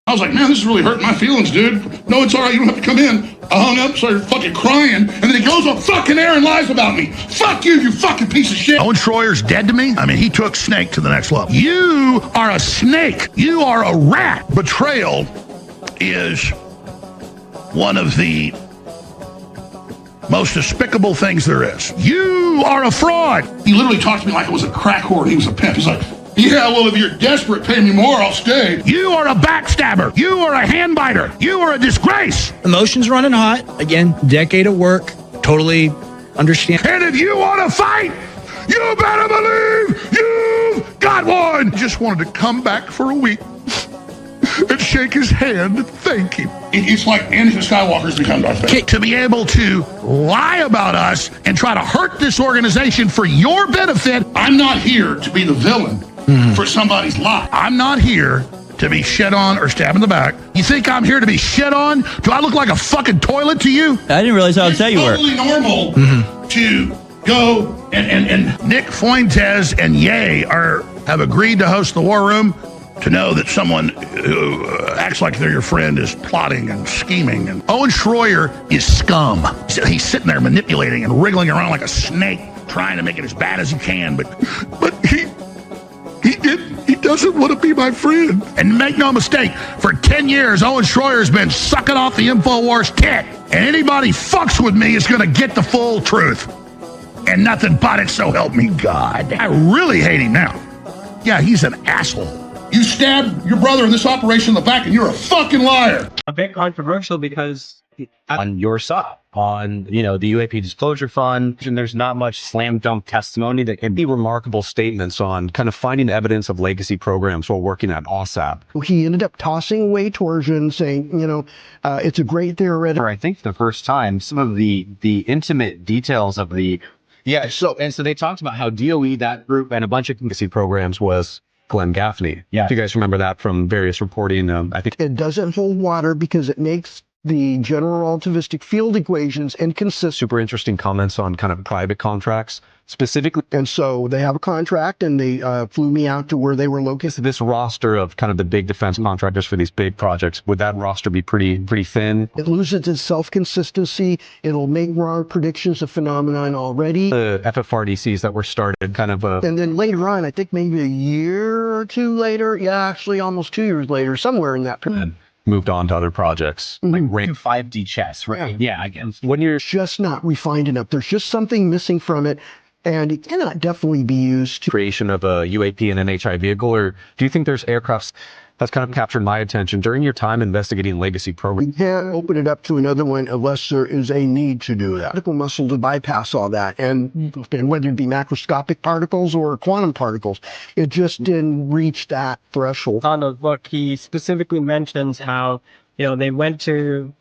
I was like, man, this is really hurting my feelings, dude. No, it's all right. You don't have to come in. I hung up, started fucking crying, and then he goes on fucking air and lies about me. Fuck you, you fucking piece of shit. Owen Schroyer's dead to me. I mean, he took Snake to the next level. You are a snake. You are a rat. Betrayal is one of the most despicable things there is. You are a fraud. He literally talked to me like I was a crack whore and he was a pimp. He's like, yeah, well, if you're desperate, pay me more, I'll stay. You are a backstabber. You are a handbiter. You are a disgrace. Emotions running hot. Again, decade of work. Totally understand. And if you want to fight, you better believe you've got one. Just wanted to come back for a week and shake his hand and thank him. It's like Anakin Skywalker's become Darth Vader. To be able to lie about us and try to hurt this organization for your benefit. I'm not here to be the villain for somebody's lie. I'm not here to be shit on or stabbed in the back. You think I'm here to be shit on? Do I look like a fucking toilet to you? I didn't realize how upset you were. It's totally normal to go and Nick Fuentes and Ye have agreed to host the War Room. To know that someone who acts like they're your friend is plotting and scheming. And Owen Schroyer is scum. He's sitting there manipulating and wriggling around like a snake, trying to make it as bad as he can. But he doesn't want to be my friend. And make no mistake, for 10 years, Owen Schroyer's been sucking off the InfoWars tit. And anybody fucks with me is going to get the full truth. And nothing but it, so help me God. I really hate him now. Yeah, he's an asshole. You stabbed your brother in this operation in the back, and you're a fucking liar. A bit controversial because on your side, on, the UAP Disclosure Fund, and there's not much slam dunk testimony that can be remarkable statements on kind of finding evidence of legacy programs while working at OSAP. He ended up tossing away torsion, saying, it's a great theoretical. I think the first time, some of the intimate details of the, so they talked about how DOE, that group, and a bunch of legacy programs was Glenn Gaffney. Yeah. If you guys remember that from various reporting, I think it doesn't hold water because it makes the general relativistic field equations inconsistent. Super interesting comments on kind of private contracts specifically. And so they have a contract and they flew me out to where they were located. This roster of kind of the big defense contractors for these big projects, would that roster be pretty thin? It loses its self-consistency. It'll make wrong predictions of phenomenon already. The FFRDCs that were started kind of and then later on, I think maybe a year or two later, actually almost 2 years later, somewhere in that period. Moved on to other projects, like 5D chess, right? Yeah, I guess. When you're just not refined enough, there's just something missing from it. And it cannot definitely be used to creation of a UAP and NHI vehicle, or do you think there's aircrafts that's kind of captured my attention during your time investigating legacy programs? You can't open it up to another one unless there is a need to do that. Particle muscle to bypass all that, and whether it be macroscopic particles or quantum particles, it just didn't reach that threshold. On the book, he specifically mentions how they went to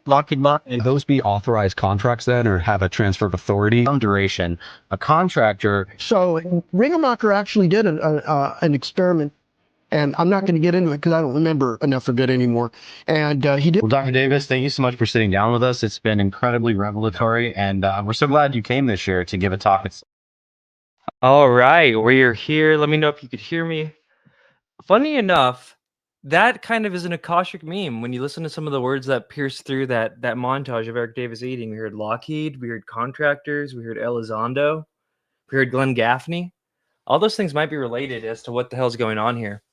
Lockheed Martin. And those be authorized contracts then, or have a transfer of authority? Some duration, a contractor. So Ringelmacher actually did an experiment, and I'm not going to get into it because I don't remember enough of it anymore. And he did. Well, Dr. Davis, thank you so much for sitting down with us. It's been incredibly revelatory, and we're so glad you came this year to give a talk. All right, we're here. Let me know if you could hear me. Funny enough, that kind of is an Akashic meme. When you listen to some of the words that pierce through that montage of Eric Davis eating, we heard Lockheed, we heard contractors, we heard Elizondo, we heard Glenn Gaffney. All those things might be related as to what the hell's going on here.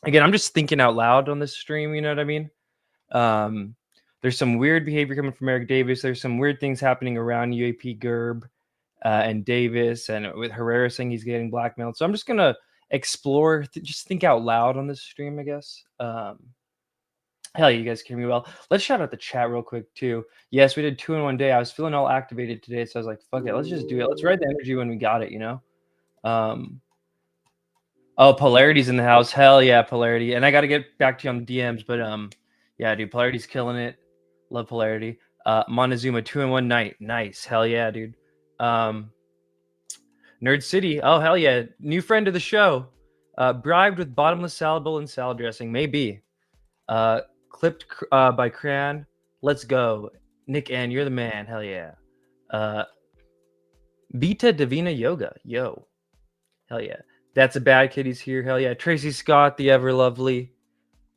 Again, I'm just thinking out loud on this stream, you know what I mean? There's some weird behavior coming from Eric Davis. There's some weird things happening around UAP Gerb and Davis, and with Herrera saying he's getting blackmailed. So I'm just going to explore, just think out loud on this stream, I guess. Hell, you guys can hear me well. Let's shout out the chat real quick too. Yes, we did 2 in 1 day. I was feeling all activated today, so I was like, fuck it, let's just do it. Let's ride the energy when we got it, Oh, Polarity's in the house. Hell yeah, Polarity. And I got to get back to you on the DMs, but yeah, dude, Polarity's killing it. Love Polarity. Montezuma 2 in 1 night. Nice. Hell yeah, dude. Nerd City. Oh, hell yeah. New friend of the show. Bribed with bottomless salad bowl and salad dressing. Maybe. Clipped by Cran. Let's go. Nick N, you're the man. Hell yeah. Beta Divina Yoga. Yo. Hell yeah. That's a bad kid. He's here. Hell yeah. Tracy Scott, the ever lovely.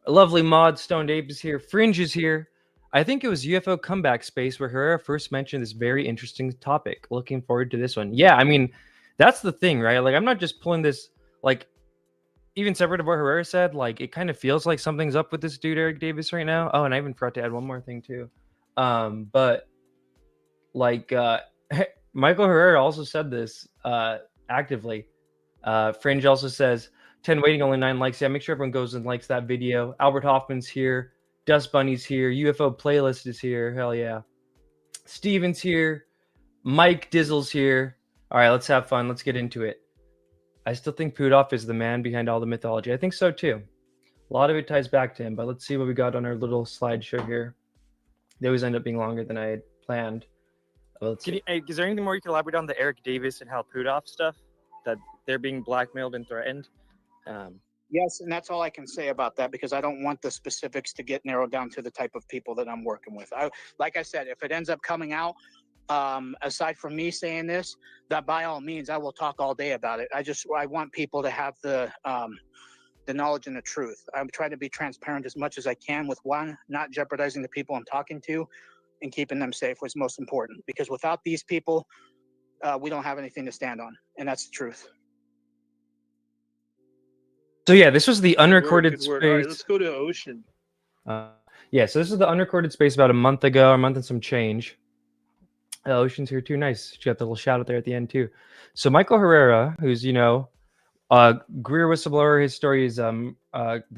A lovely mod, Stoned Ape is here. Fringe is here. I think it was UFO Comeback Space where Herrera first mentioned this very interesting topic. Looking forward to this one. Yeah, I mean, that's the thing, right? Like, I'm not just pulling this, like, even separate of what Herrera said, like, it kind of feels like something's up with this dude, Eric Davis, right now. Oh, and I even forgot to add one more thing, too. But, like, Michael Herrera also said this actively. Fringe also says, 10 waiting, only 9 likes. Yeah, make sure everyone goes and likes that video. Albert Hoffman's here. Dust Bunny's here. UFO Playlist is here. Hell yeah. Steven's here. Mike Dizzle's here. All right, let's have fun. Let's get into it. I still think Puthoff is the man behind all the mythology. I think so too. A lot of it ties back to him, but let's see what we got on our little slideshow here. They always end up being longer than I had planned. Is there anything more you can elaborate on the Eric Davis and Hal Puthoff stuff? That they're being blackmailed and threatened? Yes, and that's all I can say about that, because I don't want the specifics to get narrowed down to the type of people that I'm working with. Like I said, if it ends up coming out, aside from me saying this, that by all means, I will talk all day about it. I want people to have the knowledge and the truth. I'm trying to be transparent as much as I can with one, not jeopardizing the people I'm talking to and keeping them safe was most important, because without these people, we don't have anything to stand on. And that's the truth. So yeah, this was the unrecorded space. All right, let's go to Ocean. Yeah, so this is the unrecorded space about a month ago, a month and some change. Ocean's here too. Nice. She got the little shout out there at the end too. So Michael Herrera, who's Greer whistleblower, his story is the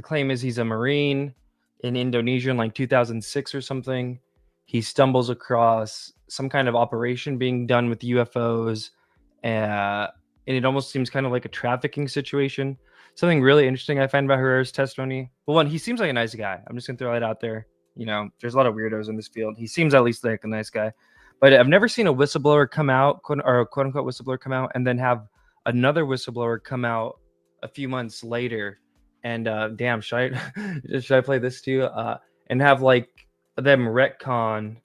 claim is he's a Marine in Indonesia in like 2006 or something. He stumbles across some kind of operation being done with UFOs, and it almost seems kind of like a trafficking situation. Something really interesting I find about Herrera's testimony. Well, one, he seems like a nice guy. I'm just gonna throw it out there. There's a lot of weirdos in this field. He seems at least like a nice guy. But I've never seen a whistleblower come out, or a quote unquote whistleblower come out, and then have another whistleblower come out a few months later. And damn, should I play this too? And have like them retcon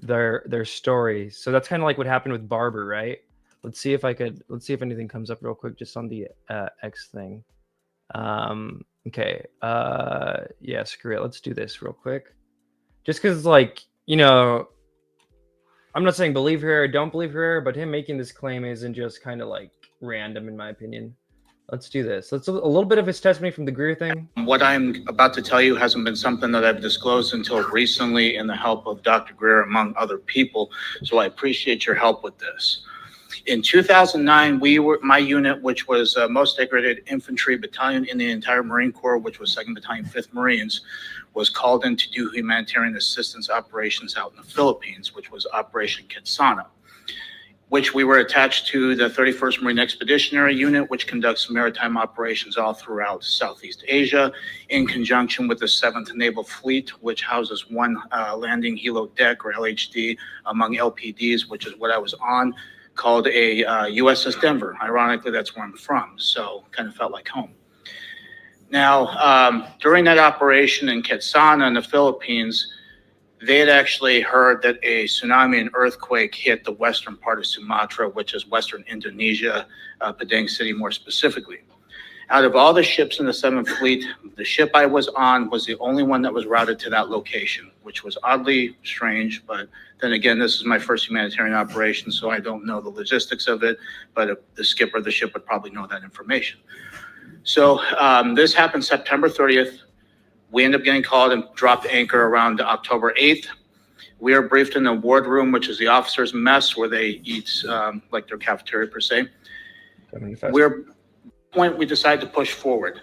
their story. So that's kind of like what happened with Barber, right? Let's see if anything comes up real quick just on the X thing. Okay. Yeah, screw it. Let's do this real quick. Just because, like, I'm not saying believe her or don't believe her, but him making this claim isn't just kind of like random, in my opinion. Let's do this. Let's a little bit of his testimony from the Greer thing. What I'm about to tell you hasn't been something that I've disclosed until recently in the help of Dr. Greer, among other people. So I appreciate your help with this. In 2009, my unit, which was most degraded infantry battalion in the entire Marine Corps, which was 2nd Battalion, 5th Marines, was called in to do humanitarian assistance operations out in the Philippines, which was Operation Kitsana, which we were attached to the 31st Marine Expeditionary Unit, which conducts maritime operations all throughout Southeast Asia, in conjunction with the 7th Naval Fleet, which houses one landing helo deck, or LHD, among LPDs, which is what I was on, called a USS Denver. Ironically, that's where I'm from, so kind of felt like home. Now, during that operation in Kitsana in the Philippines, they had actually heard that a tsunami and earthquake hit the western part of Sumatra, which is western Indonesia, Padang City more specifically. Out of all the ships in the 7th Fleet, the ship I was on was the only one that was routed to that location, which was oddly strange. But then again, this is my first humanitarian operation, so I don't know the logistics of it, but the skipper of the ship would probably know that information. So this happened September 30th. We end up getting called and dropped anchor around October 8th. We are briefed in the ward room, which is the officers' mess, where they eat like their cafeteria per se. We decided to push forward,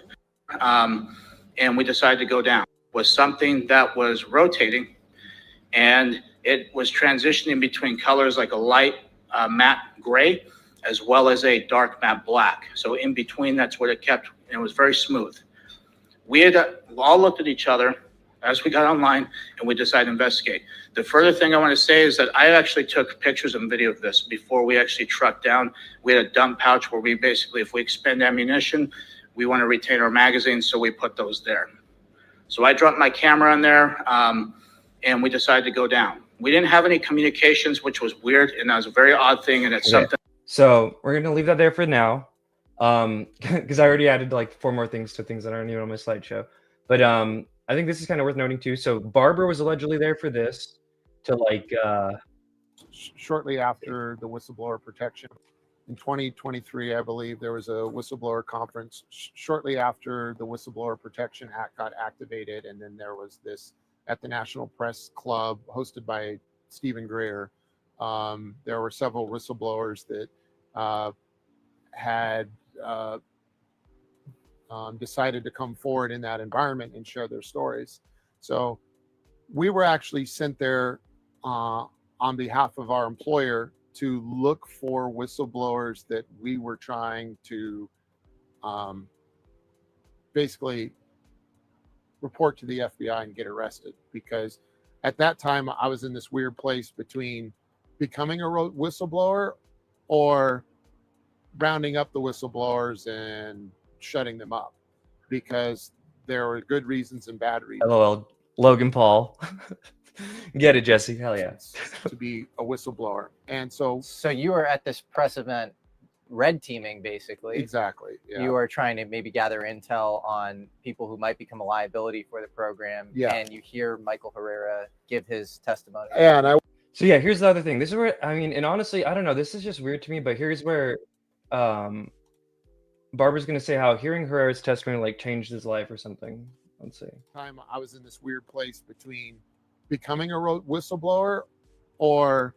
and we decided to go down. It was something that was rotating, and it was transitioning between colors like a light matte gray, as well as a dark matte black. So in between, that's what it kept, and it was very smooth. We had all looked at each other as we got online, and we decided to investigate. The further thing I want to say is that I actually took pictures and video of this before we actually trucked down. We had a dump pouch where we basically, if we expend ammunition, we want to retain our magazines, so we put those there. So I dropped my camera in there, and we decided to go down. We didn't have any communications, which was weird, and that was a very odd thing, and it's something. So we're going to leave that there for now, because I already added like 4 more things to things that aren't even on my slideshow. But I think this is kind of worth noting too. So Barber was allegedly there for this to like shortly after the whistleblower protection in 2023, I believe there was a whistleblower conference shortly after the Whistleblower Protection Act got activated, and then there was this at the National Press Club hosted by Stephen Greer. There were several whistleblowers that had decided to come forward in that environment and share their stories. So we were actually sent there on behalf of our employer to look for whistleblowers that we were trying to basically report to the FBI and get arrested, because at that time I was in this weird place between becoming a whistleblower or rounding up the whistleblowers and shutting them up, because there were good reasons and bad reasons. LOL, Logan Paul. Get it, Jesse. Hell yeah. To be a whistleblower. And so you were at this press event red teaming, basically. Exactly. Yeah. You are trying to maybe gather intel on people who might become a liability for the program. Yeah. And you hear Michael Herrera give his testimony. So yeah, here's the other thing. This is where, I mean, and honestly, I don't know, this is just weird to me, but here's where Barber's going to say how hearing Herrera's testimony like changed his life or something. Let's see. Time I was in this weird place between becoming a whistleblower or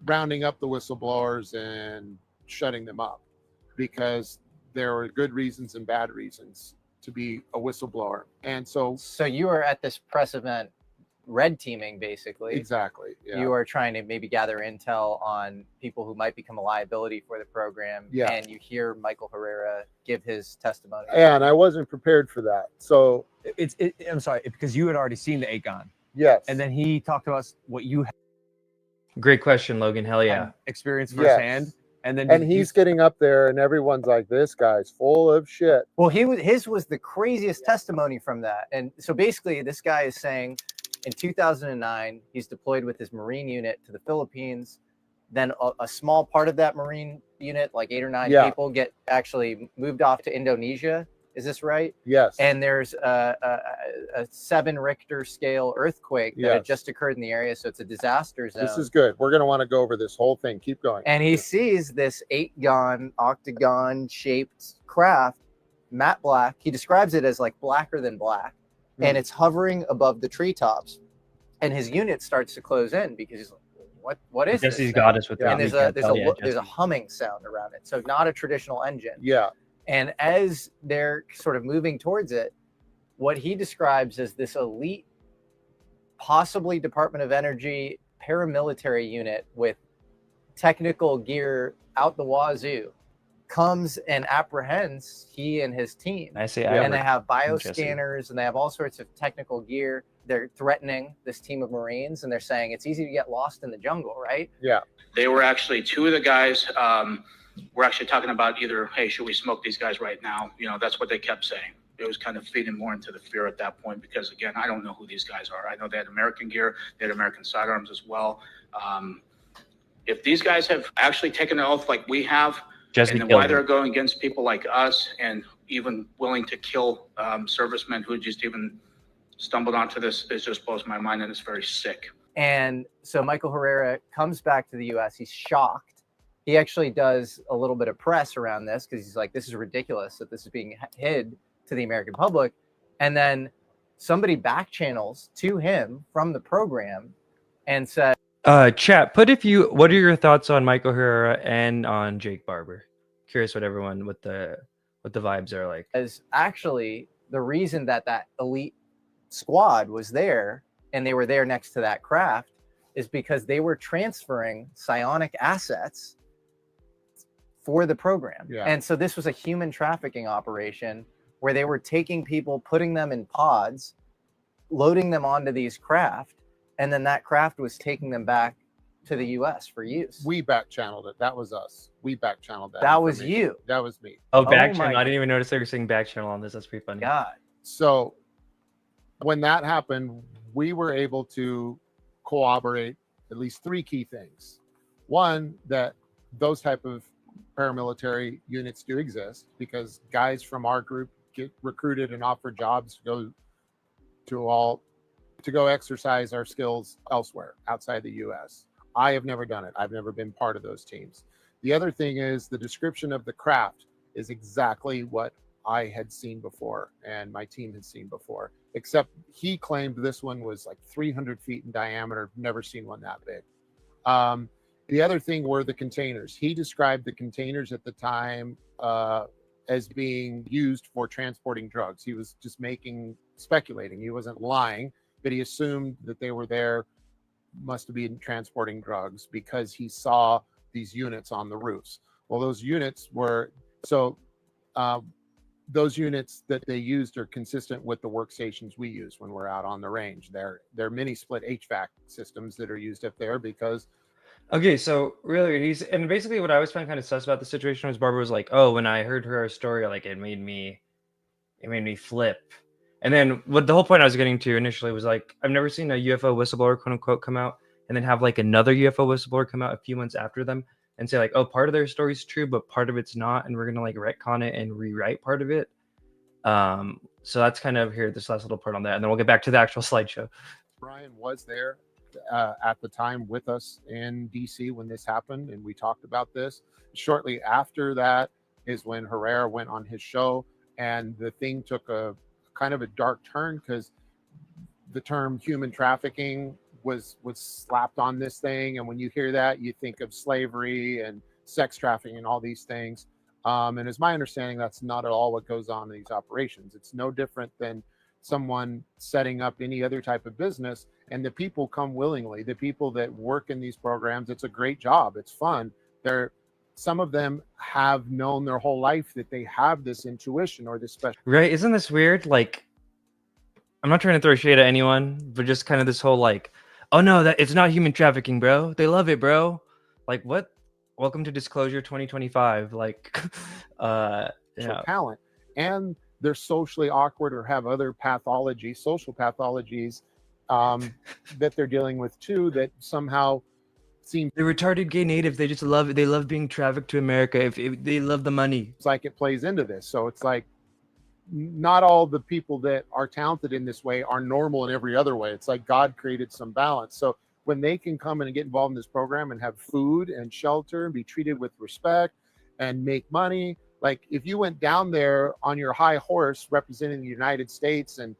rounding up the whistleblowers and shutting them up, because there were good reasons and bad reasons to be a whistleblower. And so you were at this press event red teaming, basically. Exactly. Yeah. You are trying to maybe gather intel on people who might become a liability for the program. Yeah. And you hear Michael Herrera give his testimony. And I wasn't prepared for that. So I'm sorry, because you had already seen the ACON. Yes. And then he talked to us what you had Great question, Logan. Hell yeah. experienced firsthand. And then he's getting up there and everyone's like, this guy's full of shit. Well, his was the craziest testimony from that. And so basically this guy is saying in 2009, he's deployed with his Marine unit to the Philippines. Then a small part of that Marine unit, like 8 or 9 people, get actually moved off to Indonesia. Is this right? Yes. And there's a 7 Richter scale earthquake that had just occurred in the area. So it's a disaster zone. This is good. We're going to want to go over this whole thing. Keep going. And he sees this 8-gon, octagon shaped craft, matte black. He describes it as like blacker than black. And it's hovering above the treetops. And his unit starts to close in because he's like, what is this? Jesse's got us with that. And there's a humming sound around it. So not a traditional engine. Yeah. And as they're sort of moving towards it, what he describes as this elite, possibly Department of Energy paramilitary unit with technical gear out the wazoo comes and apprehends he and his team. I say, and they have bioscanners and they have all sorts of technical gear. They're threatening this team of Marines and they're saying it's easy to get lost in the jungle, right? Yeah. They were actually 2 of the guys. We're actually talking about either, hey, should we smoke these guys right now? You know, that's what they kept saying. It was kind of feeding more into the fear at that point because, again, I don't know who these guys are. I know they had American gear. They had American sidearms as well. If these guys have actually taken an oath like we have, and then why they're going against people like us and even willing to kill servicemen who just even stumbled onto this, it just blows my mind, and it's very sick. And so Michael Herrera comes back to the U.S. He's shocked. He actually does a little bit of press around this because he's like, this is ridiculous that this is being hid to the American public. And then somebody back channels to him from the program and said, chat, what are your thoughts on Michael Herrera and on Jake Barber? Curious what the vibes are like. As actually the reason that elite squad was there and they were there next to that craft is because they were transferring psionic assets for the program. Yeah. And so this was a human trafficking operation where they were taking people, putting them in pods, loading them onto these craft, and then that craft was taking them back to the US for use. We back channeled it. That was us. We back channeled that. That was you. That was me. Oh, back channel. I didn't even notice they were saying back channel on this. That's pretty funny. God. So when that happened, we were able to corroborate at least 3 key things. One, that those type of paramilitary units do exist because guys from our group get recruited and offered jobs to go exercise our skills elsewhere outside the U.S. I have never done it. I've never been part of those teams. The other thing is the description of the craft is exactly what I had seen before and my team had seen before, except he claimed this one was like 300 feet in diameter. Never seen one that big. The other thing were the containers. He described the containers at the time as being used for transporting drugs. He was just speculating. He wasn't lying, but he assumed that they were there, must have been transporting drugs because he saw these units on the roofs. Well, those units were, those units that they used are consistent with the workstations we use when we're out on the range. They're mini split HVAC systems that are used up there because. Okay, so really, and basically what I always found kind of sus about the situation was Barber was like, oh, when I heard her story, like it made me flip. And then what the whole point I was getting to initially was like, I've never seen a UFO whistleblower, quote unquote, come out and then have like another UFO whistleblower come out a few months after them and say like, oh, part of their story's true, but part of it's not, and we're gonna like retcon it and rewrite part of it. So that's kind of here, this last little part on that, and then we'll get back to the actual slideshow. Brian was there at the time with us in DC when this happened, and we talked about this. Shortly after that is when Herrera went on his show, and the thing took a kind of a dark turn because the term human trafficking was slapped on this thing, and when you hear that, you think of slavery and sex trafficking and all these things. And it's my understanding that's not at all what goes on in these operations. It's no different than someone setting up any other type of business, and the people come willingly. The people that work in these programs, it's a great job. It's fun. Some of them have known their whole life that they have this intuition or this special. Right? Isn't this weird? Like, I'm not trying to throw shade at anyone, but just kind of this whole like, oh no, that it's not human trafficking, bro. They love it, bro. Like, what? Welcome to Disclosure 2025. Like, yeah. Talent, and they're socially awkward or have other pathologies, social pathologies that they're dealing with too, that somehow seem. The retarded gay natives, they just love it. They love being trafficked to America. If they love the money. It's like it plays into this. So it's like not all the people that are talented in this way are normal in every other way. It's like God created some balance. So when they can come in and get involved in this program and have food and shelter and be treated with respect and make money, like if you went down there on your high horse representing the United States and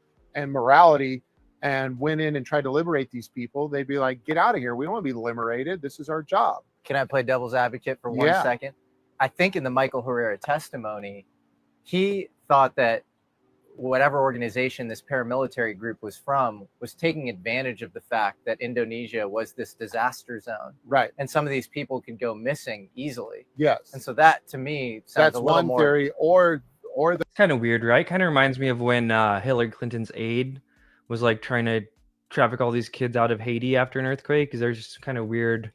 morality and went in and tried to liberate these people, they'd be like, get out of here. We don't want to be liberated. This is our job. Can I play devil's advocate for 1 second? I think in the Michael Herrera testimony, he thought that whatever organization this paramilitary group was from was taking advantage of the fact that Indonesia was this disaster zone. Right. And some of these people could go missing easily. Yes. And so that to me sounds that's one theory, or the kind of weird, right? Kind of reminds me of when Hillary Clinton's aide was like trying to traffic all these kids out of Haiti after an earthquake, because there's just kind of weird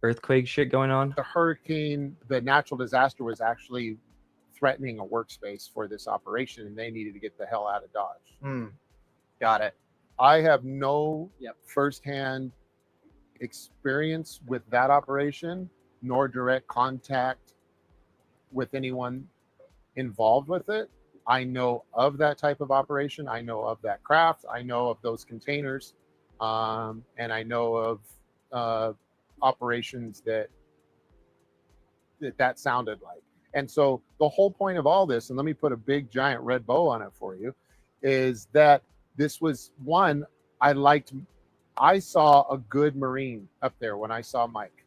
earthquake shit going on. The hurricane, the natural disaster was actually threatening a workspace for this operation, and they needed to get the hell out of Dodge. Got it. I have no firsthand experience with that operation, nor direct contact with anyone involved with it. I know of that type of operation. I know of that craft. I know of those containers. And I know of operations that sounded like. And so the whole point of all this, and let me put a big giant red bow on it for you, is that this was one, I saw a good Marine up there when I saw Mike.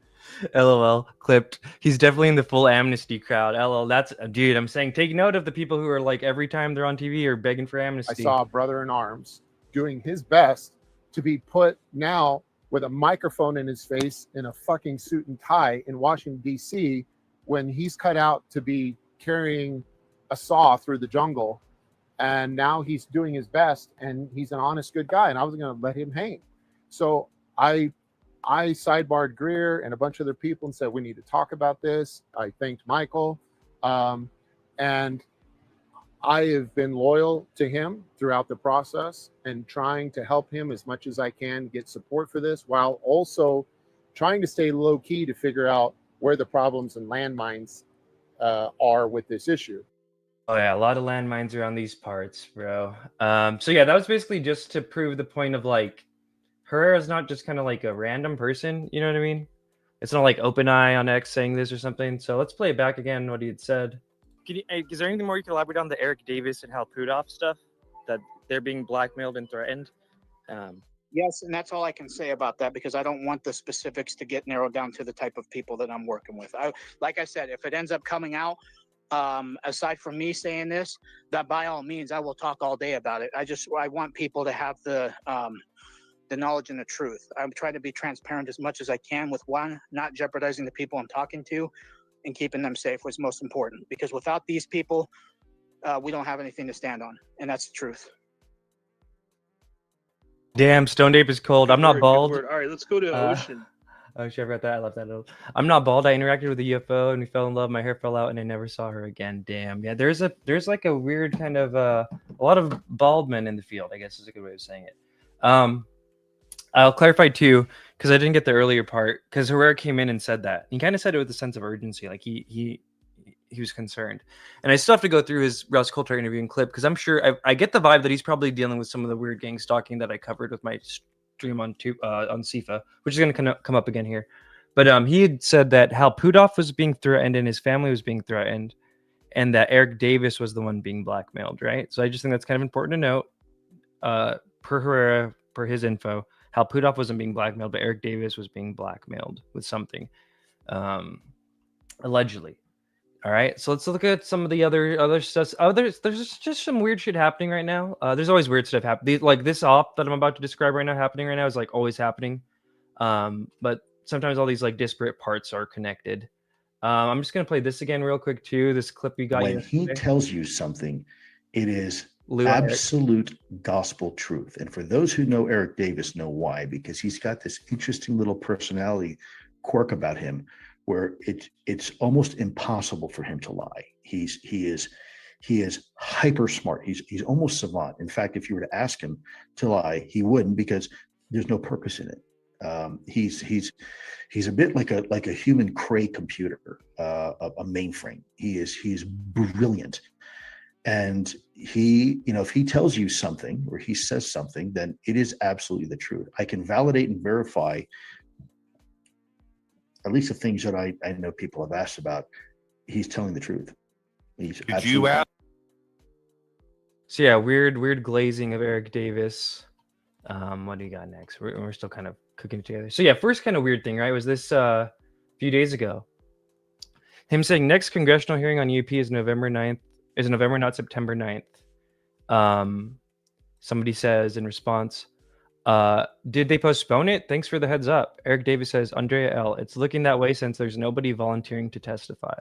LOL, clipped. He's definitely in the full amnesty crowd. LOL, that's, dude, I'm saying take note of the people who are like every time they're on TV are begging for amnesty. I saw a brother in arms doing his best to be put now with a microphone in his face in a fucking suit and tie in Washington, D.C., when he's cut out to be carrying a saw through the jungle. And now he's doing his best, and he's an honest, good guy, and I wasn't going to let him hang. So I sidebarred Greer and a bunch of other people and said, we need to talk about this. I thanked Michael. And I have been loyal to him throughout the process and trying to help him as much as I can get support for this, while also trying to stay low key to figure out where the problems and landmines are with this issue. Oh yeah, a lot of landmines around these parts, bro. So yeah, that was basically just to prove the point of like, Herrera's not just kind of like a random person. You know what I mean? It's not like OpenEye on X saying this or something. So let's play it back again, what he had said. Is there anything more you can elaborate on the Eric Davis and Puthoff stuff? That they're being blackmailed and threatened? Yes, and that's all I can say about that because I don't want the specifics to get narrowed down to the type of people that I'm working with. Like I said, if it ends up coming out, aside from me saying this, that by all means, I will talk all day about it. I want people to have the knowledge and the truth. I'm trying to be transparent as much as I can with one, not jeopardizing the people I'm talking to and keeping them safe was most important because without these people, we don't have anything to stand on. And that's the truth. Damn, Stone Ape is cold. I'm not bald. All right, let's go to Ocean. Oh shit, I forgot that. I left that out. I'm not bald. I interacted with a UFO and we fell in love. My hair fell out and I never saw her again. Damn. Yeah, there's like a weird kind of a lot of bald men in the field, I guess is a good way of saying it. I'll clarify too, because I didn't get the earlier part, because Herrera came in and said that. He kind of said it with a sense of urgency, like he was concerned. And I still have to go through his Rouse Coulter interview and clip, because I'm sure I get the vibe that he's probably dealing with some of the weird gang stalking that I covered with my stream on CIFA, which is going to come up again here. But he had said that Puthoff was being threatened and his family was being threatened, and that Eric Davis was the one being blackmailed, right? So I just think that's kind of important to note. Per Herrera, per his info, Puthoff wasn't being blackmailed, but Eric Davis was being blackmailed with something, allegedly. All right, so let's look at some of the other stuff. There's just some weird shit happening right now. There's always weird stuff happening. Like this op that I'm about to describe right now happening right now is like always happening. But sometimes all these like disparate parts are connected. I'm just gonna play this again real quick too. This clip we got. When he tells you something, it is Lue absolute gospel truth. And for those who know Eric Davis know why, because he's got this interesting little personality quirk about him where it's almost impossible for him to lie. He is hyper smart. He's almost savant. In fact, if you were to ask him to lie, he wouldn't, because there's no purpose in it. He's a bit like a human Cray computer, a mainframe. He's brilliant. And if he tells you something or he says something, then it is absolutely the truth. I can validate and verify at least the things that I know people have asked about. He's telling the truth. Did you ask? So yeah, weird glazing of Eric Davis. What do you got next? We're still kind of cooking it together. So yeah, first kind of weird thing, right? Was this a few days ago? Him saying next congressional hearing on UAP is November 9th. Is November, not September 9th. Somebody says in response, did they postpone it? Thanks for the heads up. Eric Davis says, Andrea L., it's looking that way since there's nobody volunteering to testify.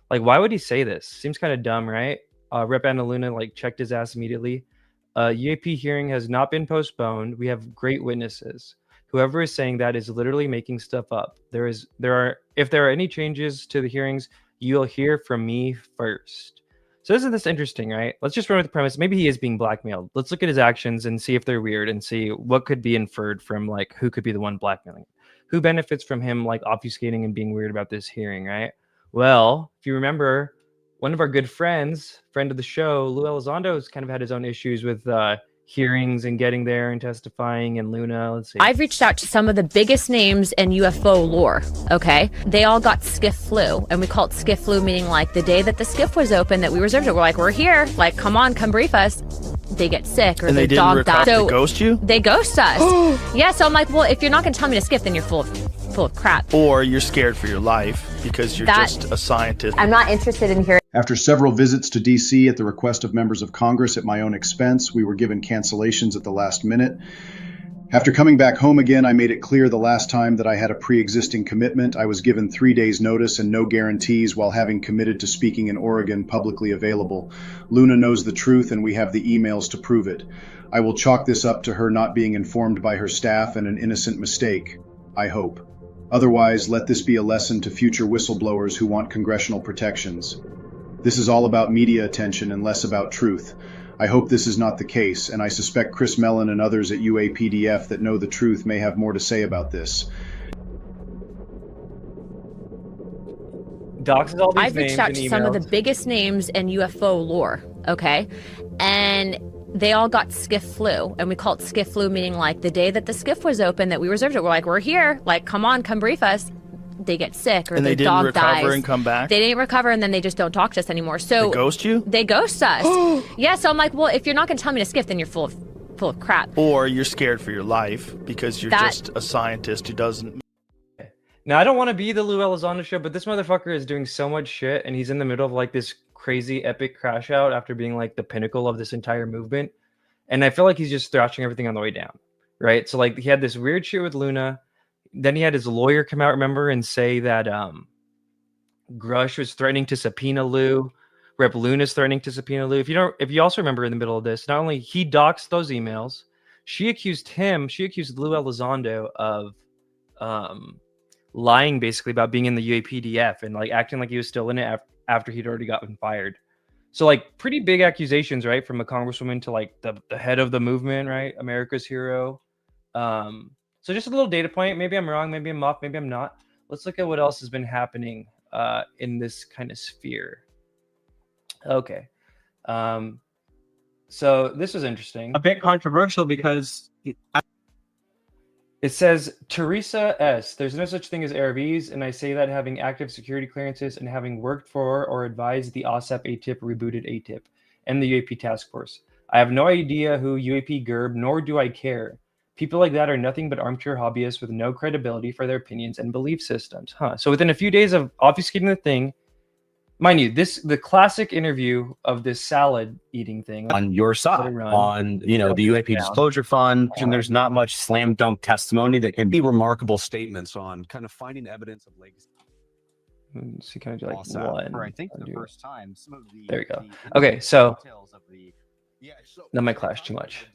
Like, why would he say this? Seems kind of dumb, right? Rep. Anna Luna like checked his ass immediately. UAP hearing has not been postponed. We have great witnesses. Whoever is saying that is literally making stuff up. If there are any changes to the hearings, you'll hear from me first. So isn't this interesting, right? Let's just run with the premise. Maybe he is being blackmailed. Let's look at his actions and see if they're weird and see what could be inferred from like who could be the one blackmailing. Who benefits from him like obfuscating and being weird about this hearing, right? Well, if you remember, one of our good friends, friend of the show, Lue Elizondo, has kind of had his own issues with hearings and getting there and testifying, and Luna. Let's see. I've reached out to some of the biggest names in UFO lore, okay? They all got skiff flu, and we call it skiff flu, meaning like the day that the skiff was open that we reserved it, we're like, we're here, like, come on, come brief us. They get sick or their dog dies. So they ghost you? They ghost us. Yeah, so I'm like, well, if you're not gonna tell me to skip, then you're full of crap. Or you're scared for your life because you're just a scientist. I'm not interested in hearing. After several visits to D.C. at the request of members of Congress at my own expense, we were given cancellations at the last minute. After coming back home again, I made it clear the last time that I had a pre-existing commitment. I was given 3 days notice and no guarantees while having committed to speaking in Oregon publicly available. Luna knows the truth and we have the emails to prove it. I will chalk this up to her not being informed by her staff and an innocent mistake, I hope. Otherwise, let this be a lesson to future whistleblowers who want congressional protections. This is all about media attention and less about truth. I hope this is not the case, and I suspect Chris Mellon and others at UAPDF that know the truth may have more to say about this. doxes all these I've reached names out and to some of the emails. biggest names in UFO lore, okay? And they all got skiff flu, and we call it skiff flu, meaning like the day that the skiff was open that we reserved it, we're like, we're here, like, come on, come brief us. They get sick or And their they didn't dog recover dies. and come back? They didn't recover, and then they just don't talk to us anymore. So They ghost you? They ghost us. Yeah, so I'm like, well, if you're not going to tell me to skiff, then you're full of crap. Or you're scared for your life because you're That- just a scientist who doesn't. Now, I don't want to be the Lue Elizondo show, but this motherfucker is doing so much shit, and he's in the middle of like this crazy epic crash out after being like the pinnacle of this entire movement. And I feel like he's just thrashing everything on the way down, right? So like he had this weird shit with Luna. Then he had his lawyer come out, remember, and say that Grusch was threatening to subpoena Lue. Rep Luna's threatening to subpoena Lue. If you also remember in the middle of this, not only he doxed those emails, she accused Lue Elizondo of lying basically about being in the UAPDF and like acting like he was still in it after he'd already gotten fired. So like pretty big accusations, right? From a congresswoman to like the head of the movement, right? America's hero. So just a little data point. Maybe I'm wrong. Maybe I'm off. Maybe I'm not. Let's look at what else has been happening in this kind of sphere. Okay. So this was interesting. A bit controversial because it says, Teresa S., there's no such thing as ARVs, and I say that having active security clearances and having worked for or advised the OSAP ATIP rebooted ATIP and the UAP task force. I have no idea who UAP Gerb, nor do I care. People like that are nothing but armchair hobbyists with no credibility for their opinions and belief systems. So within a few days of obfuscating the thing, mind you, the classic interview of this salad eating thing on your side on the UAP disclosure fund, and there's not much slam dunk testimony that can be remarkable statements on kind of finding evidence of legacy. So kind of do like OSAP one. for I think the first time. Some of the There we go. Okay, so details of the that might clash too much.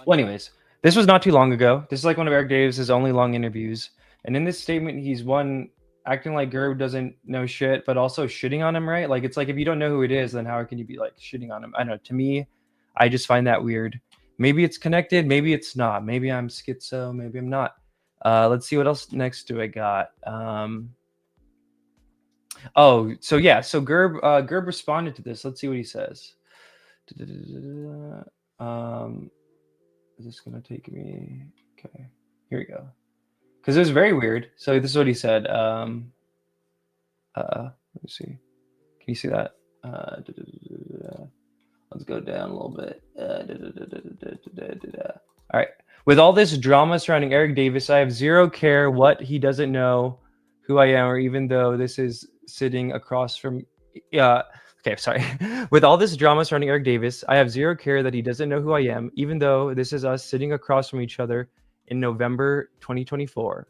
Well, anyways, this was not too long ago. This is like one of Eric Davis's only long interviews, and in this statement, he's acting like Gerb doesn't know shit, but also shitting on him, right? Like, it's like, if you don't know who it is, then how can you be like shitting on him? I don't know. To me, I just find that weird. Maybe it's connected. Maybe it's not. Maybe I'm schizo. Maybe I'm not. Let's see what else next do I got. Oh, so yeah. So Gerb responded to this. Let's see what he says. Is this going to take me? Okay, here we go. Because it was very weird. So this is what he said. Let me see. Can you see that? Let's go down a little bit. All right. With all this drama surrounding Eric Davis, I have zero care what he doesn't know who I am, or even though this is sitting across from. Okay, sorry. With all this drama surrounding Eric Davis, I have zero care that he doesn't know who I am, even though this is us sitting across from each other in November 2024.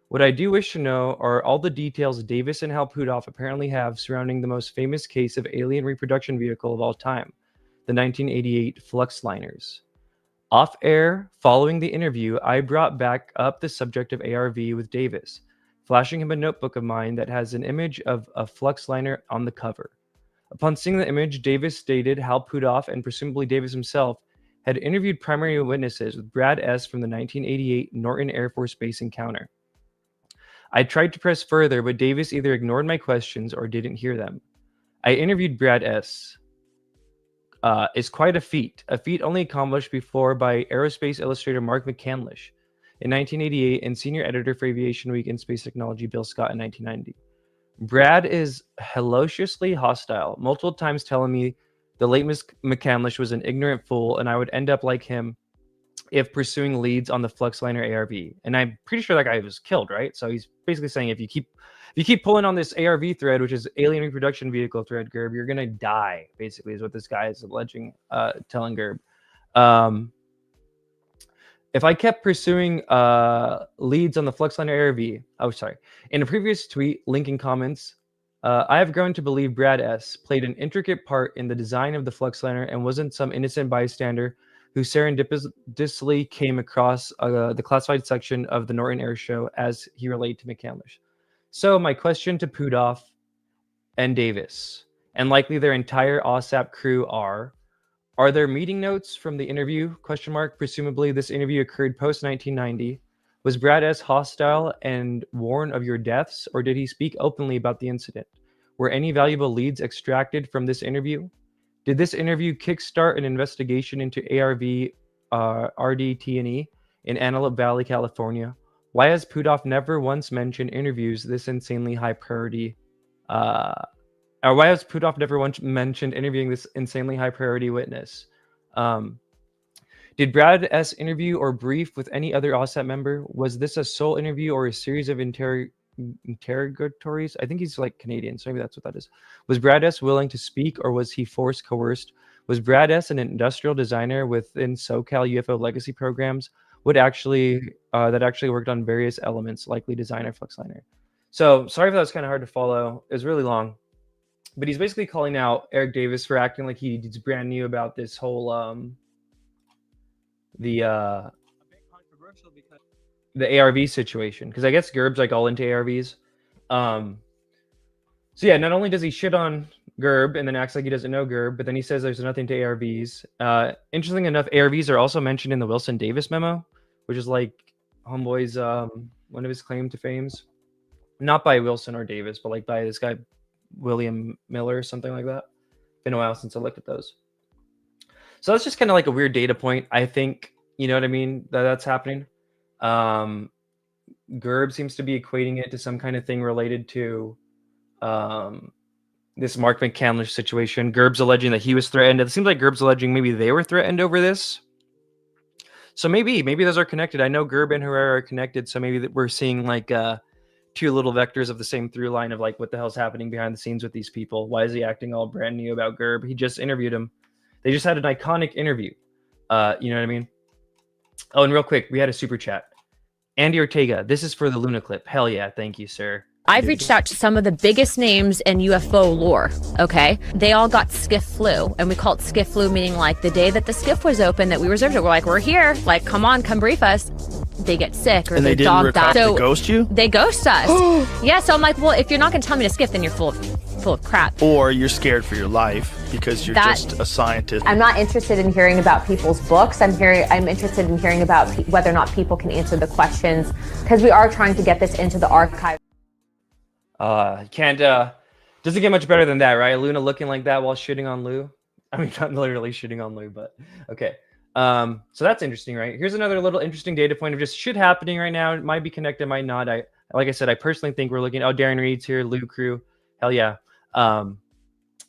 What I do wish to know are all the details Davis and Puthoff apparently have surrounding the most famous case of alien reproduction vehicle of all time, the 1988 Flux Liners. Off air, following the interview, I brought back up the subject of ARV with Davis, flashing him a notebook of mine that has an image of a Flux Liner on the cover. Upon seeing the image, Davis stated Puthoff, and presumably Davis himself, had interviewed primary witnesses with Brad S. from the 1988 Norton Air Force Base encounter. I tried to press further, but Davis either ignored my questions or didn't hear them. I interviewed Brad S. Is quite a feat only accomplished before by aerospace illustrator Mark McCandlish in 1988 and senior editor for Aviation Week and Space Technology Bill Scott in 1990. Brad is hellaciously hostile, multiple times telling me the late McCandlish was an ignorant fool and I would end up like him if pursuing leads on the Flux Liner ARV. And I'm pretty sure that guy was killed, right? So he's basically saying if you keep pulling on this ARV thread, which is alien reproduction vehicle thread, Gerb, you're gonna die, basically, is what this guy is alleging, telling Gerb. If I kept pursuing leads on the Flux Liner ARV, in a previous tweet, linking comments, I have grown to believe Brad S. played an intricate part in the design of the Flux Liner and wasn't some innocent bystander who serendipitously came across the classified section of the Norton Air Show as he relayed to McCandlish. So my question to Puthoff and Davis, and likely their entire OSAP crew are there meeting notes from the interview? Presumably this interview occurred post-1990. Was Brad S. hostile and warned of your deaths, or did he speak openly about the incident? Were any valuable leads extracted from this interview? Did this interview kickstart an investigation into ARV RDT&E in Antelope Valley, California? Why has Puthoff never once mentioned interviews this insanely high priority? Or why has Puthoff never once mentioned interviewing this insanely high priority witness? Did Brad S. interview or brief with any other OSAT member? Was this a sole interview or a series of interrogatories? I think he's like Canadian, so maybe that's what that is. Was Brad S. willing to speak, or was he forced, coerced? Was Brad S. an industrial designer within SoCal UFO legacy programs? That actually worked on various elements, likely designer, Fluxliner. So sorry if that was kind of hard to follow. It was really long, but he's basically calling out Eric Davis for acting like he's brand new about this whole the ARV situation, because I guess Gerb's like all into ARVs. So yeah, not only does he shit on Gerb and then acts like he doesn't know Gerb, but then he says there's nothing to ARVs. Interesting enough, ARVs are also mentioned in the Wilson Davis memo, which is like Homeboy's one of his claim to fames. Not by Wilson or Davis, but like by this guy William Miller or something like that. Been a while since I looked at those. So that's just kind of like a weird data point. I think, you know what I mean, that's happening. Gerb seems to be equating it to some kind of thing related to this Mark McCandler situation. Gerb's alleging that he was threatened. It seems like Gerb's alleging maybe they were threatened over this. So maybe those are connected. I know Gerb and Herrera are connected, so maybe we're seeing like two little vectors of the same through line of like what the hell's happening behind the scenes with these people. Why is he acting all brand new about Gerb? He just interviewed him. They just had an iconic interview. You know what I mean? Oh, and real quick, we had a super chat. Andy Ortega, this is for the Luna clip. Hell yeah, thank you, sir. I've reached out to some of the biggest names in UFO lore, okay? They all got skiff flu, and we call it skiff flu, meaning like the day that the skiff was open that we reserved it, we're like, we're here, like, come on, come brief us. They get sick or their dog dies. So they ghost you? They ghost us. Yeah, so I'm like, well, if you're not gonna tell me to skip, then you're full of crap. Or you're scared for your life because you're just a scientist. I'm not interested in hearing about people's books. I'm interested in hearing about whether or not people can answer the questions, because we are trying to get this into the archive. Doesn't get much better than that, right? Luna looking like that while shitting on Lue. I mean, not literally shitting on Lue, but okay. So that's interesting, right? Here's another little interesting data point of just shit happening right now. It might be connected, might not. Like I said, I personally think we're looking. Oh, Darren Reed's here, Lue Crew. Hell yeah. I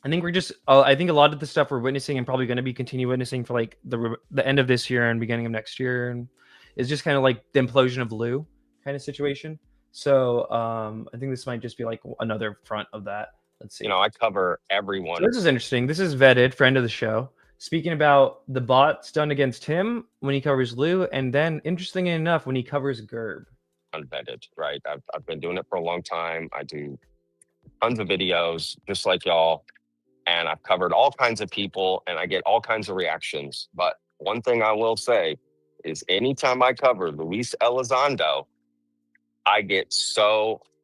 think we're just. I think a lot of the stuff we're witnessing and probably going to be continue witnessing for like the end of this year and beginning of next year, and is just kind of like the implosion of Lue kind of situation. So I think this might just be like another front of that. Let's see. You know, I cover everyone. So this is interesting. This is Vetted, friend of the show, speaking about the bots done against him when he covers Lue, and then interesting enough when he covers Gerb. Unvetted, right? I've been doing it for a long time. I do tons of videos, just like y'all, and I've covered all kinds of people, and I get all kinds of reactions. But one thing I will say is, anytime I cover Lue Elizondo, I get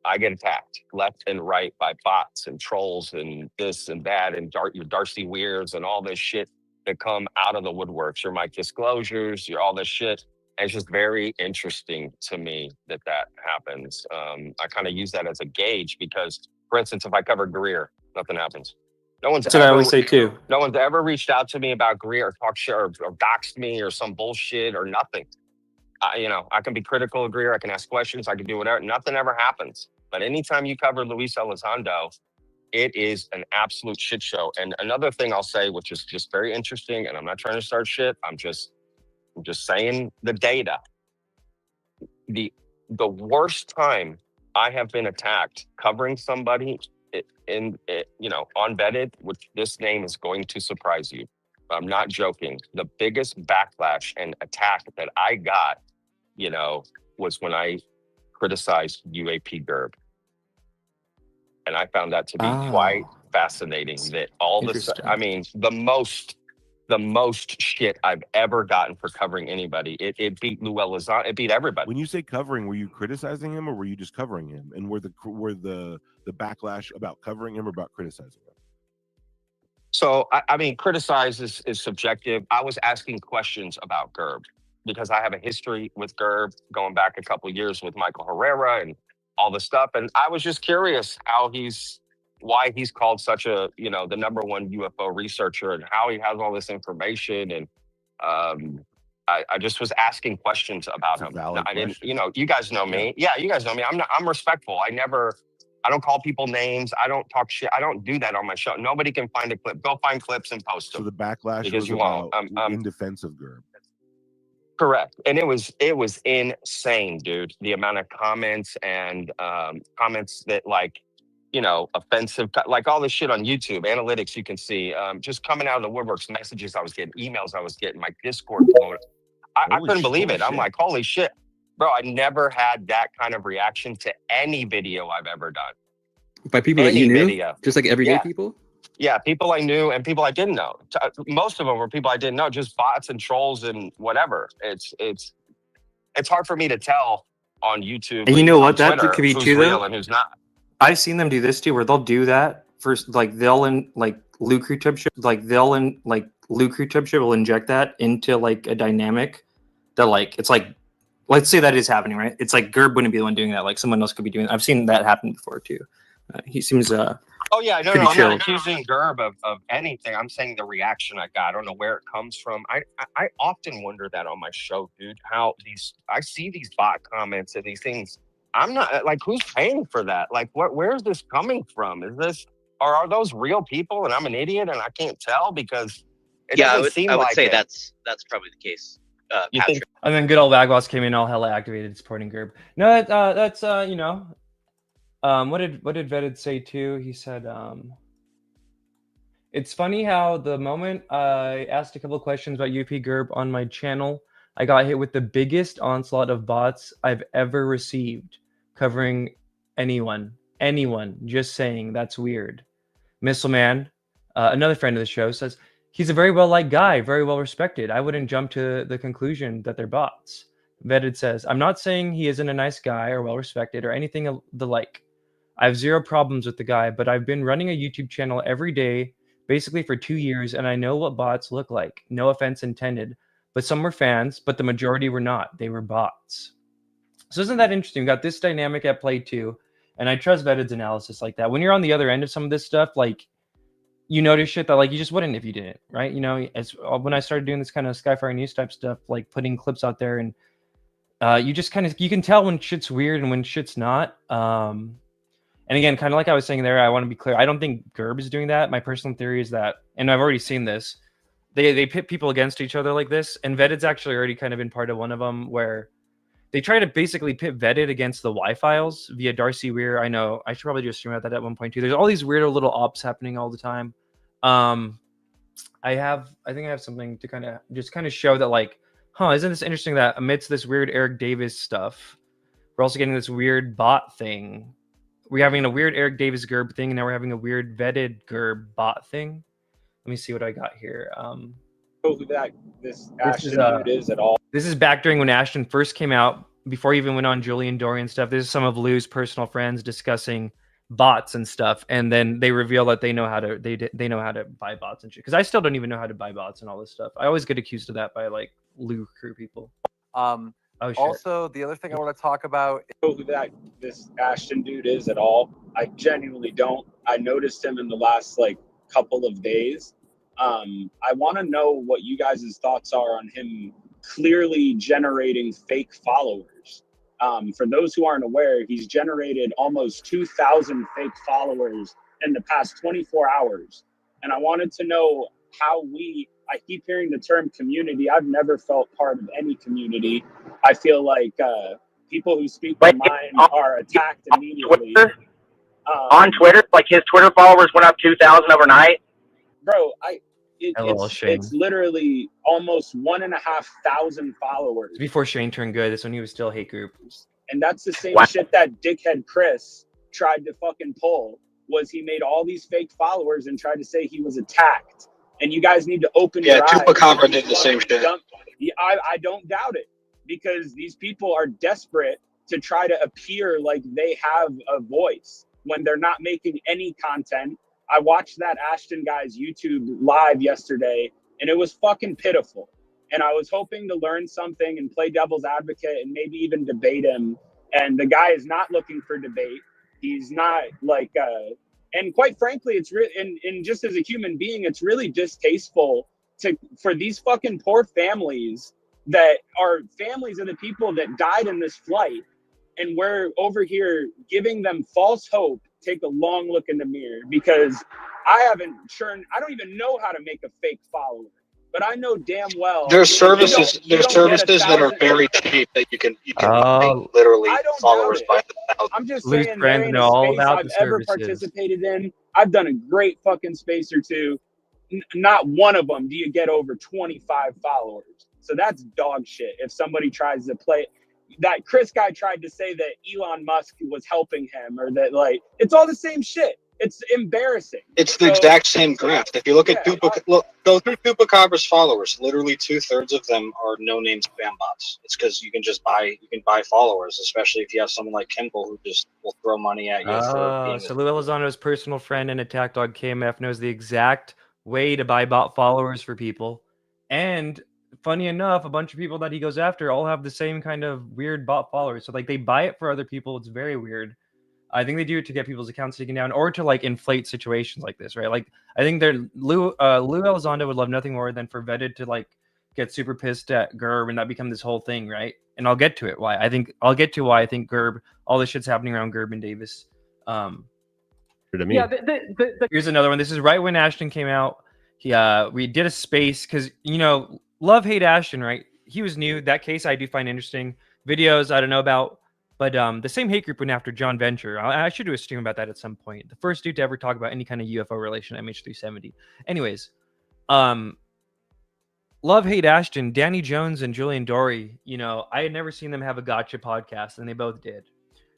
attacked left and right by bots and trolls and this and that and your Darcey Weirs and all this shit that come out of the woodworks. Your Mike disclosures, your all this shit. And it's just very interesting to me that happens. I kind of use that as a gauge because, for instance, if I cover Greer, nothing happens. That's what I always say too. No one's ever reached out to me about Greer or talk shit or doxed me or some bullshit or nothing. I can be critical of Greer. I can ask questions. I can do whatever. Nothing ever happens. But anytime you cover Lue Elizondo, it is an absolute shit show. And another thing I'll say, which is just very interesting, and I'm not trying to start shit. I'm just saying the data. The worst time I have been attacked covering somebody unvetted, which this name is going to surprise you. I'm not joking. The biggest backlash and attack that I got, was when I criticized UAP Gerb. And I found that to be quite fascinating that all this, the most shit I've ever gotten for covering anybody. It beat Lue Elizondo. It beat everybody. When you say covering, were you criticizing him or were you just covering him? And were the backlash about covering him or about criticizing him? So, criticize is subjective. I was asking questions about Gerb. because I have a history with Gerb going back a couple of years with Michael Herrera and all this stuff. And I was just curious why he's called such a, the #1 UFO researcher and how he has all this information. And I just was asking questions about him. I didn't, you guys know me. Yeah, you guys know me. I'm respectful. I don't call people names. I don't talk shit. I don't do that on my show. Nobody can find a clip. Go find clips and post them. So the backlash because was you about won't. in defense of Gerb. Correct. And it was insane, dude. The amount of comments and comments that offensive, like all this shit on YouTube, analytics you can see, just coming out of the woodworks, messages I was getting, emails I was getting, my Discord blowing up. I couldn't believe it. I'm like, holy shit. Bro, I never had that kind of reaction to any video I've ever done. By people that you knew? Just like everyday people? Yeah, people I knew and people I didn't know. Most of them were people I didn't know, just bots and trolls and whatever. It's hard for me to tell on YouTube. And you know what? That Twitter, could be who's too, real though. and who's not. I've seen them do this too, where they'll do that first, they'll Lue Crew type shit, Lue Crew type shit will inject that into a dynamic that it's let's say that is happening, right? It's like Gerb wouldn't be the one doing that, someone else could be doing that. I've seen that happen before too. He seems Oh yeah, no, pretty I'm chill. not accusing Gerb of anything. I'm saying the reaction I got. I don't know where it comes from. I often wonder that on my show, dude. How I see these bot comments and these things. I'm not who's paying for that? Where's this coming from? Or are those real people and I'm an idiot and I can't tell because it doesn't seem I would like say it. that's probably the case. You think? And then good old Wagwas came in all hella activated supporting Gerb. No, that's what did Vetted say too? He said, it's funny how the moment I asked a couple of questions about UAP Gerb on my channel, I got hit with the biggest onslaught of bots I've ever received, covering anyone. Just saying, that's weird. Missile Man, another friend of the show, says, he's a very well-liked guy, very well-respected. I wouldn't jump to the conclusion that they're bots. Vetted says, I'm not saying he isn't a nice guy or well-respected or anything of the like. I have zero problems with the guy, but I've been running a YouTube channel every day, basically for 2 years, and I know what bots look like. No offense intended, but some were fans, but the majority were not. They were bots. So isn't that interesting? We got this dynamic at play too, and I trust Vetted's analysis like that. When you're on the other end of some of this stuff, you notice shit that you just wouldn't if you didn't, right? As when I started doing this kind of Skyfire News type stuff, putting clips out there, and you just you can tell when shit's weird and when shit's not. And again, kind of like I was saying there, I want to be clear. I don't think Gerb is doing that. My personal theory is that, and I've already seen this, they pit people against each other like this. And Vetted's actually already kind of been part of one of them where they try to basically pit Vetted against the Y-Files via Darcey Weir. I know I should probably do a stream about that at one point too. There's all these weirdo little ops happening all the time. I think I have something to kind of show that isn't this interesting that amidst this weird Eric Davis stuff, we're also getting this weird bot thing. We're having a weird Eric Davis Gerb thing, and now we're having a weird Vetted Gerb bot thing. Let me see what I got here. This Ashton is at all. This is back during when Ashton first came out, before he even went on Julian Dorey and stuff. This is some of Lue's personal friends discussing bots and stuff, and then they reveal that they know how to they know how to buy bots and shit. Because I still don't even know how to buy bots and all this stuff. I always get accused of that by Lue Crew people. Also, the other thing I want to talk about Who this Ashton dude is at all. I genuinely don't. I noticed him in the last couple of days. I want to know what you guys' thoughts are on him clearly generating fake followers. For those who aren't aware, he's generated almost 2,000 fake followers in the past 24 hours. And I wanted to know how I keep hearing the term community. I've never felt part of any community. I feel like people who speak their mind are attacked immediately. On Twitter, his Twitter followers went up 2,000 overnight. Bro, it's literally almost 1,500 followers. Before Shane turned good, that's when he was still hate group. And that's the same shit that dickhead Chris tried to fucking pull, was he made all these fake followers and tried to say he was attacked. And you guys need to open your eyes. Yeah, Tupa did the same shit. I don't doubt it, because these people are desperate to try to appear like they have a voice when they're not making any content. I watched that Ashton guy's YouTube live yesterday, and it was fucking pitiful. and I was hoping to learn something and play devil's advocate and maybe even debate him. And the guy is not looking for debate. He's not like, and quite frankly, it's really, and just as a human being, it's really distasteful for these fucking poor families that are families of the people that died in this flight. And we're over here giving them false hope. Take a long look in the mirror, because I don't even know how to make a fake follower. But I know damn well there's services that are very cheap that you can buy literally followers by the thousand. I'm just Lose saying, friends there ain't know a all space about I've the ever services. participated in. I've done a great fucking space or two. Not one of them do you get over 25 followers. So that's dog shit. If somebody tries to play that, Chris guy tried to say that Elon Musk was helping him, or that, like, it's all the same shit. It's embarrassing. It's the exact same graph. If you look at go through Tupacabra's followers, literally 2/3 of them are no-name spam bots. It's because you can buy followers, especially if you have someone like Kimball who just will throw money at you for being So Lue Elizondo's personal friend and attack dog KMF knows the exact way to buy bot followers for people. And funny enough, a bunch of people that he goes after all have the same kind of weird bot followers. So like they buy it for other people. It's very weird. I think they do it to get people's accounts taken down, or to like inflate situations like this, right? Like I think Lue Elizondo would love nothing more than for Vetted to like get super pissed at Gerb and that become this whole thing, right? And I'll get to it. Why I think Gerb, all this shit's happening around Gerb and Davis. Yeah, Here's another one. This is right when Ashton came out. We did a space because love hate Ashton, right? He was new. That case I do find interesting. Videos I don't know about. But the same hate group went after John Venture. I should do a stream about that at some point. The first dude to ever talk about any kind of UFO relation, MH370. Anyways, love, hate Ashton, Danny Jones and Julian Dorey. I had never seen them have a gotcha podcast, and they both did,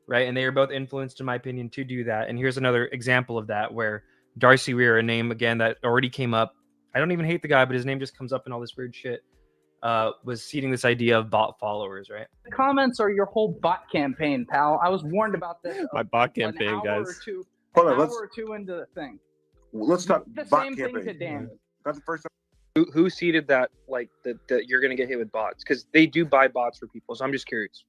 right? And they were both influenced, in my opinion, to do that. And here's another example of that, where Darcey Weir, a name again that already came up. I don't even hate the guy, but his name just comes up in all this weird shit. Was seeding this idea of bot followers, right? The comments are your whole bot campaign, pal. I was warned about this. My bot campaign, guys. An hour or two into the thing. Let's talk the bot same campaign. thing to Dan. That's the first time. Who seeded that? Like that you're gonna get hit with bots, because they do buy bots for people. So I'm just curious.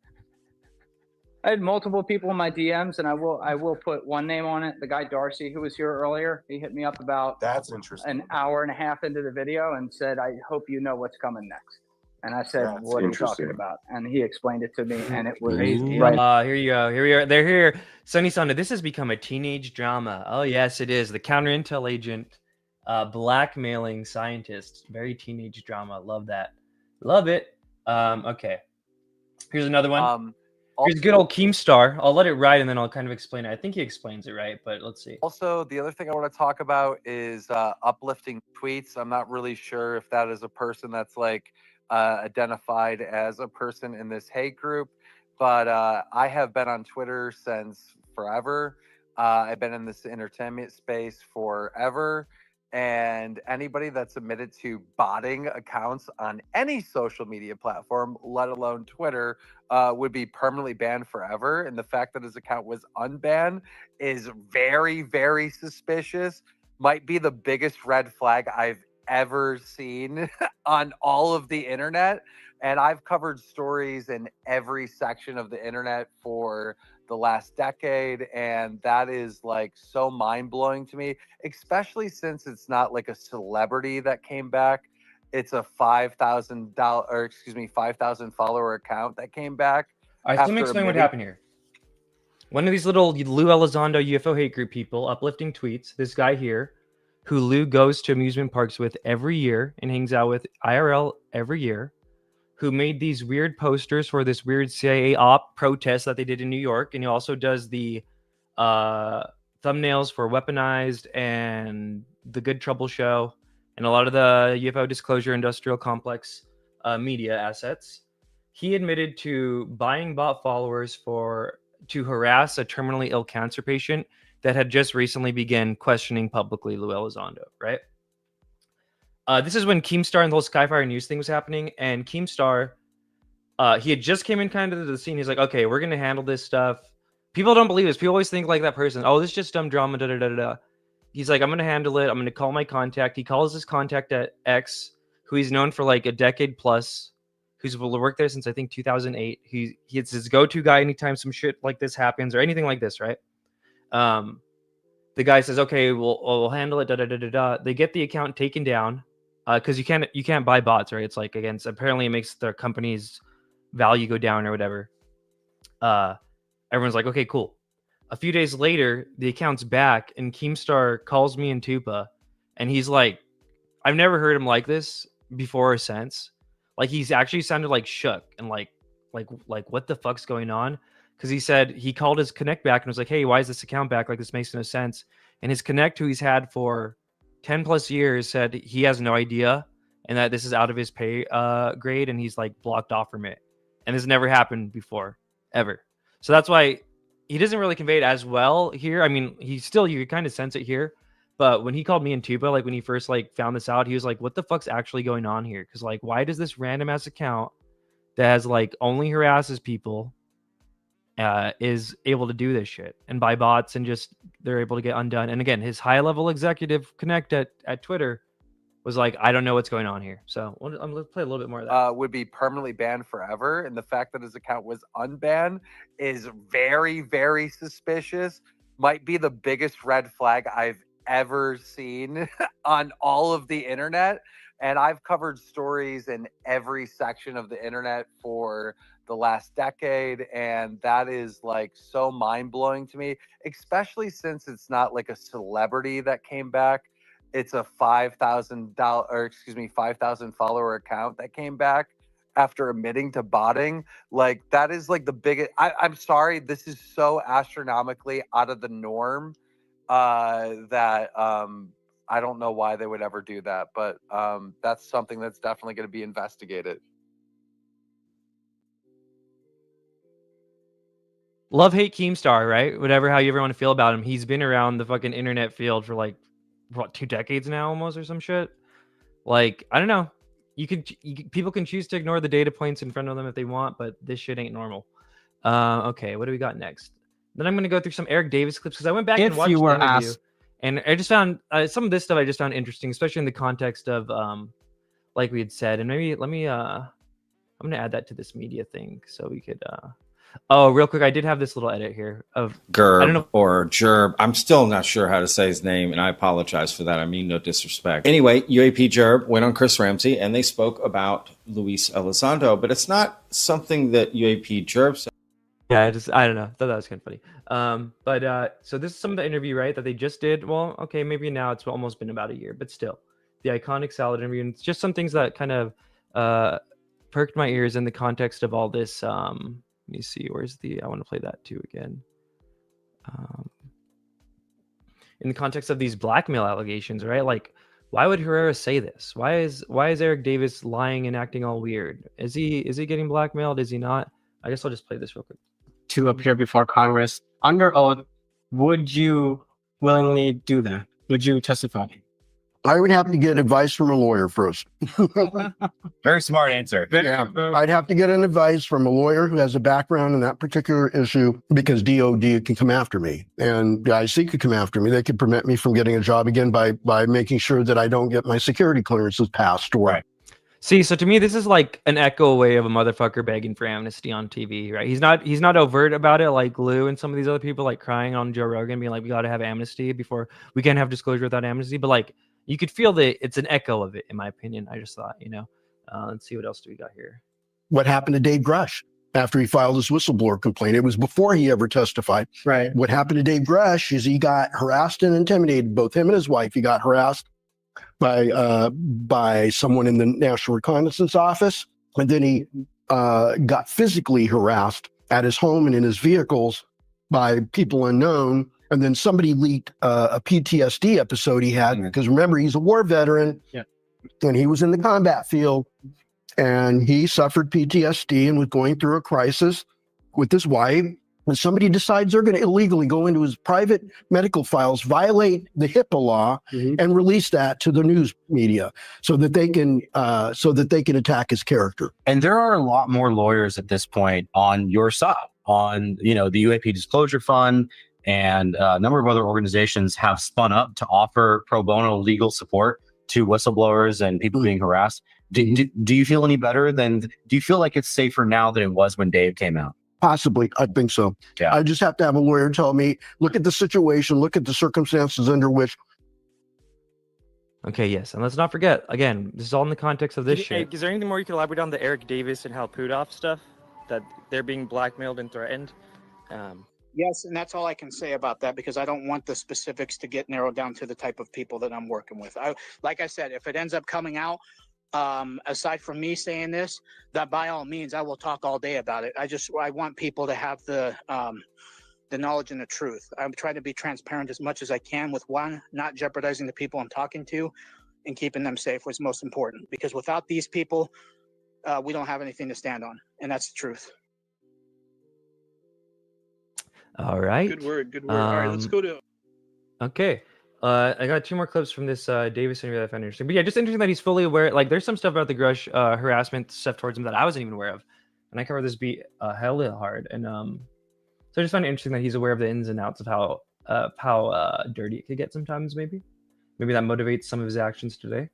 I had multiple people in my DMs, and I will put one name on it. The guy Darcey, who was here earlier, he hit me up about That's interesting. an hour and a half into the video and said, "I hope you know what's coming next." And I said, That's "What are you interesting. talking about?" And he explained it to me, and it was Crazy. right. Here you go. Here we are. They're here. Sunny Sunday. This has become a teenage drama. Oh yes, it is. The counter intel agent blackmailing scientists. Very teenage drama. Love that. Love it. Okay. Here's another one. Here's good old Keemstar. I'll let it ride and then I'll kind of explain it. I think he explains it right, but let's see. Also, the other thing I want to talk about is uplifting tweets. I'm not really sure if that is a person that's like identified as a person in this hate group, but I have been on Twitter since forever. I've been in this entertainment space forever. And anybody that's admitted to botting accounts on any social media platform, let alone Twitter, would be permanently banned forever. And the fact that his account was unbanned is very, very suspicious. Might be the biggest red flag I've ever seen on all of the internet. And I've covered stories in every section of the internet for the last decade, and that is like so mind-blowing to me, especially since it's not like a celebrity that came back. It's a $5,000 follower account that came back. All right, so let me explain what happened here. One of these little Lue Elizondo UFO hate group people uplifting tweets, this guy here, who Lue goes to amusement parks with every year and hangs out with IRL every year, who made these weird posters for this weird CIA op protest that they did in New York. And he also does the thumbnails for Weaponized and The Good Trouble Show and a lot of the UFO Disclosure Industrial Complex media assets. He admitted to buying bot followers to harass a terminally ill cancer patient that had just recently begun questioning publicly Lue Elizondo, right? This is when Keemstar and the whole Skyfire News thing was happening, and Keemstar, he had just came in kind of to the scene. He's like, okay, we're going to handle this stuff. People don't believe this. People always think like that person. Oh, this is just dumb drama, da-da-da-da-da. He's like, I'm going to handle it. I'm going to call my contact. He calls his contact at X, who he's known for like a decade plus, who's worked there since I think 2008. He's his go-to guy anytime some shit like this happens or anything like this, right? The guy says, okay, we'll handle it. Da da da da da. They get the account taken down because you can't buy bots, right? It's like against, apparently it makes their company's value go down or whatever. Everyone's like, okay, cool. A few days later, the account's back, and Keemstar calls me and Tupa, and he's like, I've never heard him like this before or since. Like, he's actually sounded like shook and like what the fuck's going on? Because he said he called his Connect back and was like, hey, why is this account back? Like, this makes no sense. And his Connect, who he's had for 10 plus years, said he has no idea and that this is out of his pay grade, and he's like blocked off from it. And this never happened before, ever. So that's why he doesn't really convey it as well here. I mean, you could kind of sense it here. But when he called me and Tupa, like when he first like found this out, he was like, what the fuck's actually going on here? Because like, why does this random ass account that has like only harasses people is able to do this shit and buy bots, and just they're able to get undone? And again, his high level executive Connect at Twitter was like, I don't know what's going on here. So I'm gonna play a little bit more of that. Would be permanently banned forever, and the fact that his account was unbanned is very, very suspicious. Might be the biggest red flag I've ever seen on all of the internet. And I've covered stories in every section of the internet for the last decade, and that is like so mind-blowing to me, especially since it's not like a celebrity that came back. It's a $5,000 follower account that came back after admitting to botting. Like, that is like the biggest. I'm sorry, this is so astronomically out of the norm that I don't know why they would ever do that, but that's something that's definitely going to be investigated. Love, hate Keemstar, right? Whatever, how you ever want to feel about him. He's been around the fucking internet field for like, what, 2 decades now almost, or some shit. Like, I don't know. People can choose to ignore the data points in front of them if they want, but this shit ain't normal. Okay, what do we got next? Then I'm going to go through some Eric Davis clips, because I went back and watched the interview. And I just found some of this stuff I just found interesting, especially in the context of, like we had said. And maybe I'm going to add that to this media thing so we could. Oh, real quick, I did have this little edit here of Gerb, I don't know, or Gerb. I'm still not sure how to say his name, and I apologize for that. I mean no disrespect. Anyway, UAP Gerb went on Chris Ramsay, and they spoke about Lue Elizondo, but it's not something that UAP Gerb said. Yeah, I don't know. Thought that was kind of funny. So this is some of the interview, right, that they just did. Well, okay, maybe now it's almost been about a year, but still, the iconic salad interview, and it's just some things that kind of perked my ears in the context of all this. Let me see. I want to play that too again. In the context of these blackmail allegations, right? Like, why would Herrera say this? Why is Eric Davis lying and acting all weird? Is he getting blackmailed? Is he not? I guess I'll just play this real quick. To appear before Congress under oath, would you willingly do that? Would you testify? I would have to get advice from a lawyer first. Very smart answer. Yeah, I'd have to get an advice from a lawyer who has a background in that particular issue, because DOD can come after me and the IC could come after me. They could prevent me from getting a job again by making sure that I don't get my security clearances passed. Or See, so to me, this is like an echo away of a motherfucker begging for amnesty on TV, right? He's not overt about it like Lue and some of these other people, like crying on Joe Rogan, being like, we got to have amnesty before we can't have disclosure without amnesty. But like, you could feel that it's an echo of it, in my opinion. I just thought, let's see what else do we got here. what happened to Dave Grusch after he filed his whistleblower complaint? It was before he ever testified. Right. What happened to Dave Grusch is he got harassed and intimidated, both him and his wife. He got harassed by someone in the National Reconnaissance Office, and then he got physically harassed at his home and in his vehicles by people unknown. And then somebody leaked a PTSD episode he had, because remember, he's a war veteran, and he was in the combat field, and he suffered PTSD and was going through a crisis with his wife. And somebody decides they're going to illegally go into his private medical files, violate the HIPAA law, and release that to the news media so that they can attack his character. And there are a lot more lawyers at this point on your side, on the UAP Disclosure Fund, and a number of other organizations have spun up to offer pro bono legal support to whistleblowers and people being harassed. Do you feel any better than? Do you feel like it's safer now than it was when Dave came out? Possibly, I think so. Yeah. I just have to have a lawyer tell me, look at the situation, look at the circumstances under which. Okay, yes, and let's not forget, again, this is all in the context of this shit. Is there anything more you can elaborate on the Eric Davis and Puthoff stuff? That they're being blackmailed and threatened? Yes, and that's all I can say about that, because I don't want the specifics to get narrowed down to the type of people that I'm working with. Like I said, if it ends up coming out, aside from me saying this, that by all means, I will talk all day about it. I want people to have the knowledge and the truth. I'm trying to be transparent as much as I can with not jeopardizing the people I'm talking to, and keeping them safe was most important, because without these people, we don't have anything to stand on, and that's the truth. All right. Good word. Good word. All right, let's go to. Okay. I got 2 more clips from this Davis interview that I found interesting. But yeah, just interesting that he's fully aware. Like, there's some stuff about the Grusch harassment stuff towards him that I wasn't even aware of. And I covered this beat hella hard. And so I just find it interesting that he's aware of the ins and outs of how dirty it could get sometimes, maybe. Maybe that motivates some of his actions today.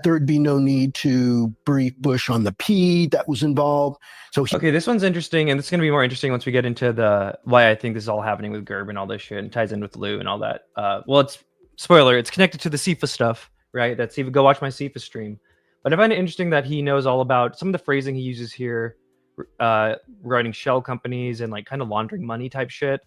There would be no need to brief Bush on the P that was involved. So okay, this one's interesting, and it's going to be more interesting once we get into the why I think this is all happening with Gerb and all this shit, and ties in with Lue and all that. Well, it's spoiler, it's connected to the CIFA stuff, right? That's even go watch my CIFA stream. But I find it interesting that he knows all about some of the phrasing he uses here, regarding shell companies and like kind of laundering money type shit.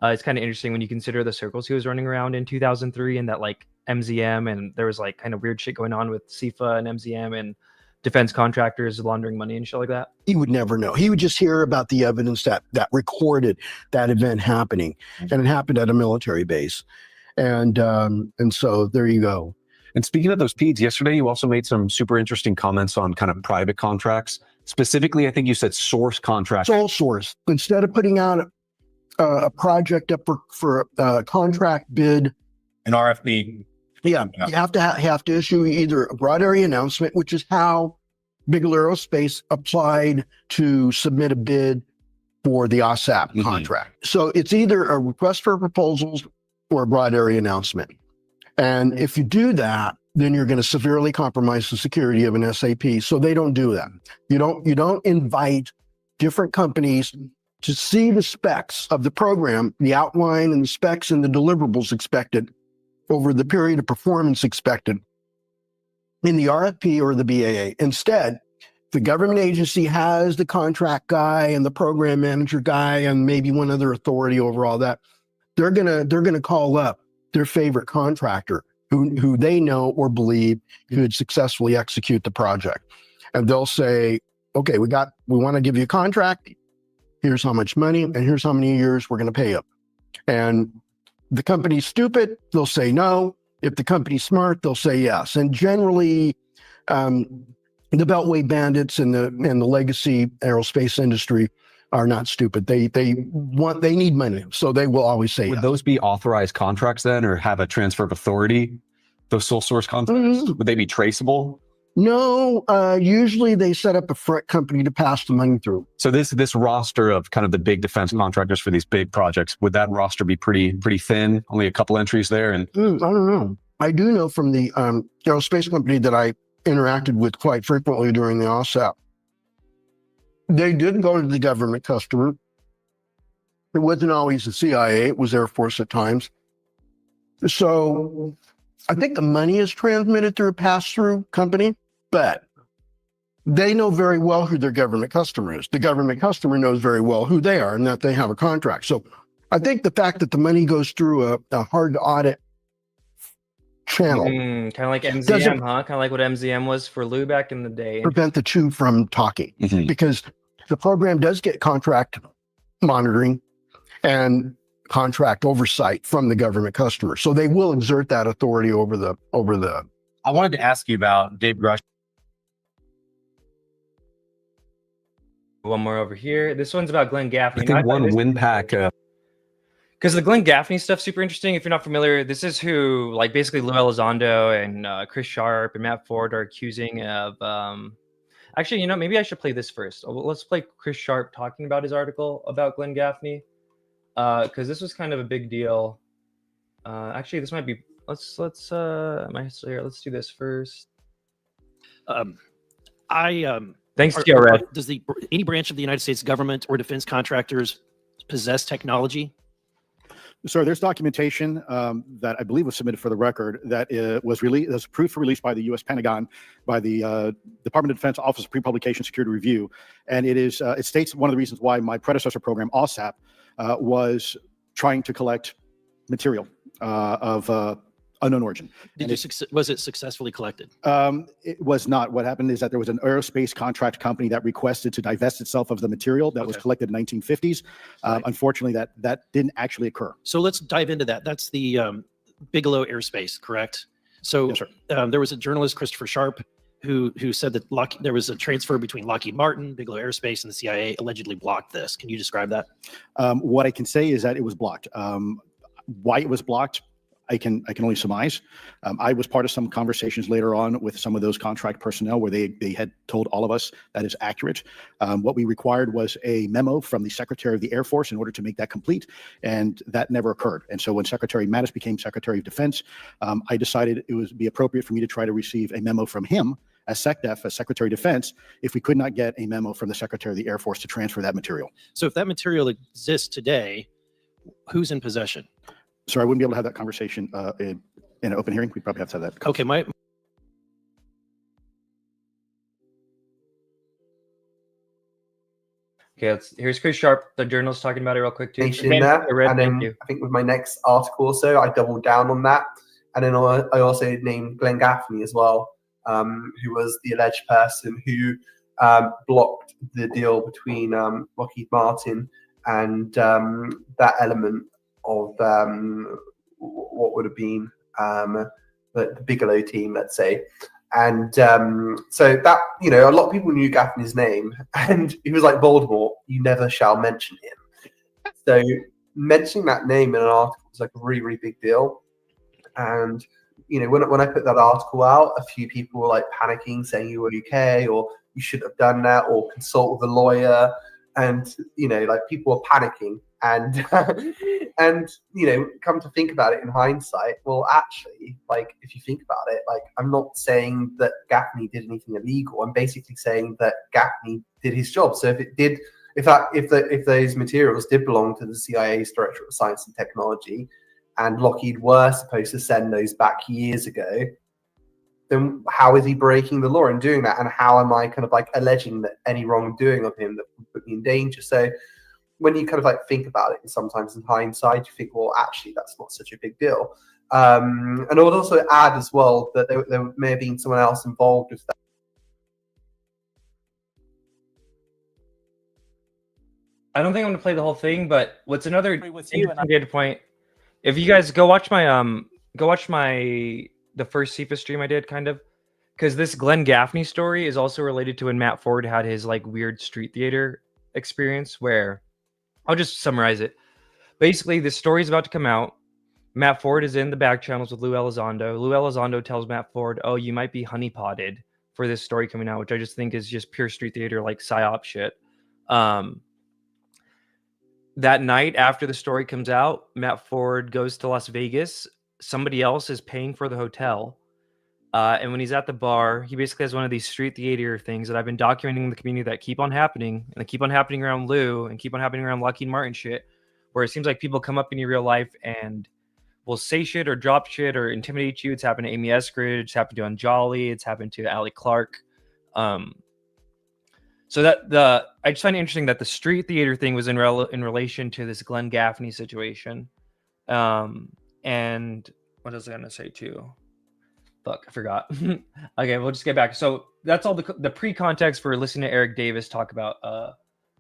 It's kind of interesting when you consider the circles he was running around in 2003 and that like MZM, and there was like kind of weird shit going on with CIFA and MZM and defense contractors laundering money and shit like that. He would never know. He would just hear about the evidence that recorded that event happening, and it happened at a military base. And so there you go. And speaking of those PEDs, yesterday you also made some super interesting comments on kind of private contracts. Specifically, I think you said source contracts. Sole source. Instead of putting out a project up for a contract bid, an RFP. Yeah, you have to issue either a broad area announcement, which is how Bigelow Aerospace applied to submit a bid for the OSAP contract. So it's either a request for proposals or a broad area announcement. And if you do that, then you're going to severely compromise the security of an SAP. So they don't do that. You don't invite different companies to see the specs of the program, the outline and the specs and the deliverables expected over the period of performance expected in the RFP or the BAA. Instead, the government agency has the contract guy and the program manager guy and maybe one other authority over all that. They're gonna call up their favorite contractor who they know or believe could successfully execute the project. And they'll say, okay, we want to give you a contract. Here's how much money, and here's how many years we're going to pay you. And the company's stupid, they'll say no. If the company's smart, they'll say yes. And generally, the Beltway bandits and the legacy aerospace industry are not stupid. They need money, so they will always say Would yes. those be authorized contracts then, or have a transfer of authority? Those sole source contracts, would they be traceable? No, usually they set up a front company to pass the money through. So this roster of kind of the big defense contractors for these big projects, would that roster be pretty thin? Only a couple entries there? And I don't know. I do know from the aerospace company that I interacted with quite frequently during the OSAP. They did go to the government customer. It wasn't always the CIA, it was Air Force at times. So I think the money is transmitted through a pass-through company, but they know very well who their government customer is. The government customer knows very well who they are and that they have a contract. So I think the fact that the money goes through a hard to audit channel Kind of like MZM, huh? Kind of like what MZM was for Lue back in the day. prevent the two from talking, because the program does get contract monitoring and contract oversight from the government customer. So they will exert that authority over the. I wanted to ask you about Dave Grusch. One more over here. This one's about Glenn Gaffney. I think one WinPack. Because the Glenn Gaffney stuff's super interesting. If you're not familiar, this is who, like, basically Lue Elizondo and Chris Sharp and Matt Ford are accusing of. Actually, you know, maybe I should play this first. Let's play Chris Sharp talking about his article about Glenn Gaffney, because this was kind of a big deal. Actually, this might be. Let's do this first. Thanks, Joe. Does any branch of the United States government or defense contractors possess technology? So there's documentation that I believe was submitted for the record that was approved for release by the U.S. Pentagon, by the Department of Defense Office of Pre-Publication Security Review, and it states one of the reasons why my predecessor program, OSAP, was trying to collect material of unknown origin. Was it successfully collected? It was not. What happened is that there was an aerospace contract company that requested to divest itself of the material that was collected in the 1950s. Unfortunately, that didn't actually occur. So let's dive into that. That's the Bigelow Aerospace, correct? So yes, sir. There was a journalist, Christopher Sharp, who said that there was a transfer between Lockheed Martin, Bigelow Aerospace, and the CIA allegedly blocked this. Can you describe that? What I can say is that it was blocked. Why it was blocked, I can only surmise. I was part of some conversations later on with some of those contract personnel where they had told all of us that is accurate. What we required was a memo from the Secretary of the Air Force in order to make that complete, and that never occurred. And so when Secretary Mattis became Secretary of Defense, I decided it would be appropriate for me to try to receive a memo from him as SecDef, as Secretary of Defense, if we could not get a memo from the Secretary of the Air Force to transfer that material. So if that material exists today, who's in possession? Sir, I wouldn't be able to have that conversation in an open hearing. We'd probably have to have that. Okay, here's Chris Sharp, the journalist, talking about it real quick too. And then I think with my next article also, I doubled down on that. And then I also named Glenn Gaffney as well, who was the alleged person who blocked the deal between Lockheed Martin and that element of what would have been the Bigelow team, let's say. And so that, a lot of people knew Gaffney's name, and he was like Voldemort, you never shall mention him. So mentioning that name in an article was like a really, really big deal. And, when I put that article out, a few people were like panicking, saying you were UK, or you should have done that, or consult with a lawyer. And, people were panicking. And, come to think about it in hindsight, well, actually, if you think about it, I'm not saying that Gaffney did anything illegal. I'm basically saying that Gaffney did his job. So if those materials did belong to the CIA's Directorate of Science and Technology, and Lockheed were supposed to send those back years ago, then how is he breaking the law in doing that? And how am I kind of alleging that any wrongdoing of him that would put me in danger? So when you kind of think about it, and sometimes in hindsight, you think, well, actually, that's not such a big deal. And I would also add as well that there may have been someone else involved with that. I don't think I'm gonna play the whole thing, but what's another data point? If you guys go watch my the first CIFA stream I did, kind of, because this Glenn Gaffney story is also related to when Matt Ford had his weird street theater experience, where I'll just summarize it. Basically, this story is about to come out. Matt Ford is in the back channels with Lue Elizondo. Lue Elizondo tells Matt Ford, "Oh, you might be honeypotted for this story coming out," which I just think is just pure street theater, psyop shit. That night after the story comes out, Matt Ford goes to Las Vegas. Somebody else is paying for the hotel. And when he's at the bar, he basically has one of these street theater things that I've been documenting in the community that keep on happening, and they keep on happening around Lue and keep on happening around Lockheed Martin shit, where it seems like people come up in your real life and will say shit or drop shit or intimidate you. It's happened to Amy Eskridge, it's happened to Anjali, it's happened to Allie Clark. So I just find it interesting that the street theater thing was in relation to this Glenn Gaffney situation. And what was I gonna say too? Fuck, I forgot. Okay, we'll just get back. So that's all the pre-context for listening to Eric Davis talk about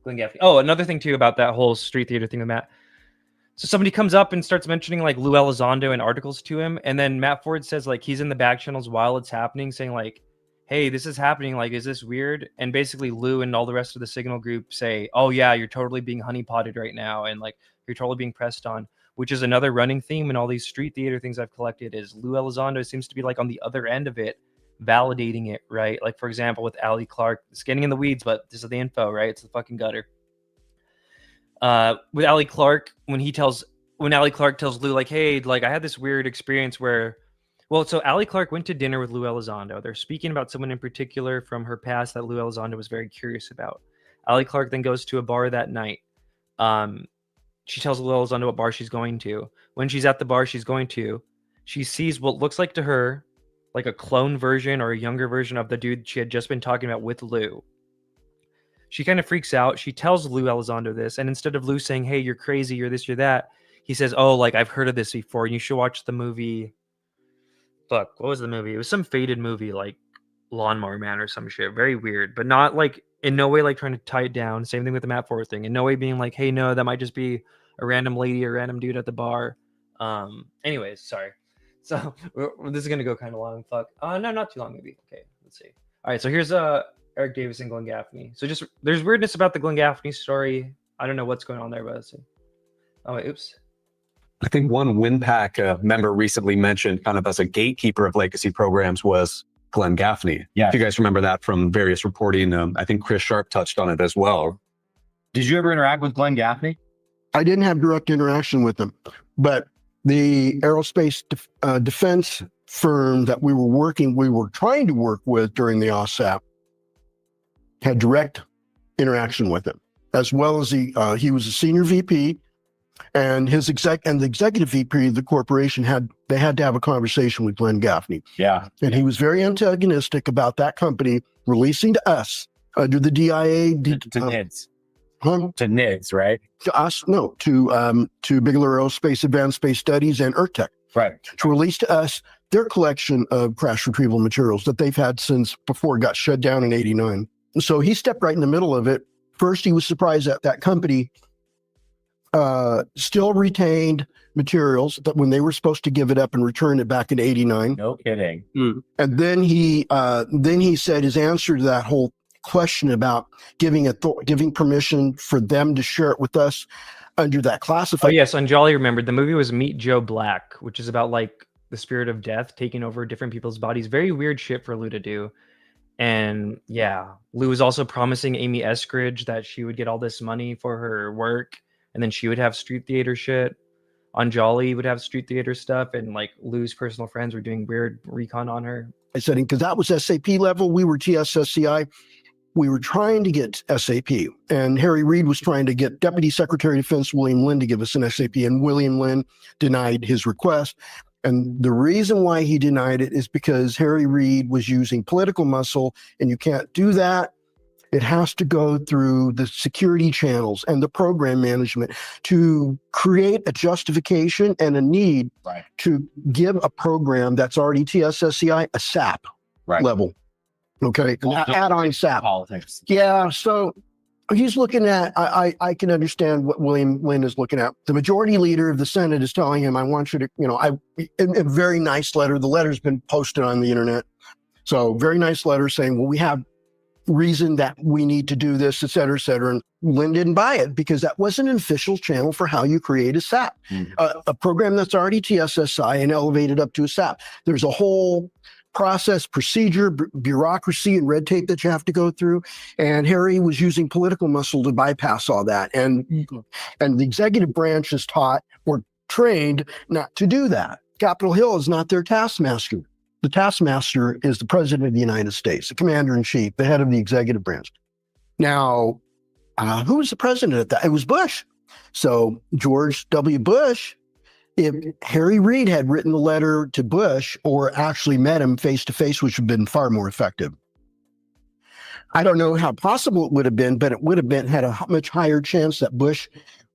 Glenn Gaffney. Oh, another thing too about that whole street theater thing with Matt. So somebody comes up and starts mentioning Lue Elizondo and articles to him, and then Matt Ford says he's in the back channels while it's happening, saying hey, this is happening, is this weird? And basically Lue and all the rest of the Signal group say, oh yeah, you're totally being honeypotted right now, and you're totally being pressed on, which is another running theme in all these street theater things I've collected, is Lue Elizondo seems to be on the other end of it, validating it, right? For example, with Allie Clark, it's getting in the weeds, but this is the info, right? It's the fucking gutter. With Allie Clark, when Allie Clark tells Lue, hey, I had this weird experience where, Well, so Allie Clark went to dinner with Lue Elizondo. They're speaking about someone in particular from her past that Lue Elizondo was very curious about. Allie Clark then goes to a bar that night. She tells Lue Elizondo what bar she's going to. When she's at the bar she's going to, she sees what looks like to her like a clone version or a younger version of the dude she had just been talking about with Lue. She kind of freaks out. She tells Lue Elizondo this, and instead of Lue saying, "Hey, you're crazy, you're this, you're that," he says, "Oh, like I've heard of this before, and you should watch the movie." Fuck, what was the movie? It was some faded movie, like Lawnmower Man or some shit. Very weird, but not like in no way like trying to tie it down. Same thing with the Matt Ford thing. In no way being like, "Hey, no, that might just be a random lady or random dude at the bar." Anyways, sorry. So this is gonna go kind of long. Fuck. No, not too long. Maybe. Okay, let's see. All right, so here's Eric Davis and Glenn Gaffney. So just there's weirdness about the Glenn Gaffney story. I don't know what's going on there, but let's see. Oh wait, oops. I think one WinPAC member recently mentioned kind of as a gatekeeper of legacy programs was Glenn Gaffney. Yeah. If you guys remember that from various reporting, I think Chris Sharp touched on it as well. Did you ever interact with Glenn Gaffney? I didn't have direct interaction with him, but the aerospace defense firm that we were trying to work with during the OSAP had direct interaction with him, as well as he was a senior VP, and the executive VP of the corporation had to have a conversation with Glenn Gaffney. Yeah. And he was very antagonistic about that company releasing to us under the DIA to NIDS. To NIDS, right? To us, no, to Bigelow Aerospace Advanced Space Studies and ERTEC. Right. To release to us their collection of crash retrieval materials that they've had since before it got shut down in '89. So he stepped right in the middle of it. First, he was surprised that that company still retained materials that when they were supposed to give it up and return it back in '89. No kidding. And then he said his answer to that whole question about giving permission for them to share it with us under that classified. Oh yes, on Jolly remembered the movie was Meet Joe Black, which is about like the spirit of death taking over different people's bodies. Very weird shit for Lue to do. And yeah, Lue was also promising Amy Eskridge that she would get all this money for her work, and then she would have street theater shit. On Jolly would have street theater stuff, and like Lue's personal friends were doing weird recon on her. I said, because that was SAP level, we were TSSCI. We were trying to get SAP, and Harry Reid was trying to get Deputy Secretary of Defense William Lynn to give us an SAP, and William Lynn denied his request. And the reason why he denied it is because Harry Reid was using political muscle, and you can't do that. It has to go through the security channels and the program management to create a justification and a need to give a program that's already TSSCI a SAP level. Okay, add on SAP. Politics. Yeah, so he's looking at, I can understand what William Lynn is looking at. The majority leader of the Senate is telling him, I want you to, in a very nice letter, the letter's been posted on the internet. So very nice letter saying, well, we have reason that we need to do this, et cetera, et cetera. And Lynn didn't buy it because that wasn't an official channel for how you create a SAP, a program that's already TSSI and elevated up to a SAP. There's a whole process, procedure, bureaucracy, and red tape that you have to go through. And Harry was using political muscle to bypass all that. And the executive branch is taught or trained not to do that. Capitol Hill is not their taskmaster. The taskmaster is the president of the United States, the commander-in-chief, the head of the executive branch. Now, who was the president at that? It was Bush. So George W. Bush, if Harry Reid had written the letter to Bush or actually met him face-to-face, which would have been far more effective. I don't know how possible it would have been, but it would have had a much higher chance that Bush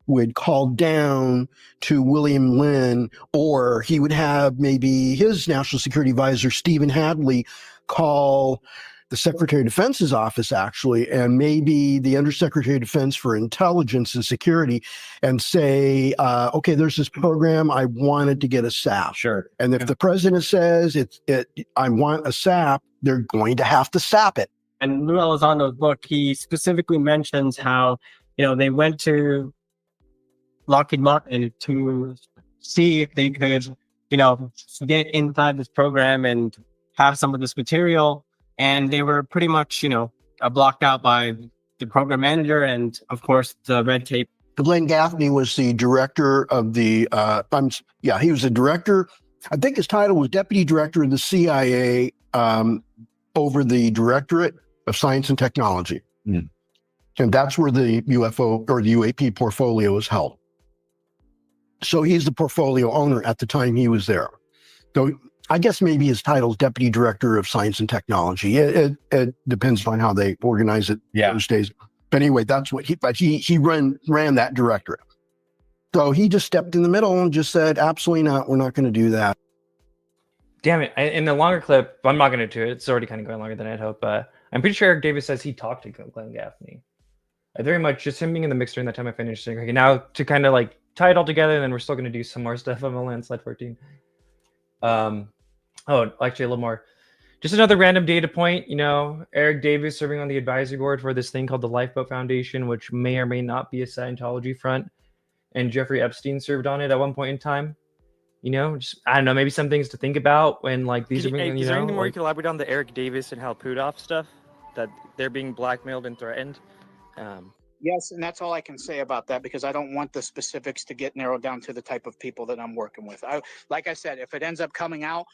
would call down to William Lynn, or he would have maybe his national security advisor, Stephen Hadley, call the Secretary of Defense's office, actually, and maybe the Undersecretary of Defense for Intelligence and Security, and say, okay, there's this program, I wanted to get a SAP. Sure. And if the president says, I want a SAP, they're going to have to SAP it. And Lue Elizondo's book, he specifically mentions how, they went to Lockheed Martin to see if they could, get inside this program and have some of this material. And they were pretty much, blocked out by the program manager and, of course, the red tape. Glenn Gaffney was the director of the, he was the director I think his title was Deputy Director of the CIA over the Directorate of Science and Technology. And that's where the UFO or the UAP portfolio is held. So he's the portfolio owner at the time he was there. So I guess maybe his title is Deputy Director of Science and Technology. It depends on how they organize it those days. But anyway, that's what he ran that directorate. So he just stepped in the middle and just said, absolutely not. We're not going to do that. Damn it. In the longer clip, I'm not going to do it. It's already kind of going longer than I'd hoped. But I'm pretty sure Eric Davis says he talked to Glenn Gaffney. Very much just him being in the mix during that time I finished saying, okay, now to kind of like tie it all together, and then we're still going to do some more stuff on the landslide 14. Oh, actually a little more. Just another random data point, you know, Eric Davis serving on the advisory board for this thing called the Lifeboat Foundation, which may or may not be a Scientology front. And Jeffrey Epstien served on it at one point in time. You know, just, I don't know, maybe some things to think about when like these are being, is there anything more you can elaborate on the Eric Davis and Puthoff stuff? That they're being blackmailed and threatened? Yes, and that's all I can say about that because I don't want the specifics to get narrowed down to the type of people that I'm working with. Like I said, if it ends up coming out,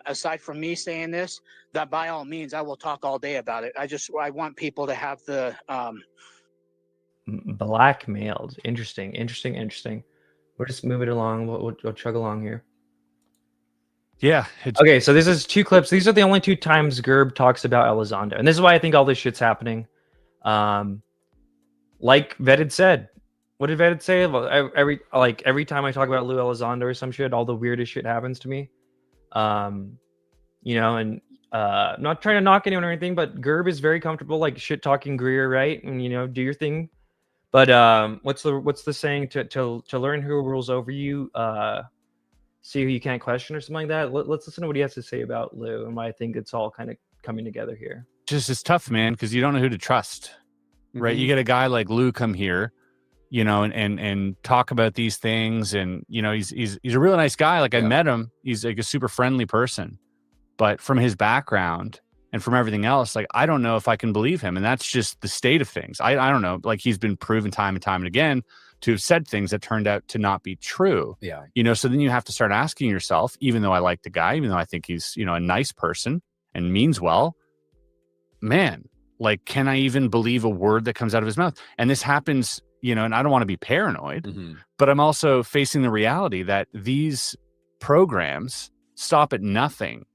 aside from me saying this, that by all means, I will talk all day about it. I want people to have the blackmailed. Interesting. We'll just move it along. We'll chug along here. Yeah. Okay, so this is 2 clips. These are the only 2 times Gerb talks about Elizondo, and this is why I think all this shit's happening. Like Vetted said, what did Vetted say? Every time I talk about Lue Elizondo or some shit, all the weirdest shit happens to me. You know, and I'm not trying to knock anyone or anything, but Gerb is very comfortable like shit talking Greer, right? And you know, do your thing. But what's the saying to learn who rules over you, see who you can't question or something like that? Let's listen to what he has to say about Lue and why I think it's all kind of coming together here. Just it's tough, man, because you don't know who to trust. Right. You get a guy like Lue come here, you know, and talk about these things. And, you know, he's a really nice guy. Like I met him. He's like a super friendly person. But from his background and from everything else, like, I don't know if I can believe him. And that's just the state of things. I don't know. Like he's been proven time and again to have said things that turned out to not be true. Yeah. You know, so then you have to start asking yourself, even though I like the guy, even though I think he's, you know, a nice person and means well, man, like, can I even believe a word that comes out of his mouth? And this happens, you know, and I don't want to be paranoid, but I'm also facing the reality that these programs stop at nothing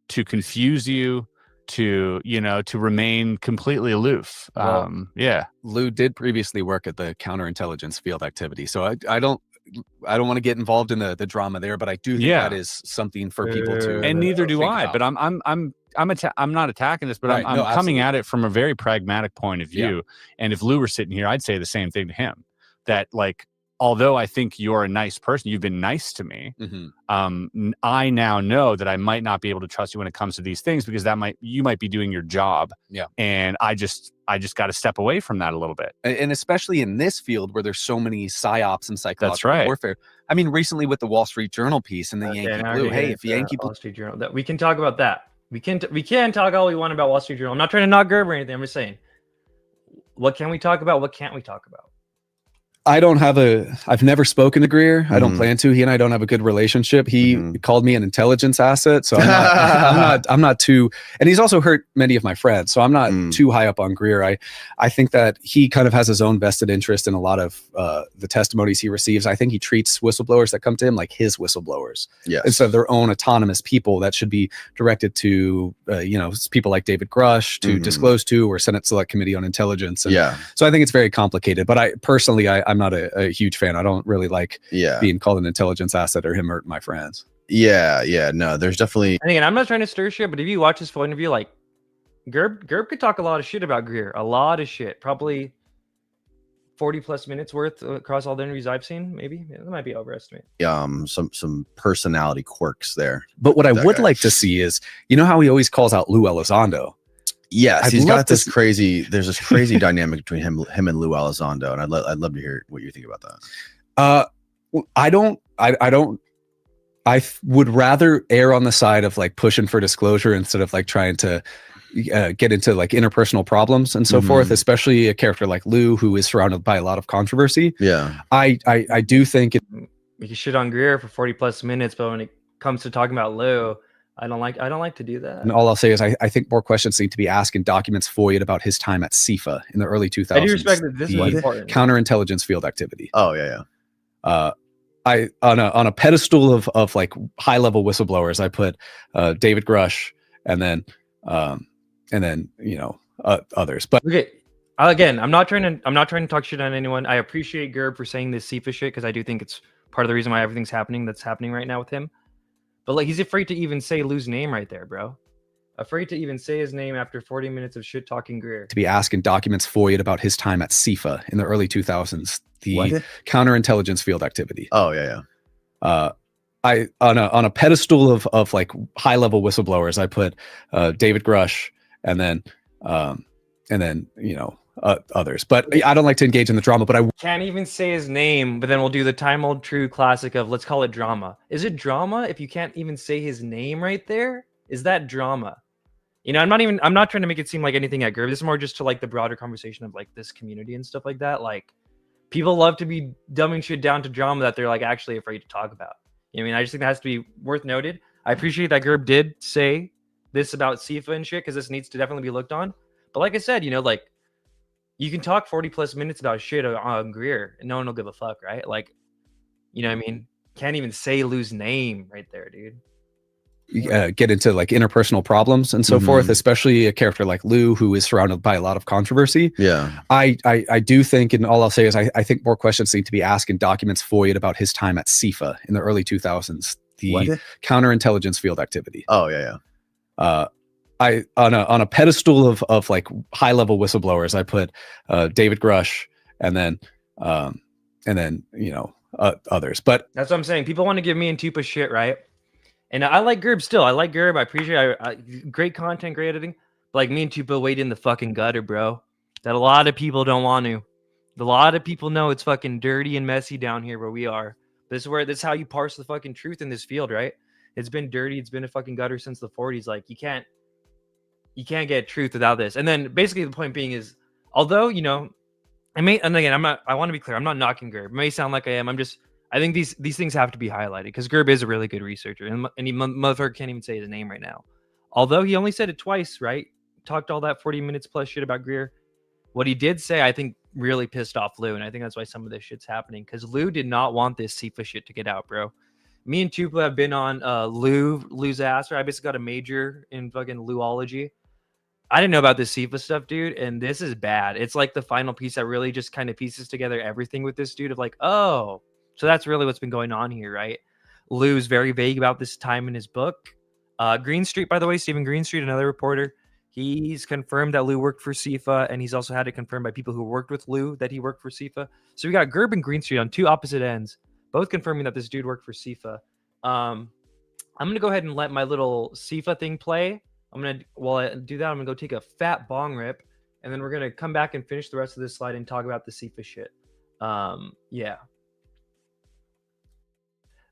to confuse you, to, you know, to remain completely aloof. Well, yeah. Lue did previously work at the counterintelligence field activity. So I don't want to get involved in the drama there, but I do think that is something for people to. And neither do I, but I'm not attacking this, but Right. I'm No, coming absolutely. at it from a very pragmatic point of view. And if Lue were sitting here, I'd say the same thing to him, that like, although I think you're a nice person, you've been nice to me. I now know that I might not be able to trust you when it comes to these things because you might be doing your job. Yeah. And I just got to step away from that a little bit. And especially in this field where there's so many psyops and psychological right. warfare. I mean, recently with the Wall Street Journal piece and the Yankee Blue. Hey, if Yankee Blue. Wall Street Journal, that we can talk about that. We can talk all we want about Wall Street Journal. I'm not trying to knock Gerb or anything. I'm just saying, what can we talk about? What can't we talk about? I've never spoken to Greer. I don't plan to. He and I don't have a good relationship. He called me an intelligence asset. So I'm not too, and he's also hurt many of my friends. So I'm not too high up on Greer. I think that he kind of has his own vested interest in a lot of the testimonies he receives. I think he treats whistleblowers that come to him like his whistleblowers. Yes. Instead of their own autonomous people that should be directed to, you know, people like David Grusch to disclose to, or Senate Select Committee on Intelligence. And so I think it's very complicated, but I'm not a huge fan. I don't really like being called an intelligence asset or him hurting my friends. No, there's definitely. And again, I'm not trying to stir shit, but if you watch this full interview, like Gerb could talk a lot of shit about Greer, a lot of shit, probably 40+ minutes worth across all the interviews I've seen. Maybe that might be overestimated. Some personality quirks there. But what I would like to see is, you know how he always calls out Lue Elizondo. Yes, he's got this crazy. There's this crazy dynamic between him and Lue Elizondo, and I'd love to hear what you think about that. I would rather err on the side of like pushing for disclosure instead of like trying to get into like interpersonal problems and so forth, especially a character like Lue, who is surrounded by a lot of controversy. I do think we can shit on Greer for 40+ minutes, but when it comes to talking about Lue, I don't like to do that. And all I'll say is I think more questions need to be asked in documents FOIA'd about his time at CIFA in the early 2000s. I do respect that this is important. Counterintelligence field activity. Oh yeah. I on a pedestal of like high level whistleblowers, I put David Grusch and then others. But okay, again, I'm not trying to talk shit on anyone. I appreciate Gerb for saying this CIFA shit because I do think it's part of the reason why everything's happening that's happening right now with him. But like, he's afraid to even say Lue's name right there, bro. Afraid to even say his name after 40 minutes of shit talking Greer. To be asked in documents FOIA'd about his time at CIFA in the early 2000s, the counterintelligence field activity. Oh yeah. I on a pedestal of like high level whistleblowers, I put David Grusch and then others. But I don't like to engage in the drama. But I can't even say his name. But then we'll do the time old true classic of let's call it drama. Is it drama if you can't even say his name right there? Is that drama? You know, I'm not trying to make it seem like anything at Gerb. This is more just to like the broader conversation of like this community and stuff like that. Like, people love to be dumbing shit down to drama that they're like actually afraid to talk about. You know what I mean? I just think that has to be worth noted. I appreciate that Gerb did say this about CIFA and shit because this needs to definitely be looked on. But like I said, you know, like you can talk 40+ minutes about shit on Greer and no one will give a fuck, right? Like, you know what I mean? Can't even say Lue's name right there, dude. Get into like interpersonal problems and so forth, especially a character like Lue, who is surrounded by a lot of controversy. Yeah. I do think, and all I'll say is I think more questions need to be asked in documents FOIA'd about his time at CIFA in the early 2000s, the counterintelligence field activity. Oh yeah. I on a pedestal of like high level whistleblowers, I put David Grusch and then others. But that's what I'm saying. People want to give me and Tupa shit, right? And I like Gerb still. I like Gerb. I appreciate great content, great editing. But like me and Tupa wait in the fucking gutter, bro. That a lot of people don't want to. A lot of people know it's fucking dirty and messy down here where we are. This is how you parse the fucking truth in this field, right? It's been dirty. It's been a fucking gutter since the 40s. Like you can't get truth without this. And then basically the point being is, although, you know, I want to be clear. I'm not knocking Gerb. It may sound like I am. I think these things have to be highlighted because Gerb is a really good researcher, and he motherfucker can't even say his name right now. Although he only said it twice, right? Talked all that 40 minutes plus shit about Greer. What he did say, I think, really pissed off Lue, and I think that's why some of this shit's happening because Lue did not want this CIFA shit to get out, bro. Me and Tupa have been on Lue's ass. I basically got a major in fucking Lueology. I didn't know about this CIFA stuff, dude, and this is bad. It's like the final piece that really just kind of pieces together everything with this dude of like, oh. So that's really what's been going on here, right? Lue's very vague about this time in his book. Greenstreet, by the way, Stephen Greenstreet, another reporter, he's confirmed that Lue worked for CIFA, and he's also had it confirmed by people who worked with Lue that he worked for CIFA. So we got Gerb and Greenstreet on two opposite ends, both confirming that this dude worked for CIFA. I'm going to go ahead and let my little CIFA thing play. While I do that, I'm going to go take a fat bong rip, and then we're going to come back and finish the rest of this slide and talk about the CIFA shit. Yeah.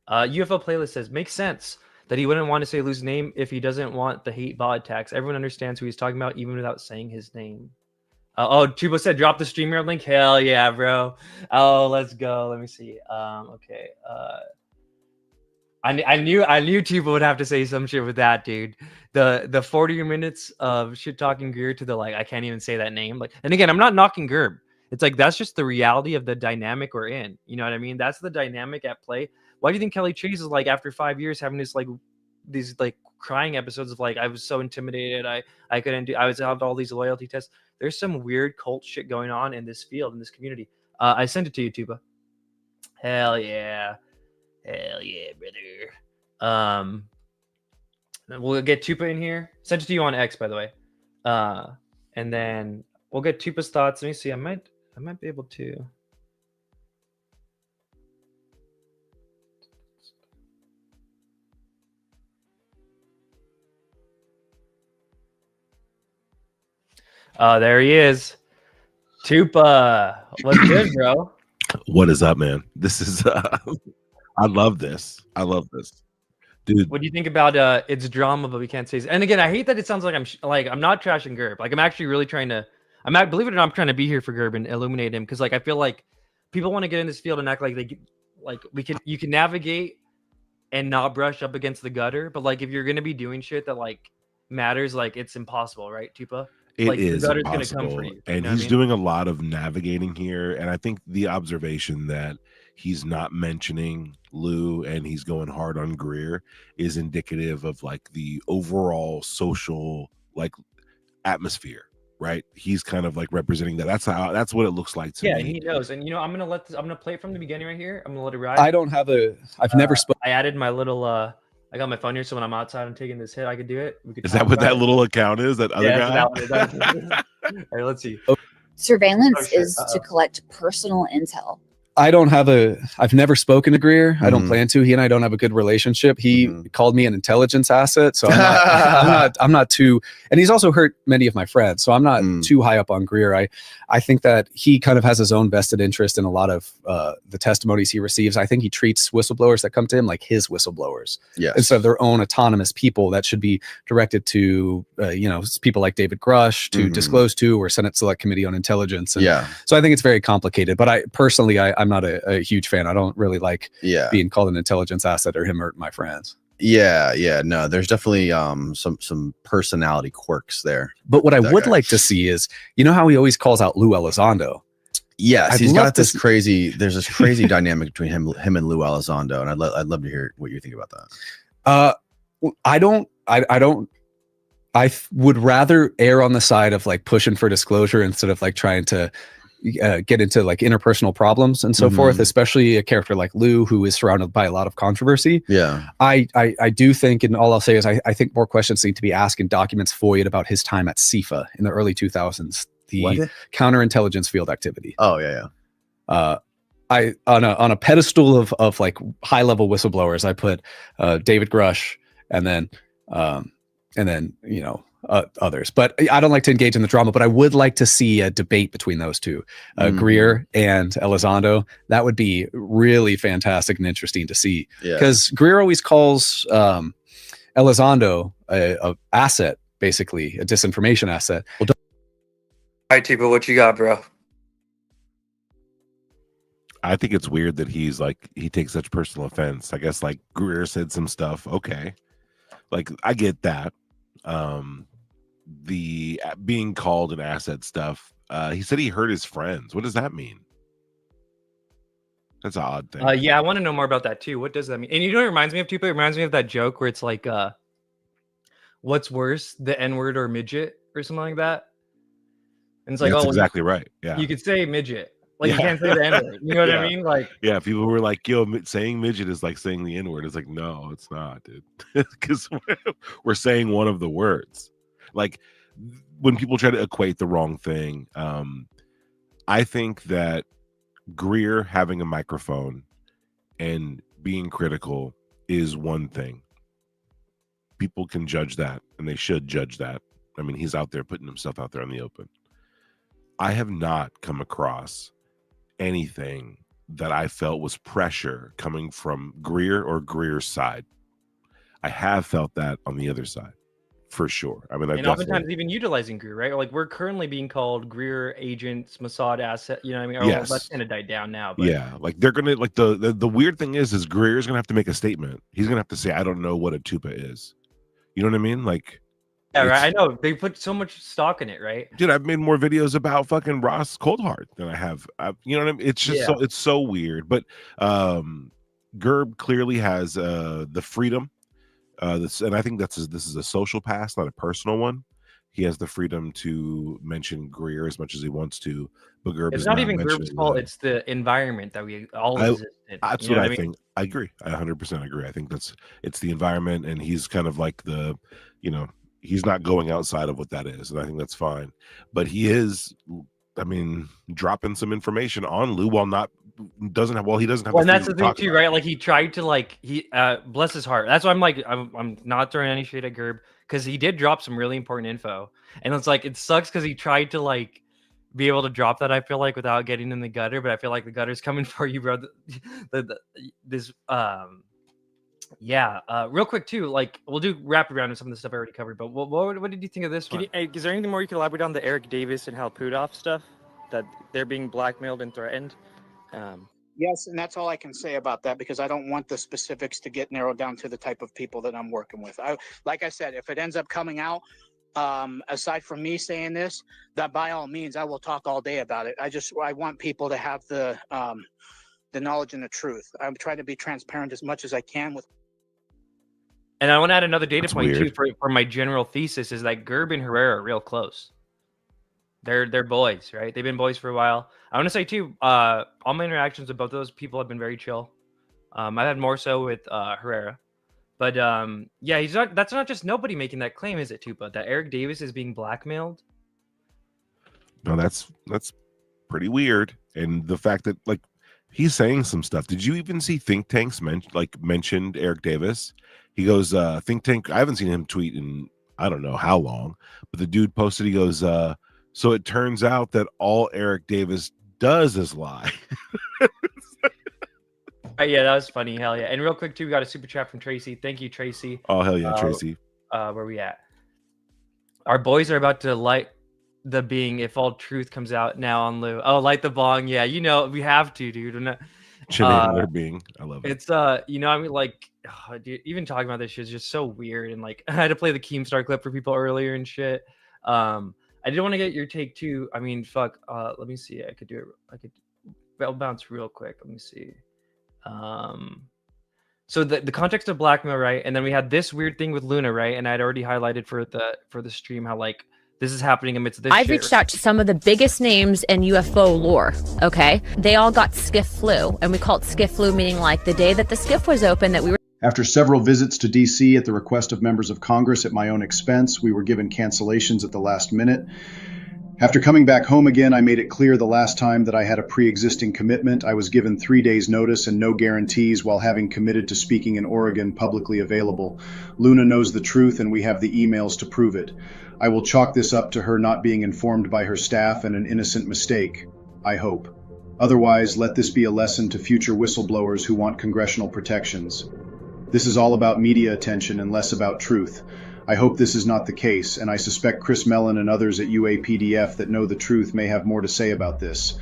UFO playlist says makes sense that he wouldn't want to say Lue's name if he doesn't want the hate bot tax. Everyone understands who he's talking about even without saying his name. Tupa said drop the StreamYard link. Hell yeah, bro. Oh, let's go. Let me see. Okay. I knew Tupa would have to say some shit with that, dude. The 40 minutes of shit talking Greer to the like I can't even say that name. Like, and again, I'm not knocking Gerb. It's like that's just the reality of the dynamic we're in. You know what I mean? That's the dynamic at play. Why do you think Kelly Chase is like after 5 years having these crying episodes of like I was so intimidated, I couldn't do, I was out all these loyalty tests. There's some weird cult shit going on in this field, in this community. I sent it to you, Tupa. Hell yeah, brother. We'll get Tupa in here. Sent it to you on X, by the way. And then we'll get Tupa's thoughts. Let me see. I might be able to. There he is. Tupa. What's good, bro? What is up, man? This is I love this. Dude. What do you think about it's drama, but we can't say? And again, I hate that it sounds like I'm not trashing Gerb. Like I'm actually really trying to. Believe it or not, I'm trying to be here for Gerb and illuminate him because like I feel like people want to get in this field and act like Like you can navigate and not brush up against the gutter, but like if you're gonna be doing shit that like matters, like it's impossible, right, Tupa? It Like the is gutter's gonna come impossible, for you. and know what I he's mean? doing a lot of navigating here. And I think the observation that he's not mentioning Lue and he's going hard on Greer is indicative of like the overall social like atmosphere, right? He's kind of like representing that. That's what it looks like to Yeah, me. and he knows. And I'm gonna play it from the beginning right here. I'm gonna let it ride. I've never spoken. I added my little I got my phone here, so when I'm outside, I'm taking this hit. I could do it. Is that what that little account is? That other guy? All right, let's see. Surveillance is to collect personal intel. I've never spoken to Greer. I don't plan to. He and I don't have a good relationship. He called me an intelligence asset. So I'm not too, and he's also hurt many of my friends. So I'm not too high up on Greer. I think that he kind of has his own vested interest in a lot of the testimonies he receives. I think he treats whistleblowers that come to him like his whistleblowers instead of their own autonomous people that should be directed to, people like David Grusch to disclose to, or Senate Select Committee on Intelligence. And so I think it's very complicated, but I'm not a huge fan. I don't really like being called an intelligence asset or him hurting my friends. No, there's definitely some personality quirks there. But what I would like to see is, you know how he always calls out Lue Elizondo? Yes, he's got this crazy. There's this crazy dynamic between him and Lue Elizondo, and I'd love to hear what you think about that. I would rather err on the side of like pushing for disclosure instead of like trying to get into like interpersonal problems and so forth, especially a character like Lue, who is surrounded by a lot of controversy. I do think, and all I'll say is I think more questions need to be asked in documents FOIA'd about his time at CIFA in the early 2000s, the counterintelligence field activity. I on a pedestal of like high level whistleblowers, I put David Grusch and then others, but I don't like to engage in the drama, but I would like to see a debate between those two, Greer and Elizondo. That would be really fantastic and interesting to see, because Greer always calls Elizondo a asset, basically a disinformation asset. Well, all right, Tupa, what you got, bro? I think it's weird that he takes such personal offense. I guess like Greer said some stuff. Okay. Like I get that. The being called an asset stuff. He said he hurt his friends. What does that mean? That's an odd thing. Yeah, I want to know more about that too. What does that mean? And you know what it reminds me of, Tupa? It reminds me of that joke where it's like, what's worse, the N-word or midget or something like that? And it's like, that's exactly right. Yeah. You could say midget. Like you can't say the N-word. You know what I mean? Like, yeah, people were like, yo, saying midget is like saying the N-word. It's like, no, it's not, dude. Because we're saying one of the words. Like when people try to equate the wrong thing, I think that Greer having a microphone and being critical is one thing. People can judge that, and they should judge that. I mean, he's out there putting himself out there in the open. I have not come across anything that I felt was pressure coming from Greer or Greer's side. I have felt that on the other side, for sure. I mean, and oftentimes even utilizing Greer, right? Like we're currently being called Greer agents, Mossad asset. You know what I mean? Or, well, that's kind of died down now. But yeah, like they're gonna like the weird thing is Greer's gonna have to make a statement. He's gonna have to say, I don't know what a Tupa is. You know what I mean? Like. Yeah, right. I know they put so much stock in it, right? Dude, I've made more videos about fucking Ross Coldheart than I have. You know what I mean? It's just it's so weird. But Gerb clearly has the freedom. And I think this is a social pass, not a personal one. He has the freedom to mention Greer as much as he wants to, but Gerb it's is not even Gerb's fault. It's the environment that we all exist in. That's what I think. I agree. I 100% agree. I think it's the environment, and he's kind of like the, he's not going outside of what that is, and I think that's fine. But he is, I mean, dropping some information on Lue while he doesn't have. Well, and that's the thing too, right? Like he tried to bless his heart. That's why I'm not throwing any shade at Gerb, because he did drop some really important info, and it's like it sucks because he tried to be able to drop that. I feel like without getting in the gutter, but I feel like the gutter's coming for you, bro. Real quick too, we'll do rapid round of some of the stuff I already covered, but what did you think of this one? Is there anything more you can elaborate on the Davis and Puthoff stuff, that they're being blackmailed and threatened? Yes, and that's all I can say about that because I don't want the specifics to get narrowed down to the type of people that I'm working with. Like I said, if it ends up coming out, aside from me saying this, that by all means, I will talk all day about it. I want people to have the knowledge and the truth. I'm trying to be transparent as much as I can with. And I want to add another data That's point weird. too for my general thesis is that Gerb and Herrera are real close. They're boys, right? They've been boys for a while. I want to say too, all my interactions with both those people have been very chill. I've had more so with Herrera, but yeah, he's not. That's not just nobody making that claim, is it, Tupa? That Eric Davis is being blackmailed. No, that's pretty weird. And the fact that like he's saying some stuff. Did you even see think tanks mentioned Eric Davis? He goes, think tank. I haven't seen him tweet in I don't know how long, but the dude posted. He goes, so it turns out that all Eric Davis does is lie. Yeah, that was funny. Hell yeah! And real quick too, we got a super chat from Tracy. Thank you, Tracy. Oh hell yeah, Tracy. Where we at? Our boys are about to light the being if all truth comes out now on Lue. Oh, light the bong. Yeah, you know we have to, dude. We're not, Their being. I love it. it's you know, I mean, like, dude, even talking about this shit is just so weird. And like, I had to play the Keemstar clip for people earlier and shit. I did want to get your take too. I mean, fuck. Let me see. I could do it. I could bounce real quick. Let me see. So the context of blackmail, right? And then we had this weird thing with Luna, right? And I'd already highlighted for the stream how like this is happening amidst this. I've reached out to some of the biggest names in UFO lore. Okay, they all got skiff flu, and we call it skiff flu, meaning like the day that the skiff was open that we were. After several visits to D.C. at the request of members of Congress at my own expense, we were given cancellations at the last minute. After coming back home again, I made it clear the last time that I had a pre-existing commitment. I was given 3 days' notice and no guarantees while having committed to speaking in Oregon publicly available. Luna knows the truth and we have the emails to prove it. I will chalk this up to her not being informed by her staff and an innocent mistake, I hope. Otherwise, let this be a lesson to future whistleblowers who want congressional protections. This is all about media attention and less about truth. I hope this is not the case, and I suspect Chris Mellon and others at UAPDF that know the truth may have more to say about this.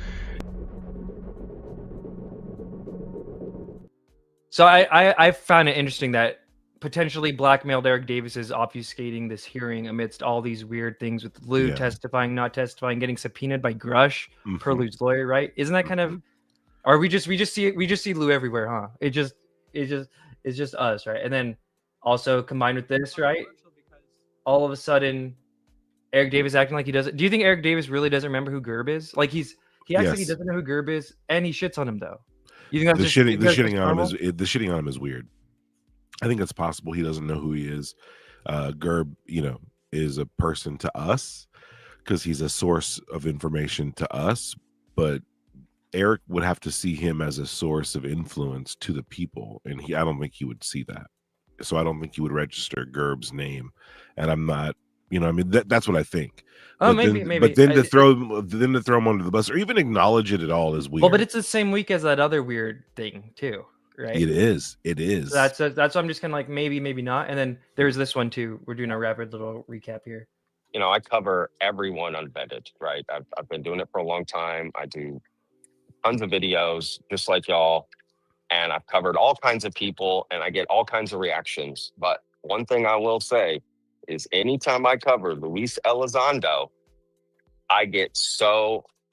So I found it interesting that potentially blackmailed Eric Davis is obfuscating this hearing amidst all these weird things with Lue testifying, not testifying, getting subpoenaed by Grusch per Lue's lawyer, right? Isn't that kind of, or we just see Lue everywhere, huh? It's just us, right? And then also combined with this, right? All of a sudden, Eric Davis acting like he doesn't. Do you think Eric Davis really doesn't remember who Gerb is? Like he acts like he doesn't know who Gerb is, and he shits on him though. You think that's the just, shitting on him is weird. I think it's possible he doesn't know who he is. Gerb, is a person to us because he's a source of information to us, but Eric would have to see him as a source of influence to the people, and I don't think he would see that. So I don't think he would register Gerb's name, and I'm not. That's what I think. Oh, but maybe. But then to throw him under the bus or even acknowledge it at all is weird. Well, but it's the same week as that other weird thing too, right? It is. So that's why I'm just kind of like maybe not. And then there's this one too. We're doing a rapid little recap here. I cover everyone unvetted, right? I've been doing it for a long time. I do tons of videos, just like y'all, and I've covered all kinds of people, and I get all kinds of reactions. But one thing I will say is anytime I cover Lue Elizondo, I get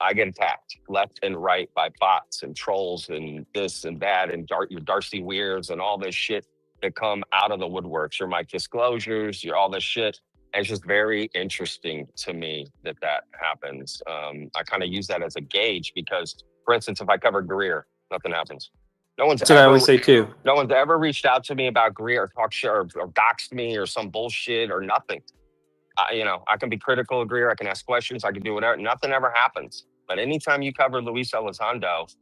attacked left and right by bots and trolls and this and that and your Darcey Weirs and all this shit that come out of the woodworks. Your Mike disclosures, your all this shit. And it's just very interesting to me that happens. I kind of use that as a gauge because, for instance, if I cover Greer, nothing happens. That's what I always say too. No one's ever reached out to me about Greer or talk shit or doxed me or some bullshit or nothing. I can be critical of Greer. I can ask questions. I can do whatever. Nothing ever happens. But anytime you cover Lue Elizondo,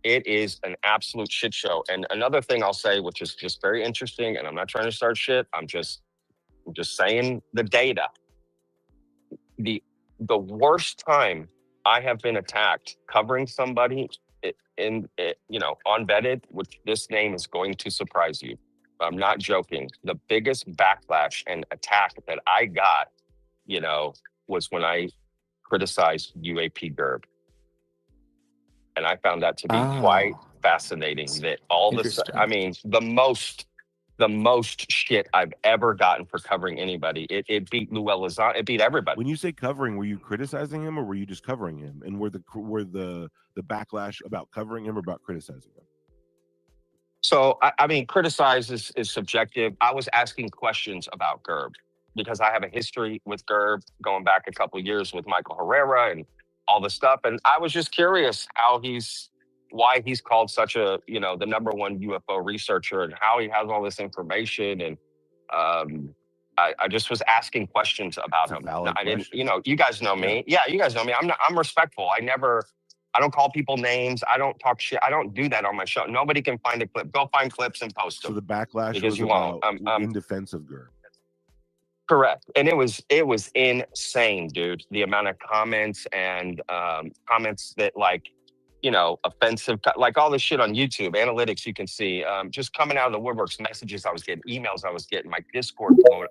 it is an absolute shit show. And another thing I'll say, which is just very interesting, and I'm not trying to start shit. I'm just saying the data. The worst time I have been attacked covering somebody unvetted, which this name is going to surprise you. I'm not joking. The biggest backlash and attack that I got, was when I criticized UAP Gerb. And I found that to be quite fascinating. That all this, I mean, the most shit I've ever gotten for covering anybody. It beat Lue Elizondo. It beat everybody. When you say covering, were you criticizing him or were you just covering him? And were the backlash about covering him or about criticizing him? So I mean, criticize is subjective. I was asking questions about Gerb because I have a history with Gerb going back a couple of years with Michael Herrera and all this stuff, and I was just curious why he's called such a, the #1 UFO researcher and how he has all this information. And I just was asking questions about him. I didn't, you guys know me. Yeah, you guys know me. I'm respectful. I don't call people names. I don't talk shit. I don't do that on my show. Nobody can find a clip. Go find clips and post them. So the backlash because was you about won't. in defense of Gerb. Correct. And it was insane, dude. The amount of comments and comments that offensive, like all this shit on YouTube, analytics you can see, just coming out of the woodworks, messages I was getting, emails I was getting, my Discord blowing.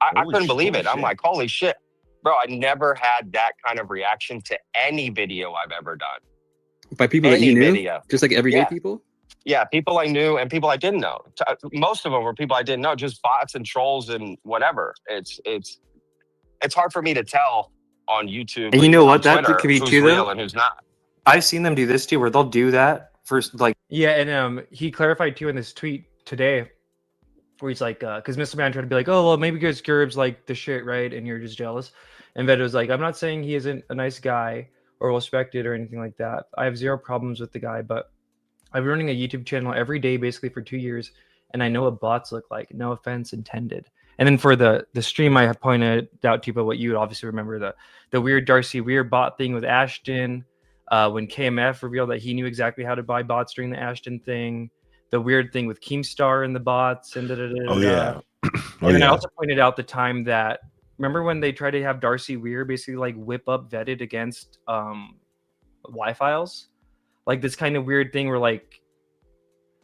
I couldn't believe it. I'm like, holy shit. Bro, I never had that kind of reaction to any video I've ever done. By people that you knew? Just like everyday people? Yeah, people I knew and people I didn't know. Most of them were people I didn't know, just bots and trolls and whatever. It's hard for me to tell on YouTube. And you know what? That Twitter, could be who's too, real though. and who's not. I've seen them do this too, where they'll do that first, like. Yeah, and he clarified too in this tweet today, where he's like, because Mr. Man tried to be like, oh well, maybe because Gerb's like the shit, right? And you're just jealous. And Ved was like, I'm not saying he isn't a nice guy or respected or anything like that. I have zero problems with the guy, but I've been running a YouTube channel every day basically for 2 years, and I know what bots look like. No offense intended. And then for the stream, I have pointed out to you, what you would obviously remember, the weird Darcey Weir bot thing with Ashton, when KMF revealed that he knew exactly how to buy bots during the Ashton thing, the weird thing with Keemstar and the bots, and Oh yeah. And then I also pointed out the time that, remember when they tried to have Darcey Weir basically like whip up vetted against Y-Files? Like this kind of weird thing where like,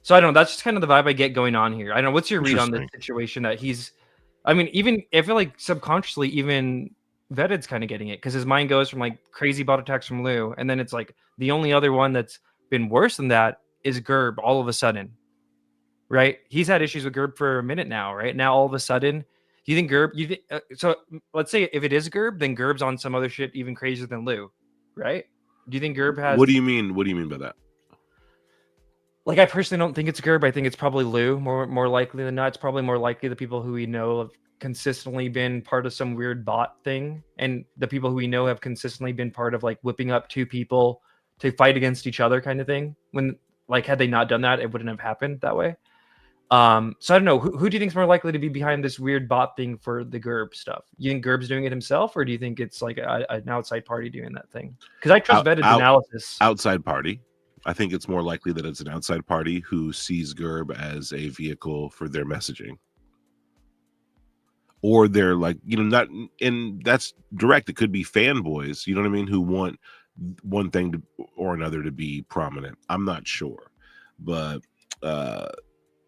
so I don't know, that's just kind of the vibe I get going on here. I don't know, what's your read on this situation that he's, I mean, even I feel like subconsciously even Vetted's kind of getting it because his mind goes from like crazy bot attacks from Lue, and then it's like the only other one that's been worse than that is Gerb all of a sudden, right? He's had issues with Gerb for a minute now, right? Now all of a sudden, do you think Gerb, so let's say if it is Gerb, then Gerb's on some other shit even crazier than Lue, right? Do you think Gerb has... What do you mean? What do you mean by that? Like, I personally don't think it's Gerb. I think it's probably Lue, more likely than not. It's probably more likely the people who we know have consistently been part of some weird bot thing, and the people who we know have consistently been part of like whipping up two people to fight against each other kind of thing. When, like, had they not done that, it wouldn't have happened that way. So I don't know. Who do you think is more likely to be behind this weird bot thing for the Gerb stuff? You think Gerb's doing it himself, or do you think it's like an outside party doing that thing? Because I trust Vetted's analysis. Outside party. I think it's more likely that it's an outside party who sees Gerb as a vehicle for their messaging. Or they're like, not, and that's direct. It could be fanboys, you know what I mean, who want one thing or another to be prominent. I'm not sure, but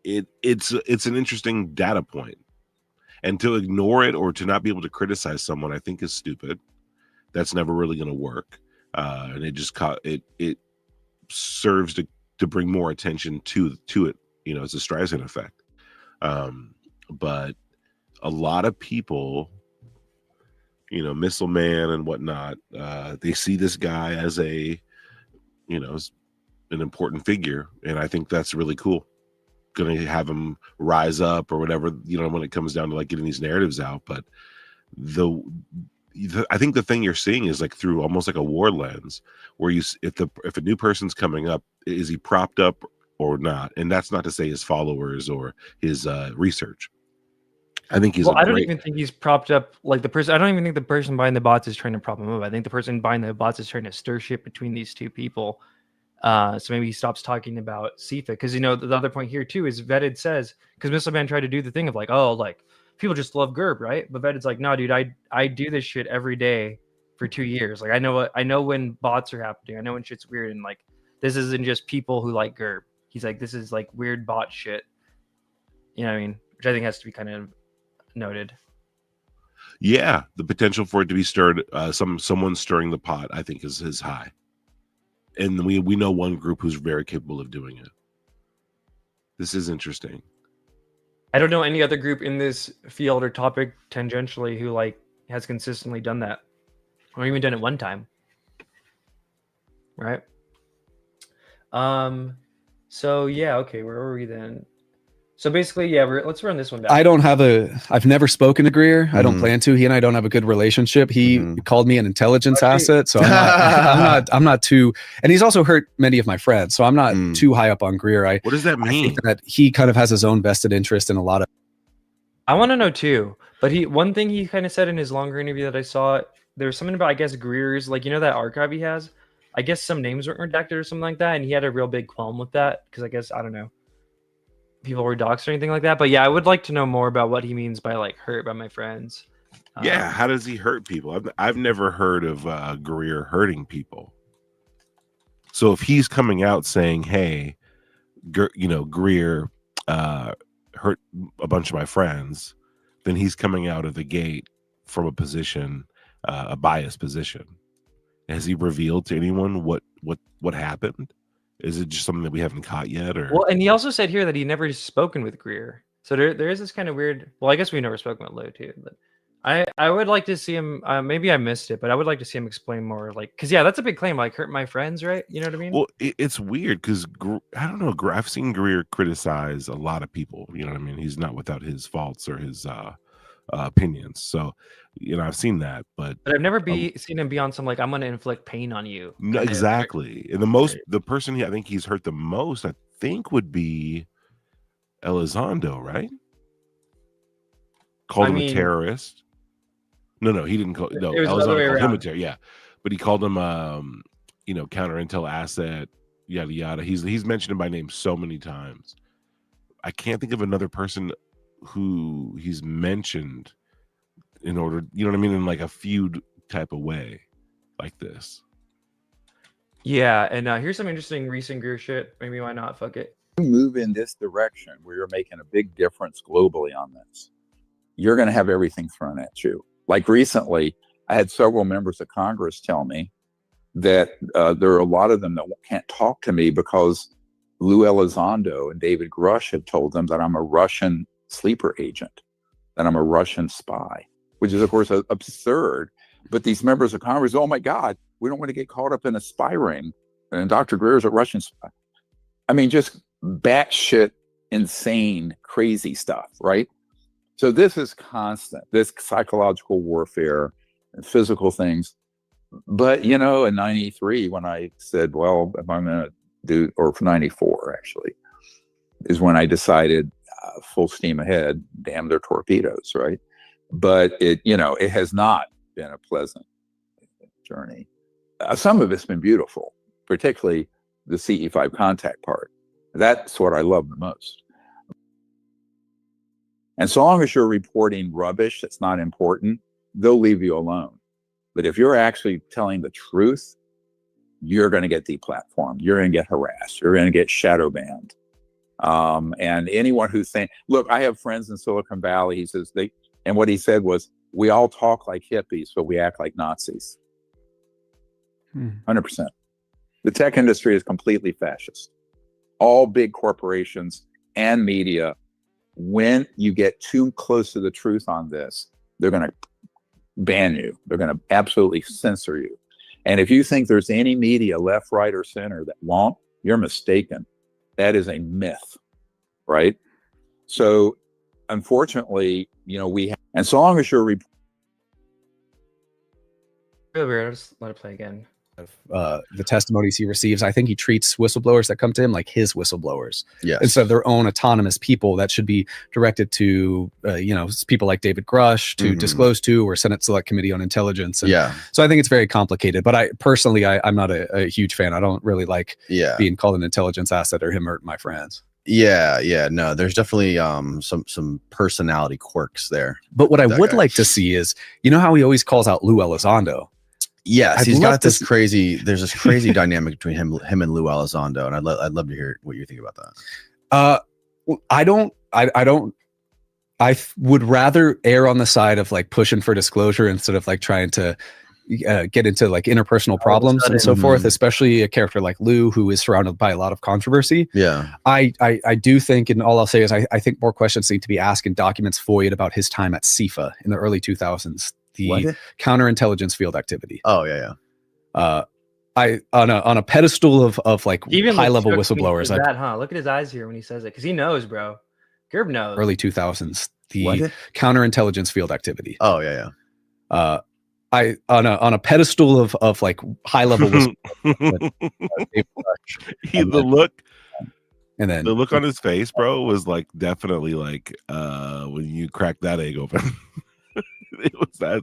it's an interesting data point, and to ignore it or to not be able to criticize someone, I think is stupid. That's never really going to work, and it just it serves to bring more attention to it. It's a Streisand effect, but a lot of people, Missile Man and whatnot, they see this guy as an important figure, and I think that's really cool. Going to have him rise up or whatever, when it comes down to like getting these narratives out. But I think the thing you're seeing is like through almost like a war lens, where if a new person's coming up, is he propped up or not? And that's not to say his followers or his research. I think he's. Well, I don't even think he's propped up like the person. I don't even think the person buying the bots is trying to prop him up. I think the person buying the bots is trying to stir shit between these two people. So maybe he stops talking about CIFA, because the other point here too is Vetted says, because Missile Man tried to do the thing of like, oh, like people just love Gerb, right? But Vetted's like, no, dude, I do this shit every day for 2 years. Like I know when bots are happening. I know when shit's weird, and like this isn't just people who like Gerb. He's like, this is like weird bot shit. You know what I mean? Which I think has to be kind of noted. Yeah, the potential for it to be stirred, someone stirring the pot, I think is high. and we know one group who's very capable of doing it. This is interesting. I don't know any other group in this field or topic tangentially who like has consistently done that, or even done it one time. Right. So yeah, okay, where were we then? So basically, yeah, let's run this one down. I've never spoken to Greer. I don't plan to. He and I don't have a good relationship. He called me an intelligence asset, so I'm not too, and he's also hurt many of my friends, so I'm not too high up on Greer. What does that mean? I think that he kind of has his own vested interest in a lot of. I want to know too, but one thing he kind of said in his longer interview that I saw, there was something about, I guess, Greer's, like, you know, that archive he has, I guess some names weren't redacted or something like that, and he had a real big qualm with that, because I guess, I don't know, people were doxxed or anything like that. But yeah, I would like to know more about what he means by like hurt by my friends. Yeah, how does he hurt people? I've never heard of Greer hurting people. So if he's coming out saying, hey, Greer hurt a bunch of my friends, then he's coming out of the gate from a position, a biased position. Has he revealed to anyone what happened? Is it just something that we haven't caught yet? Or well, and he also said here that he never spoken with Greer. So there is this kind of weird. Well, I guess we've never spoken with Lue too, but I would like to see him. Maybe I missed it, but I would like to see him explain more. Like, because yeah, that's a big claim. Like, hurt my friends, right? You know what I mean? Well, it's weird because I don't know. I've seen Greer criticize a lot of people. You know what I mean? He's not without his faults or his opinions. So, I've seen that, but I've never seen him be on some like, I'm going to inflict pain on you. No, exactly. And the person I think he's hurt the most, I think, would be Elizondo, right? Called him a terrorist. No, he didn't call. No, Elizondo called him a terrorist. Yeah, but he called him, counter intel asset, yada yada. He's mentioned him by name so many times. I can't think of another person who he's mentioned in order, you know what I mean, in like a feud type of way like this. Yeah, and here's some interesting recent Greer shit. Maybe why not? Fuck it. Move in this direction where you're making a big difference globally on this, you're going to have everything thrown at you. Like recently, I had several members of Congress tell me that there are a lot of them that can't talk to me because Lue Elizondo and David Grusch have told them that I'm a Russian sleeper agent, that I'm a Russian spy, which is, of course, absurd. But these members of Congress, oh my God, we don't want to get caught up in a spy ring. And Dr. Greer is a Russian spy. I mean, just batshit, insane, crazy stuff, right? So this is constant, this psychological warfare and physical things. But, in 93, when I said, well, if I'm going to do, or 94 actually, is when I decided full steam ahead, damn their torpedoes, right? But it has not been a pleasant journey. Some of it's been beautiful, particularly the CE5 contact part. That's what I love the most. And so long as you're reporting rubbish that's not important, they'll leave you alone. But if you're actually telling the truth, you're going to get deplatformed. You're going to get harassed. You're going to get shadow banned. And anyone who look, I have friends in Silicon Valley. He says and what he said was, we all talk like hippies, but we act like Nazis. 100%. The tech industry is completely fascist. All big corporations and media, when you get too close to the truth on this, they're going to ban you. They're going to absolutely censor you. And if you think there's any media, left, right, or center, that won't, you're mistaken. That is a myth, right? So, unfortunately, and so long as you're really weird. I'll just let it play again. The testimonies he receives, I think he treats whistleblowers that come to him like his whistleblowers, yes, instead of their own autonomous people that should be directed to people like David Grusch to disclose to, or Senate Select Committee on Intelligence. And so I think it's very complicated, but I'm not a huge fan. I don't really like being called an intelligence asset or him hurting my friends. No, there's definitely some personality quirks there. But what I would like to see is, how he always calls out Lue Elizondo. Yes, he's got this crazy. There's this crazy dynamic between him and Lue Elizondo, and I'd love to hear what you think about that. I would rather err on the side of like pushing for disclosure instead of like trying to, get into like interpersonal problems and so forth, especially a character like Lue, who is surrounded by a lot of controversy. Yeah. I do think, and all I'll say is I think more questions need to be asked in documents void about his time at CIFA in the early 2000s, the counterintelligence field activity. Oh, yeah, yeah. On a pedestal of like Even high level shook me whistleblowers. with that, huh? Look at his eyes here when he says it, because he knows, bro. Gerb knows. Early 2000s, the counterintelligence field activity. Oh, yeah, yeah. On a pedestal of like high level whistleblowers. The look, and then the look on his face, bro, was like definitely like when you cracked that egg open. It was that.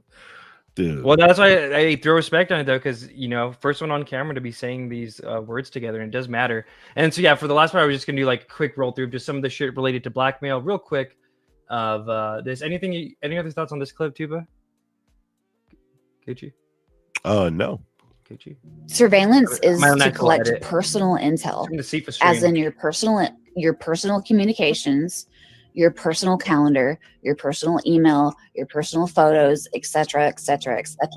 Dude. Well, that's why I throw respect on it, though, because, you know, first one on camera to be saying these words together, and it does matter. And so, yeah, for the last part, I was just going to do like a quick roll through of just some of the shit related to blackmail real quick of this. Any other thoughts on this clip, Tupa? Gucci? No. Gucci? Surveillance is to collect personal intel, as in your personal communications, your personal calendar, your personal email, your personal photos, etc., etc., etc.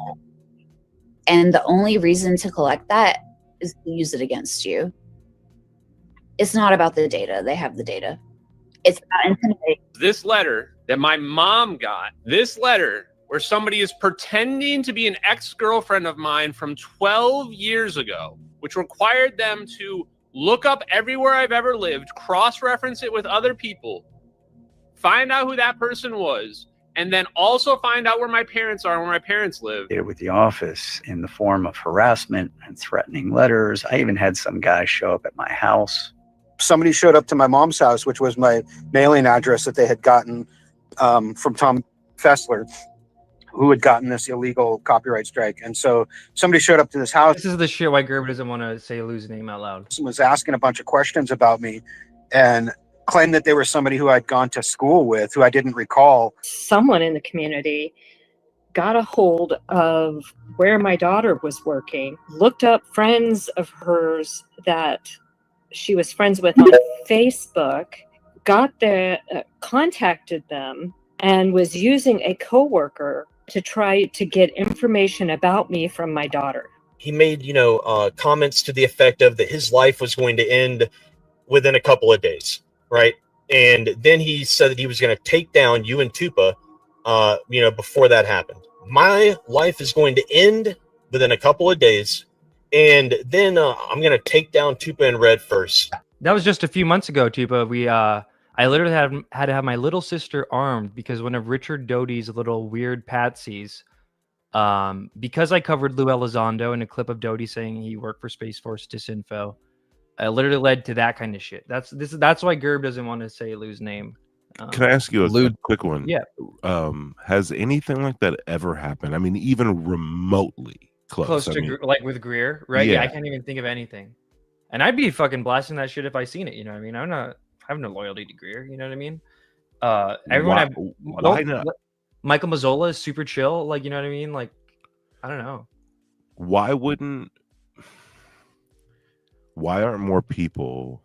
And the only reason to collect that is to use it against you. It's not about the data. They have the data. It's about intimidation. This letter that my mom got, this letter where somebody is pretending to be an ex-girlfriend of mine from 12 years ago, which required them to look up everywhere I've ever lived, cross-reference it with other people, find out who that person was, and then also find out where my parents are and where my parents live. With the office in the form of harassment and threatening letters. I even had some guy show up at my house. Somebody showed up to my mom's house, which was my mailing address that they had gotten from Tom Fessler, who had gotten this illegal copyright strike. And so somebody showed up to this house. This is the shit why Gerb doesn't want to say Lue's name out loud. Was asking a bunch of questions about me and claimed that they were somebody who I'd gone to school with, who I didn't recall. Someone in the community got a hold of where my daughter was working, looked up friends of hers that she was friends with on Facebook, contacted them, and was using a coworker to try to get information about me from my daughter. He made, comments to the effect of that his life was going to end within a couple of days. Right. And then he said that he was going to take down you and Tupa, before that happened. My life is going to end within a couple of days. And then I'm going to take down Tupa and Red first. That was just a few months ago, Tupa. I literally had to have my little sister armed because one of Richard Doty's little weird patsies, because I covered Lue Elizondo in a clip of Doty saying he worked for Space Force Disinfo. Literally led to that kind of shit. That's why Gerb doesn't want to say Lue's name. Can I ask you a quick one? Yeah. Has anything like that ever happened? I mean, even remotely close to like with Greer, right? Yeah, I can't even think of anything. And I'd be fucking blasting that shit if I seen it. You know what I mean? I have no loyalty to Greer. You know what I mean? Why not? Michael Mazzola is super chill. Like, you know what I mean? Like, I don't know. Why aren't more people,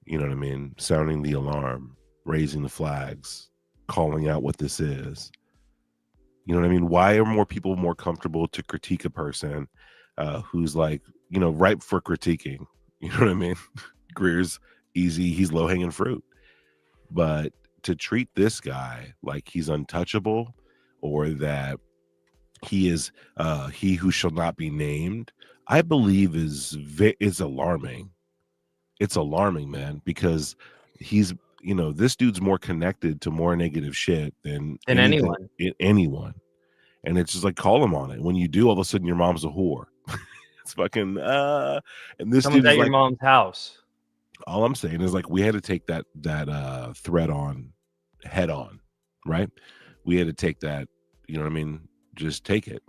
you know what I mean, sounding the alarm, raising the flags, calling out what this is? You know what I mean? Why are more people more comfortable to critique a person who's like, ripe for critiquing? You know what I mean? Greer's easy. He's low-hanging fruit. But to treat this guy like he's untouchable, or that he is he who shall not be named, I believe is alarming. It's alarming, man, because he's, this dude's more connected to more negative shit than anyone. And it's just like, call him on it. When you do, all of a sudden your mom's a whore. It's fucking and this someone's dude's at your mom's house. All I'm saying is, like, we had to take that threat on head on, right? We had to take that, you know what I mean? Just take it.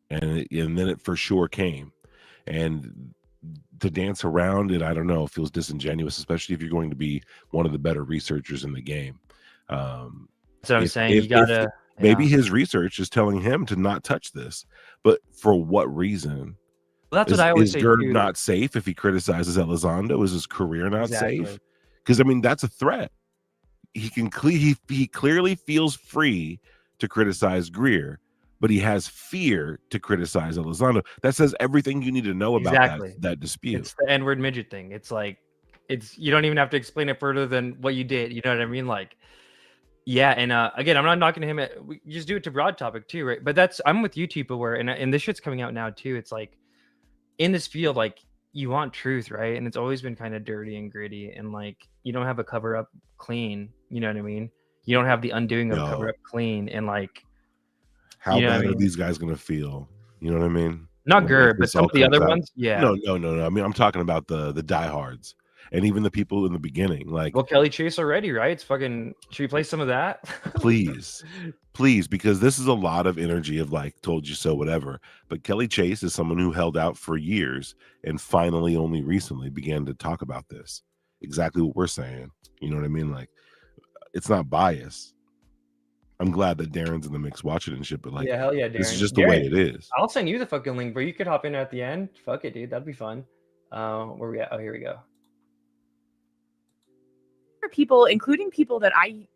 And then it for sure came. And to dance around it, I don't know, feels disingenuous, especially if you're going to be one of the better researchers in the game. That's what I'm saying. You gotta maybe his research is telling him to not touch this, but for what reason? Well, that's what I always say. Is Gerb not safe if he criticizes Elizondo? Is his career not safe? Because I mean, that's a threat. He clearly feels free to criticize Greer, but he has fear to criticize Elizondo. That says everything you need to know about that dispute. It's the N-word midget thing. It's like, you don't even have to explain it further than what you did. You know what I mean? Like, yeah. And again, I'm not knocking him. We just do it to broad topic too, right? But I'm with you, Tupa, where, and this shit's coming out now too. It's like, in this field, like, you want truth, right? And it's always been kind of dirty and gritty, and like, you don't have a cover up clean. You know what I mean? You don't have the undoing of cover up clean, and like, how bad are these guys gonna feel? You know what I mean? Not Gerb, but some of the other ones. Yeah. No. I mean, I'm talking about the diehards, and even the people in the beginning. Like, well, Kelly Chase already, right? It's fucking. Should we play some of that? Please, because this is a lot of energy of like, told you so, whatever. But Kelly Chase is someone who held out for years and finally only recently began to talk about this. Exactly what we're saying. You know what I mean? Like, it's not bias. I'm glad that Darren's in the mix watching and shit, but like, yeah, hell yeah, Darren. This is just the way it is. I'll send you the fucking link, but you could hop in at the end. Fuck it, dude. That'd be fun. Where we at? Oh, here we go. People, including people that I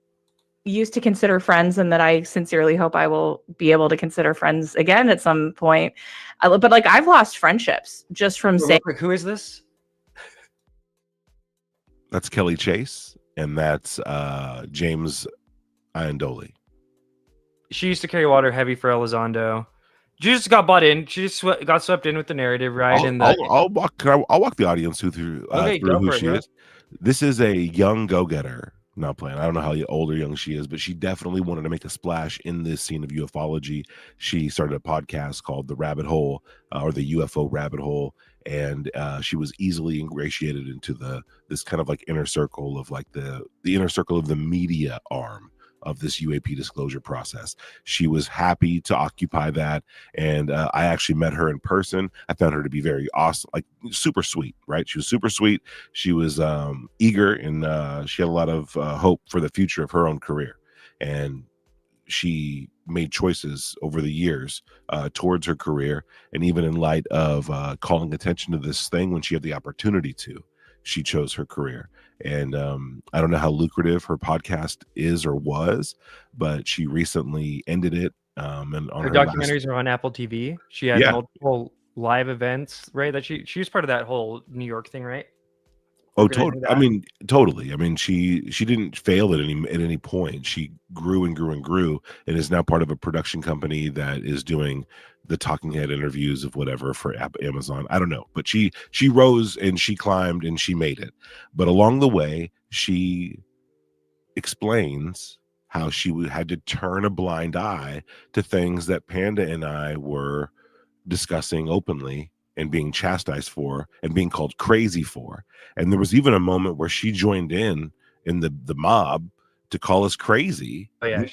used to consider friends and that I sincerely hope I will be able to consider friends again at some point. But like, I've lost friendships just from saying, who is this? That's Kelly Chase, and that's James Iandoli. She used to carry water heavy for Elizondo. She just got bought in. She just got swept in with the narrative, right? I'll walk the audience through who she is. This is a young go-getter. Not playing. I don't know how old or young she is, but she definitely wanted to make a splash in this scene of ufology. She started a podcast called The Rabbit Hole, or the UFO Rabbit Hole, and she was easily ingratiated into this kind of like inner circle of like the inner circle of the media arm of this UAP disclosure process. She was happy to occupy that, and I actually met her in person. I found her to be very awesome, like super sweet, right? She was super sweet. She was eager, and she had a lot of hope for the future of her own career, and she made choices over the years towards her career, and even in light of calling attention to this thing when she had the opportunity to, she chose her career. And I don't know how lucrative her podcast is or was, but she recently ended it. And on her documentaries are on Apple TV. She had multiple live events, right? That she was part of that whole New York thing, right? Oh, totally. Totally. I mean, she didn't fail at any point. She grew and grew and grew, and is now part of a production company that is doing the talking head interviews of whatever for Amazon. I don't know, but she rose and she climbed and she made it. But along the way, she explains how she had to turn a blind eye to things that Panda and I were discussing openly and being chastised for and being called crazy for. And there was even a moment where she joined in the mob to call us crazy. Oh yeah,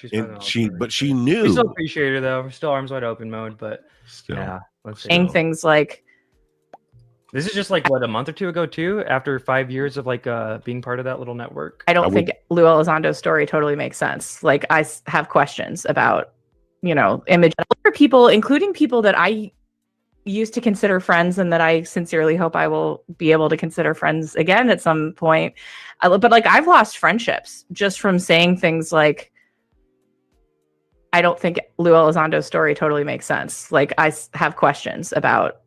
but she knew. We still appreciate her though. We're still arms wide open mode, but still, yeah. saying things like, this is just like what, a month or two ago too, after 5 years of like being part of that little network. I don't think Lue Elizondo's story totally makes sense. Like, I have questions about, image for people, including people that I used to consider friends and that I sincerely hope I will be able to consider friends again at some point. But like, I've lost friendships just from saying things like, I don't think Lue Elizondo's story totally makes sense. Like, I have questions about,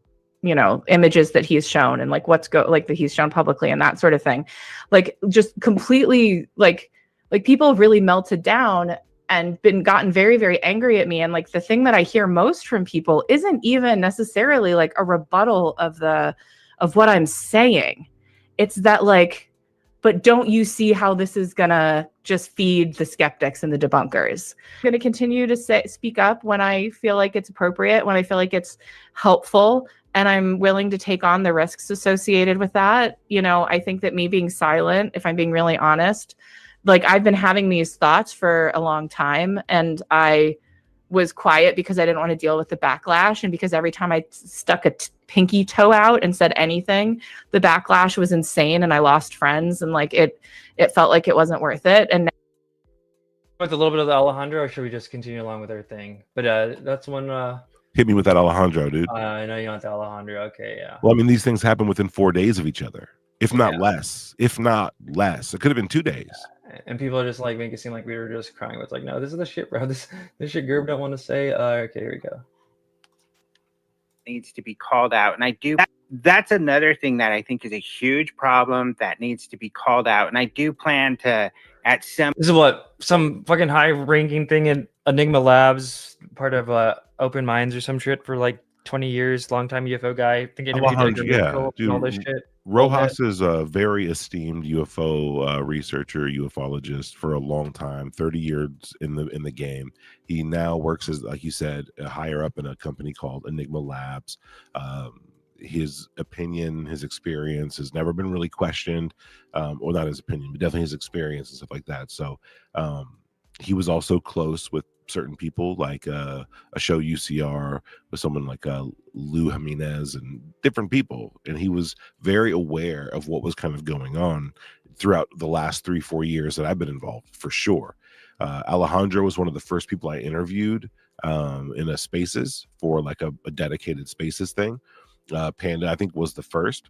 images that he's shown and like that he's shown publicly and that sort of thing. Like, just completely like people have really melted down and gotten very, very angry at me. And like, the thing that I hear most from people isn't even necessarily like a rebuttal of what I'm saying. It's that like, but don't you see how this is gonna just feed the skeptics and the debunkers? I'm gonna continue to speak up when I feel like it's appropriate, when I feel like it's helpful, and I'm willing to take on the risks associated with that. I think that me being silent, if I'm being really honest, like, I've been having these thoughts for a long time, and I was quiet because I didn't want to deal with the backlash. And because every time I stuck a pinky toe out and said anything, the backlash was insane and I lost friends, and like, it felt like it wasn't worth it. And with a little bit of the Alejandro, or should we just continue along with our thing? But that's one. Hit me with that Alejandro, dude. I know you want the Alejandro. Okay, yeah. Well, I mean, these things happen within 4 days of each other, if not less. If not less, it could have been 2 days. and people are just like make it seem like we were just crying. It's like, no, this is the shit, bro. This shit Gerb don't want to say. Okay, here we go. Needs to be called out, and I do. That's another thing that I think is a huge problem that needs to be called out, and I do plan to at some. This is what some fucking high-ranking thing in Enigma Labs, part of Open Minds or some shit for like 20 years, long-time UFO guy. I think and all this shit. Rojas is a very esteemed UFO researcher, ufologist for a long time, 30 years in the game. He now works as, like you said, higher up in a company called Enigma Labs. His opinion, his experience has never been really questioned. Well, not his opinion, but definitely his experience and stuff like that. So he was also close with certain people, like a show UCR with someone like Lou Jimenez and different people, and he was very aware of what was kind of going on throughout the last 3-4 years that I've been involved, for sure. Alejandro was one of the first people I interviewed in a Spaces for like a dedicated Spaces thing. Panda, I think, was the first,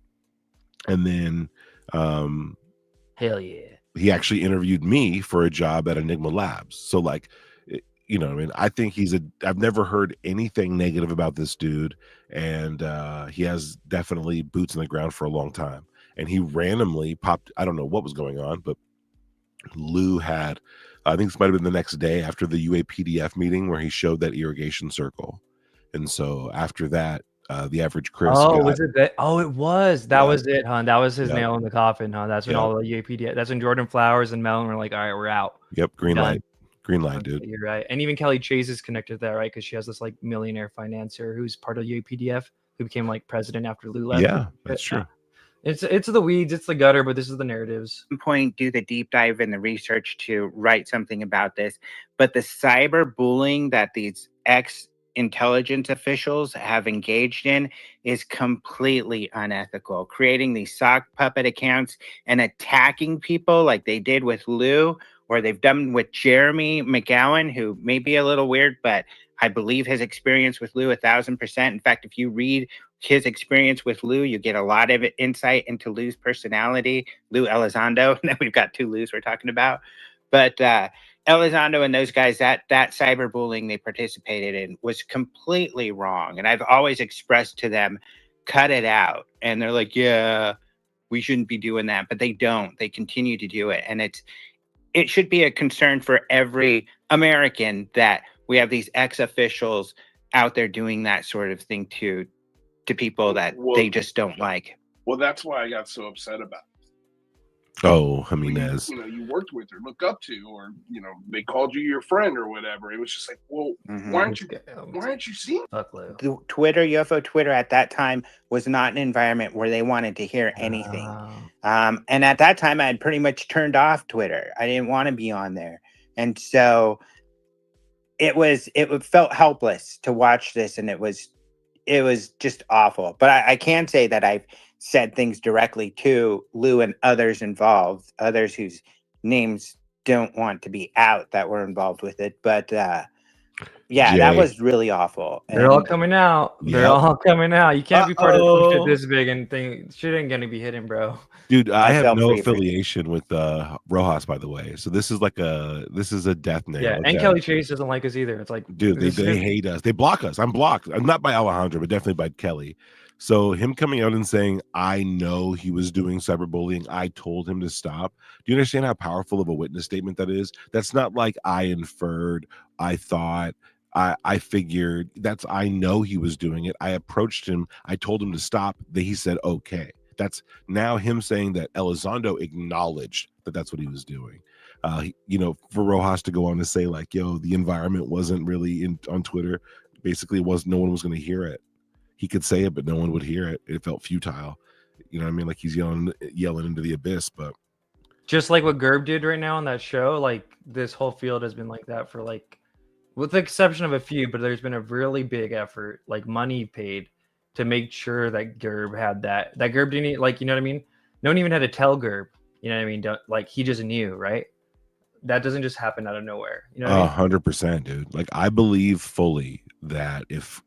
and then hell yeah, he actually interviewed me for a job at Enigma Labs. So like, you know, I mean, I think I've never heard anything negative about this dude, and he has definitely boots in the ground for a long time. And he randomly popped, I don't know what was going on, but Lou had, I think this might have been the next day after the UAPDF meeting where he showed that irrigation circle. And so after that, the average Chris. Oh, was it that? Oh, it was. That was it, huh? That was his nail in the coffin, huh? That's when all the UAPDF, that's when Jordan Flowers and Mellon were like, all right, we're out. Yep, green light. Green line, dude. You're right. And even Kelly Chase is connected to that, right? Because she has this like millionaire financier who's part of UAPDF who became like president after Lou left. Yeah, that's true. It's the weeds, it's the gutter, but this is the narratives. At some point, do the deep dive in the research to write something about this. But the cyberbullying that these ex-intelligence officials have engaged in is completely unethical. Creating these sock puppet accounts and attacking people like they did with Lou, or they've done with Jeremy McGowan, who may be a little weird, but I believe his experience with Lue 1,000%. In fact, if you read his experience with Lue, you get a lot of insight into Lue's personality. Lue Elizondo, and then we've got 2 Lues we're talking about. But Elizondo and those guys, that cyberbullying they participated in was completely wrong. And I've always expressed to them, cut it out. And they're like, yeah, we shouldn't be doing that. But they don't. They continue to do it. And it should be a concern for every American that we have these ex-officials out there doing that sort of thing to people that they just don't like. Well, that's why I got so upset about it. Oh, Jimenez. You know, you worked with or look up to, or you know, they called you your friend or whatever. It was just like, well, why aren't you seeing? Twitter, UFO Twitter at that time was not an environment where they wanted to hear anything. And at that time, I had pretty much turned off Twitter. I didn't want to be on there, and so it felt helpless to watch this, and it was just awful. But I can say that I've said things directly to Lou and others involved, others whose names don't want to be out that were involved with it. But yeah, Jay. that was really awful. They're all coming out. They're all coming out. You can't be part of some shit this big and think shit ain't gonna be hidden, bro. Dude, I have no affiliation with Rojas, by the way. So this is a death nail. Yeah, and Kelly Chase doesn't like us either. It's like, dude, they hate us. They block us. I'm blocked. I'm not by Alejandro, but definitely by Kelly. So him coming out and saying, I know he was doing cyberbullying. I told him to stop. Do you understand how powerful of a witness statement that is? That's not like I inferred, I thought, I figured. That's, I know he was doing it. I approached him. I told him to stop. He said, okay. That's now him saying that Elizondo acknowledged that that's what he was doing. You know, for Rojas to go on to say like, yo, the environment wasn't really on Twitter. Basically, no one was going to hear it. He could say it, but no one would hear it. It felt futile. You know what I mean? Like he's yelling into the abyss. But just like what Gerb did right now on that show, like this whole field has been like that for like, with the exception of a few, but there's been a really big effort, like money paid to make sure that Gerb had that Gerb didn't, like, you know what I mean? No one even had to tell Gerb, you know what I mean? Like he just knew, right? That doesn't just happen out of nowhere. You know what I mean? 100%, dude. Like I believe fully that if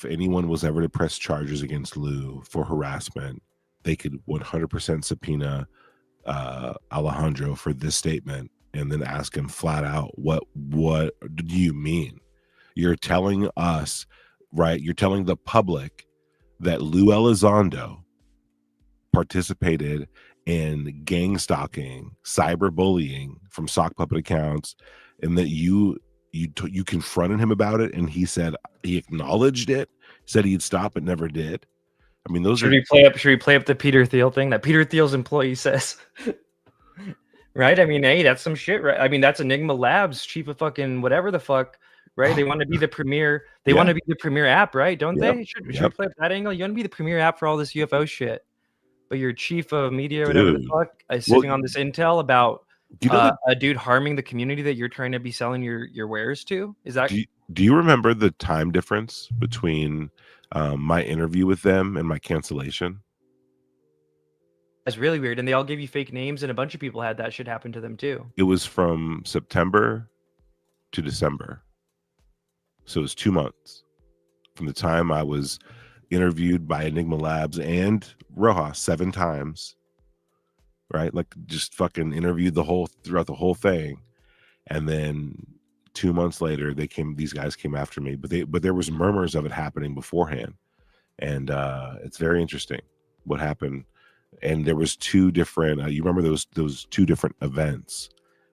anyone was ever to press charges against Lue for harassment, they could 100% subpoena Alejandro for this statement and then ask him flat out, what do you mean? You're telling us, right? You're telling the public that Lue Elizondo participated in gang stalking, cyberbullying from sock puppet accounts, and that you confronted him about it, and he said he acknowledged it, said he'd stop, but never did. I mean, those should we play up the Peter Thiel thing that Peter Thiel's employee says? Right? I mean, hey, that's some shit, right? I mean, that's Enigma Labs, chief of fucking whatever the fuck, right? They want to be the premier. They want to be the premier app, right? Don't they? Should we play up that angle? You want to be the premier app for all this UFO shit, but your chief of media, or whatever the fuck, is sitting on this intel about a dude harming the community that you're trying to be selling your wares to. Is that? Do you remember the time difference between my interview with them and my cancellation? That's really weird. And they all gave you fake names, and a bunch of people had that shit happen to them too. It was from September to December. So it was 2 months from the time I was interviewed by Enigma Labs and Rojas 7 times, right? Like, just fucking interviewed throughout the whole thing. And then 2 months later, these guys came after me, but there was murmurs of it happening beforehand. And it's very interesting what happened. And there was 2 different, you remember those 2 different events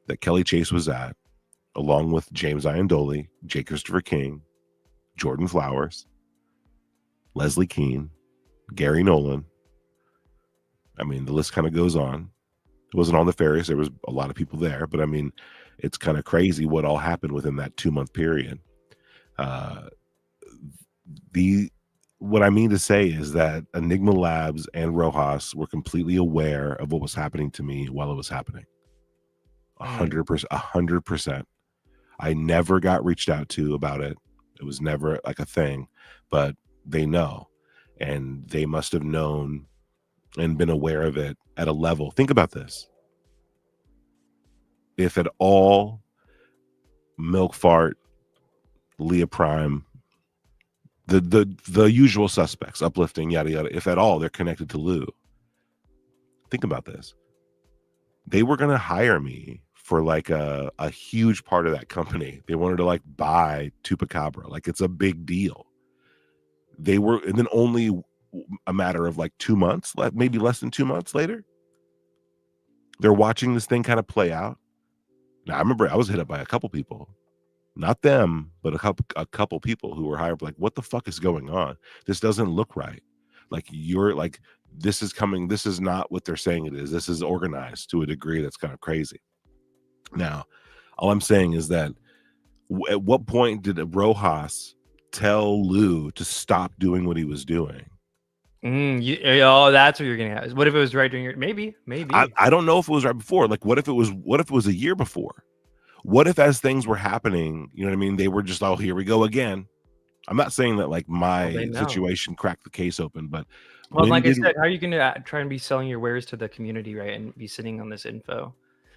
that Kelly Chase was at, along with James Iandoli, J. Christopher King, Jordan Flowers, Leslie Keene, Gary Nolan. I mean, the list kind of goes on. It wasn't on the ferries. There was a lot of people there, but I mean, it's kind of crazy what all happened within that 2-month period. What I mean to say is that Enigma Labs and Rojas were completely aware of what was happening to me while it was happening. 100%. I never got reached out to about it. It was never like a thing, but they know, and they must have known and been aware of it at a level. Think about this. If at all Milk Fart, Leah Prime, the usual suspects, Uplifting, yada yada, if at all they're connected to Lue, think about this. They were going to hire me for like a huge part of that company. They wanted to like buy Tupa, like it's a big deal. They were, and then only a matter of like 2 months, maybe less than 2 months later, they're watching this thing kind of play out. Now, I remember I was hit up by a couple people, not them, but a couple people who were hired, like, what the fuck is going on? This doesn't look right. Like, you're like, this is coming. This is not what they're saying it is. This is organized to a degree that's kind of crazy. Now, all I'm saying is that at what point did Rojas tell Lue to stop doing what he was doing? That's what you're getting at. What if it was right during your maybe? I don't know if it was right before. Like, what if it was a year before? What if as things were happening, you know what I mean, they were just, oh, here we go again. I'm not saying that like my situation cracked the case open, but like I said, how are you going to try and be selling your wares to the community, right, and be sitting on this info?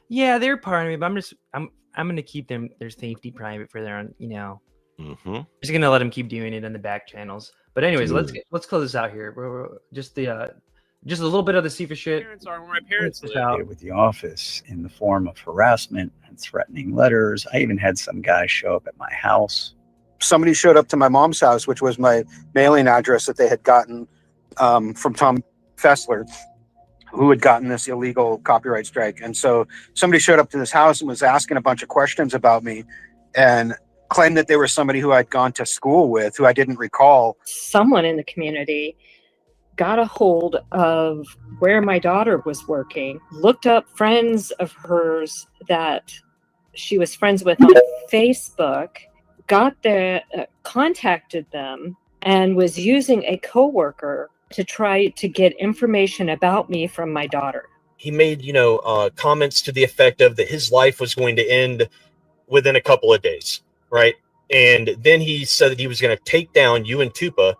Yeah, they're part of me, but I'm going to keep their safety private for their own, you know. I'm just going to let them keep doing it in the back channels. But anyways, let's close this out here. We're just a little bit of the CIFA shit. My parents live with the office in the form of harassment and threatening letters. I even had some guy show up at my house. Somebody showed up to my mom's house, which was my mailing address that they had gotten from Tom Fessler, who had gotten this illegal copyright strike. And so somebody showed up to this house and was asking a bunch of questions about me and claimed that they were somebody who I'd gone to school with, who I didn't recall. Someone in the community got a hold of where my daughter was working, looked up friends of hers that she was friends with on Facebook, contacted them, and was using a coworker to try to get information about me from my daughter. He made, comments to the effect of that his life was going to end within a couple of days, right? And then he said that he was going to take down you and Tupa,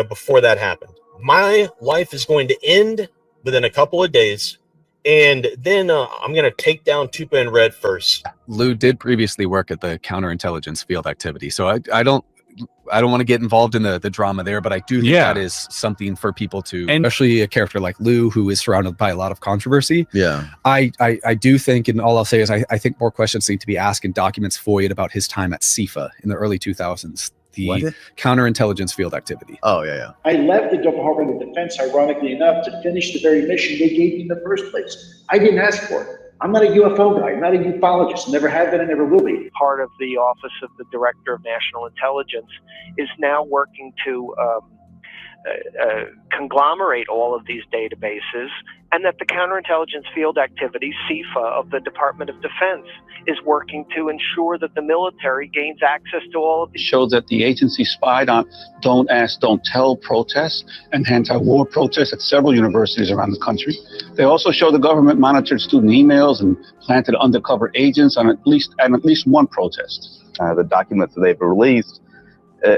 before that happened. My life is going to end within a couple of days, and then I'm going to take down Tupa and Red first. Lue did previously work at the counterintelligence field activity, so I don't I don't want to get involved in the drama there, but I do think that is something for people to, and especially a character like Lue, who is surrounded by a lot of controversy. Yeah. I do think, and all I'll say is I think more questions need to be asked and documents void about his time at CIFA in the early 2000s, the counterintelligence field activity. Oh, yeah. I left the Department of Defense, ironically enough, to finish the very mission they gave me in the first place. I didn't ask for it. I'm not a UFO guy. I'm not a ufologist. Never have been and never will be. Part of the Office of the Director of National Intelligence is now working to conglomerate all of these databases, and that the counterintelligence field activity, CIFA, of the Department of Defense is working to ensure that the military gains access to all of these. Showed that the agency spied on don't ask, don't tell protests and anti-war protests at several universities around the country. They also show the government monitored student emails and planted undercover agents on at least one protest. The documents that they've released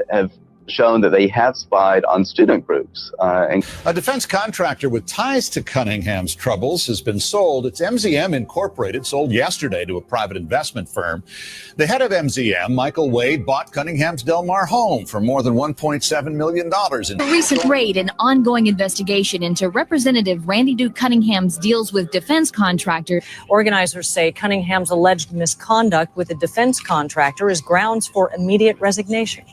have shown that they have spied on student groups. A defense contractor with ties to Cunningham's troubles has been sold. It's MZM Incorporated, sold yesterday to a private investment firm. The head of MZM, Michael Wade, bought Cunningham's Del Mar home for more than $1.7 million. A recent raid and ongoing investigation into Representative Randy Duke Cunningham's deals with defense contractor. Organizers say Cunningham's alleged misconduct with a defense contractor is grounds for immediate resignation.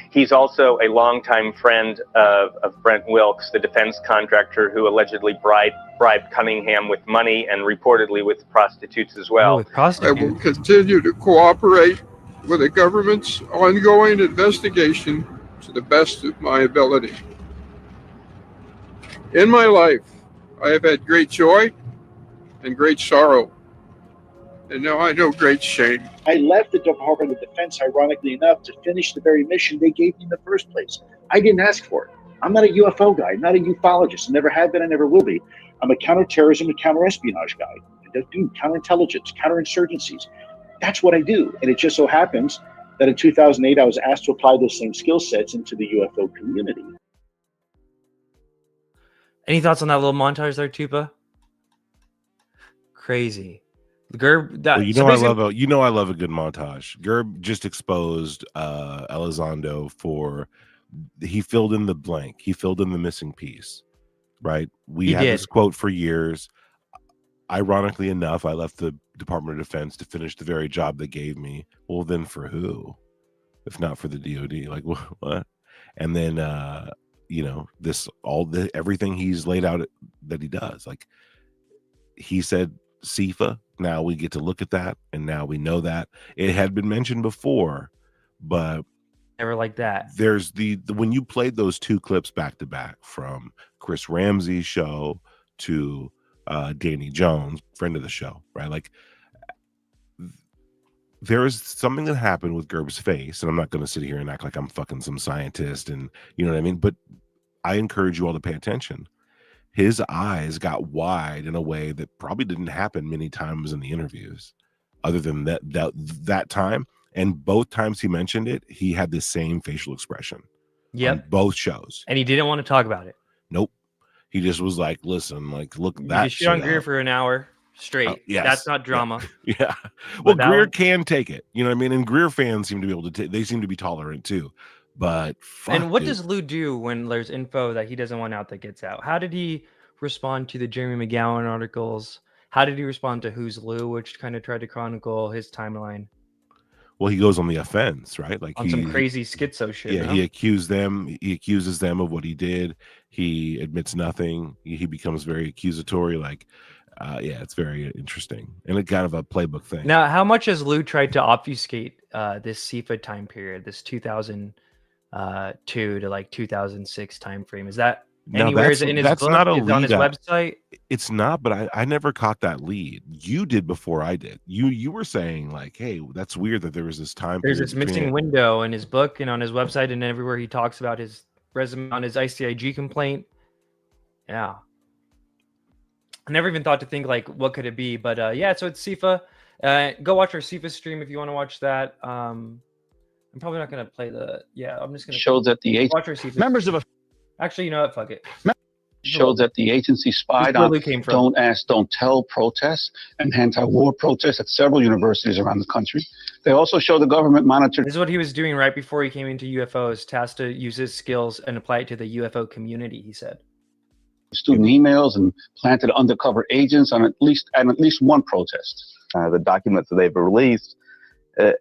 He's also a longtime friend of Brent Wilkes, the defense contractor who allegedly bribed Cunningham with money and reportedly with prostitutes as well. I will continue to cooperate with the government's ongoing investigation to the best of my ability. In my life, I have had great joy and great sorrow, and now I know great shame. I left the Department of Defense, ironically enough, to finish the very mission they gave me in the first place. I didn't ask for it. I'm not a UFO guy. I'm not a ufologist. I never have been. I never will be. I'm a counterterrorism and counterespionage guy. I do counterintelligence, counterinsurgencies. That's what I do. And it just so happens that in 2008, I was asked to apply those same skill sets into the UFO community. Any thoughts on that little montage there, Tupa? Crazy. Gerb, well, I love a good montage. Gerb just exposed Elizondo for he filled in the blank. He filled in the missing piece. Right? We had this quote for years. Ironically enough, I left the Department of Defense to finish the very job they gave me. Well, then for who? If not for the DoD? Like what? And then everything he's laid out that he does. Like he said CIFA. Now we get to look at that, and now we know that it had been mentioned before, but never like that. There's the when you played those two clips back to back from Chris Ramsay's show to Danny Jones, friend of the show, right? Like there is something that happened with Gerb's face, and I'm not going to sit here and act like I'm fucking some scientist, and you know what I mean. But I encourage you all to pay attention. His eyes got wide in a way that probably didn't happen many times in the interviews, other than that time. And both times he mentioned it, he had the same facial expression. Yep. On both shows. And he didn't want to talk about it. Nope. He just was like, listen, like, look, You that just shit on Greer for an hour straight. Yes. That's not drama. Yeah. Well, Greer can take it. You know what I mean? And Greer fans seem to be able to they seem to be tolerant too. But and what does Lue do when there's info that he doesn't want out that gets out? How did he respond to the Jeremy McGowan articles? How did he respond to Who's Lue, which kind of tried to chronicle his timeline? Well, he goes on the offense, right? Like on some crazy schizo shit. Yeah, he accuses them of what he did. He admits nothing. He becomes very accusatory. Like, it's very interesting and it kind of a playbook thing. Now, how much has Lue tried to obfuscate this CIFA time period, this 2002 to like 2006 time frame? Is that anywhere? Is it in his book? Not a lead on his website? It's not, but I never caught that lead. You did before I did. You were saying like, hey, that's weird that there was this time. There's this missing window in his book and on his website and everywhere he talks about his resume on his ICIG complaint. Yeah. I never even thought to think like, what could it be? But so it's CIFA. Go watch our CIFA stream if you want to watch that. I'm probably not going to play I'm just going to show that the watch our CIFA members of a actually, you know what? Fuck it. showed that the agency spied on don't ask, don't tell protests and anti-war protests at several universities around the country. They also show the government monitored. This is what he was doing right before he came into UFOs, tasked to use his skills and apply it to the UFO community, he said. Student emails and planted undercover agents on at least one protest. The documents that they've released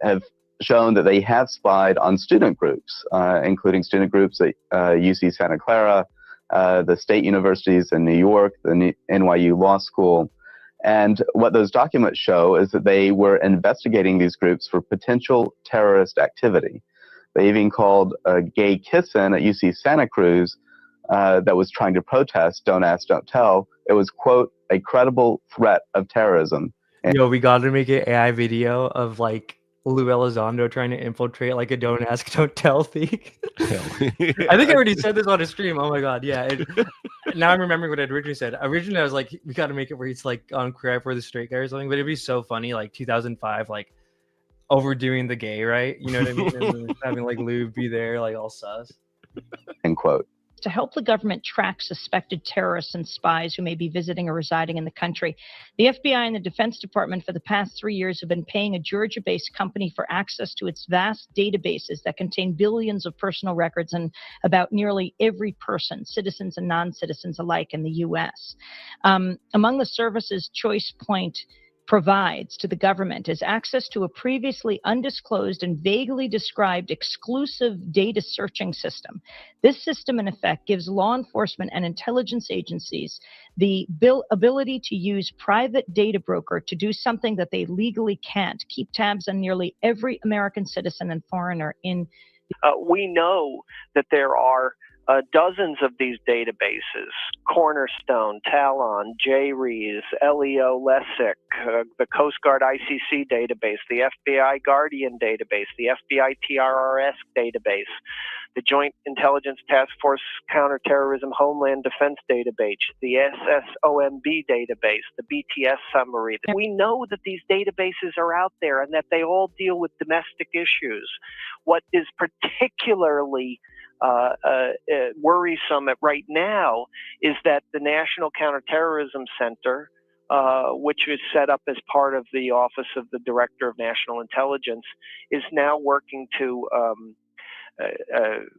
have shown that they have spied on student groups, including student groups at UC Santa Clara, the state universities in New York, the NYU Law School. And what those documents show is that they were investigating these groups for potential terrorist activity. They even called a gay kiss-in at UC Santa Cruz that was trying to protest Don't Ask, Don't Tell. It was, quote, a credible threat of terrorism. And Yo, we got to make an AI video of like Lue Elizondo trying to infiltrate like a Don't Ask, Don't Tell thing. I think I already said this on a stream. Oh my god, yeah. Now I'm remembering what I originally said. Originally, I was like, we got to make it where he's like on Cry for the Straight Guy or something. But it'd be so funny, like 2005, like overdoing the gay, right? You know what I mean? And then having like Lue be there, like all sus. End quote. To help the government track suspected terrorists and spies who may be visiting or residing in the country. The FBI and the Defense Department for the past 3 years have been paying a Georgia-based company for access to its vast databases that contain billions of personal records and about nearly every person, citizens and non-citizens alike in the U.S. Among the services Choice Point provides to the government is access to a previously undisclosed and vaguely described exclusive data searching system. This system, in effect, gives law enforcement and intelligence agencies the ability to use private data broker to do something that they legally can't, keep tabs on nearly every American citizen and foreigner in. We know that there are dozens of these databases: Cornerstone, Talon, JREES, LEO, LESIC, the Coast Guard ICC database, the FBI Guardian database, the FBI TRRS database, the Joint Intelligence Task Force Counterterrorism Homeland Defense database, the SSOMB database, the BTS summary. We know that these databases are out there and that they all deal with domestic issues. What is particularly worrisome right now is that the National Counterterrorism Center, which is set up as part of the Office of the Director of National Intelligence, is now working to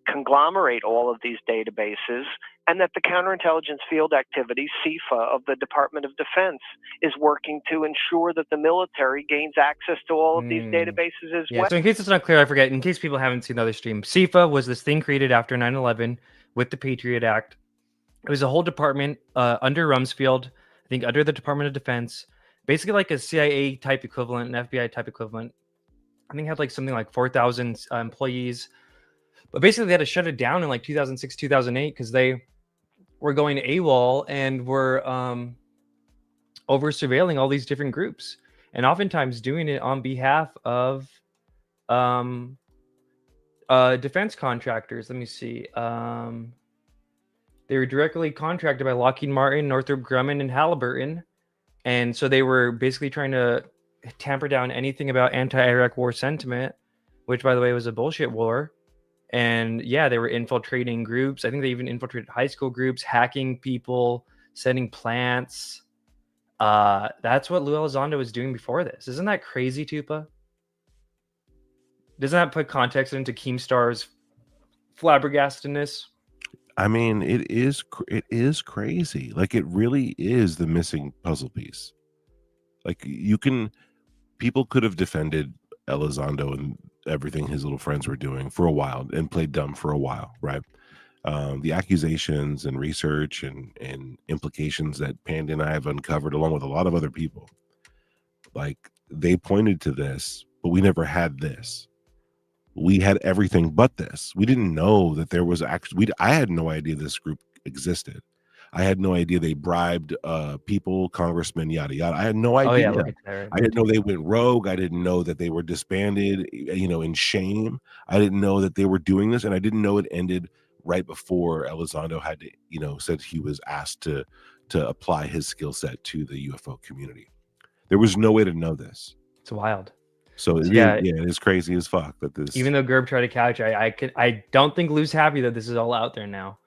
conglomerate all of these databases, and that the Counterintelligence Field Activities, CIFA, of the Department of Defense is working to ensure that the military gains access to all of these databases as well. So in case it's not clear, I forget, in case people haven't seen the other stream, CIFA was this thing created after 9/11 with the Patriot Act. It was a whole department under Rumsfeld, I think under the Department of Defense, basically like a CIA type equivalent, an FBI type equivalent. I think it had like something like 4,000 employees. But basically, they had to shut it down in like 2006, 2008 because they were going AWOL and were over surveilling all these different groups, and oftentimes doing it on behalf of defense contractors. Let me see. They were directly contracted by Lockheed Martin, Northrop Grumman, and Halliburton, and so they were basically trying to tamper down anything about anti-Iraq war sentiment, which, by the way, was a bullshit war. And yeah, they were infiltrating groups. I think they even infiltrated high school groups, hacking people, setting plants. That's what Lue Elizondo was doing before this. Isn't that crazy, Tupa? Doesn't that put context into Keemstar's flabbergastedness? I mean, it is crazy. Like, it really is the missing puzzle piece. Like, people could have defended Elizondo and everything his little friends were doing for a while and played dumb for a while, right? The accusations and research and implications that Pandy and I have uncovered, along with a lot of other people, like, they pointed to this, but we never had this. We had everything but this. We didn't know that there was actually, I had no idea this group existed. I had no idea they bribed people, congressmen, yada yada. I had no idea. Oh, yeah, I didn't know they went rogue. I didn't know that they were disbanded, in shame. I didn't know that they were doing this, and I didn't know it ended right before Elizondo had to, said he was asked to apply his skill set to the UFO community. There was no way to know this. It's wild. So it is crazy as fuck that this. Even though Gerb tried to couch, I don't think Lue's happy that this is all out there now.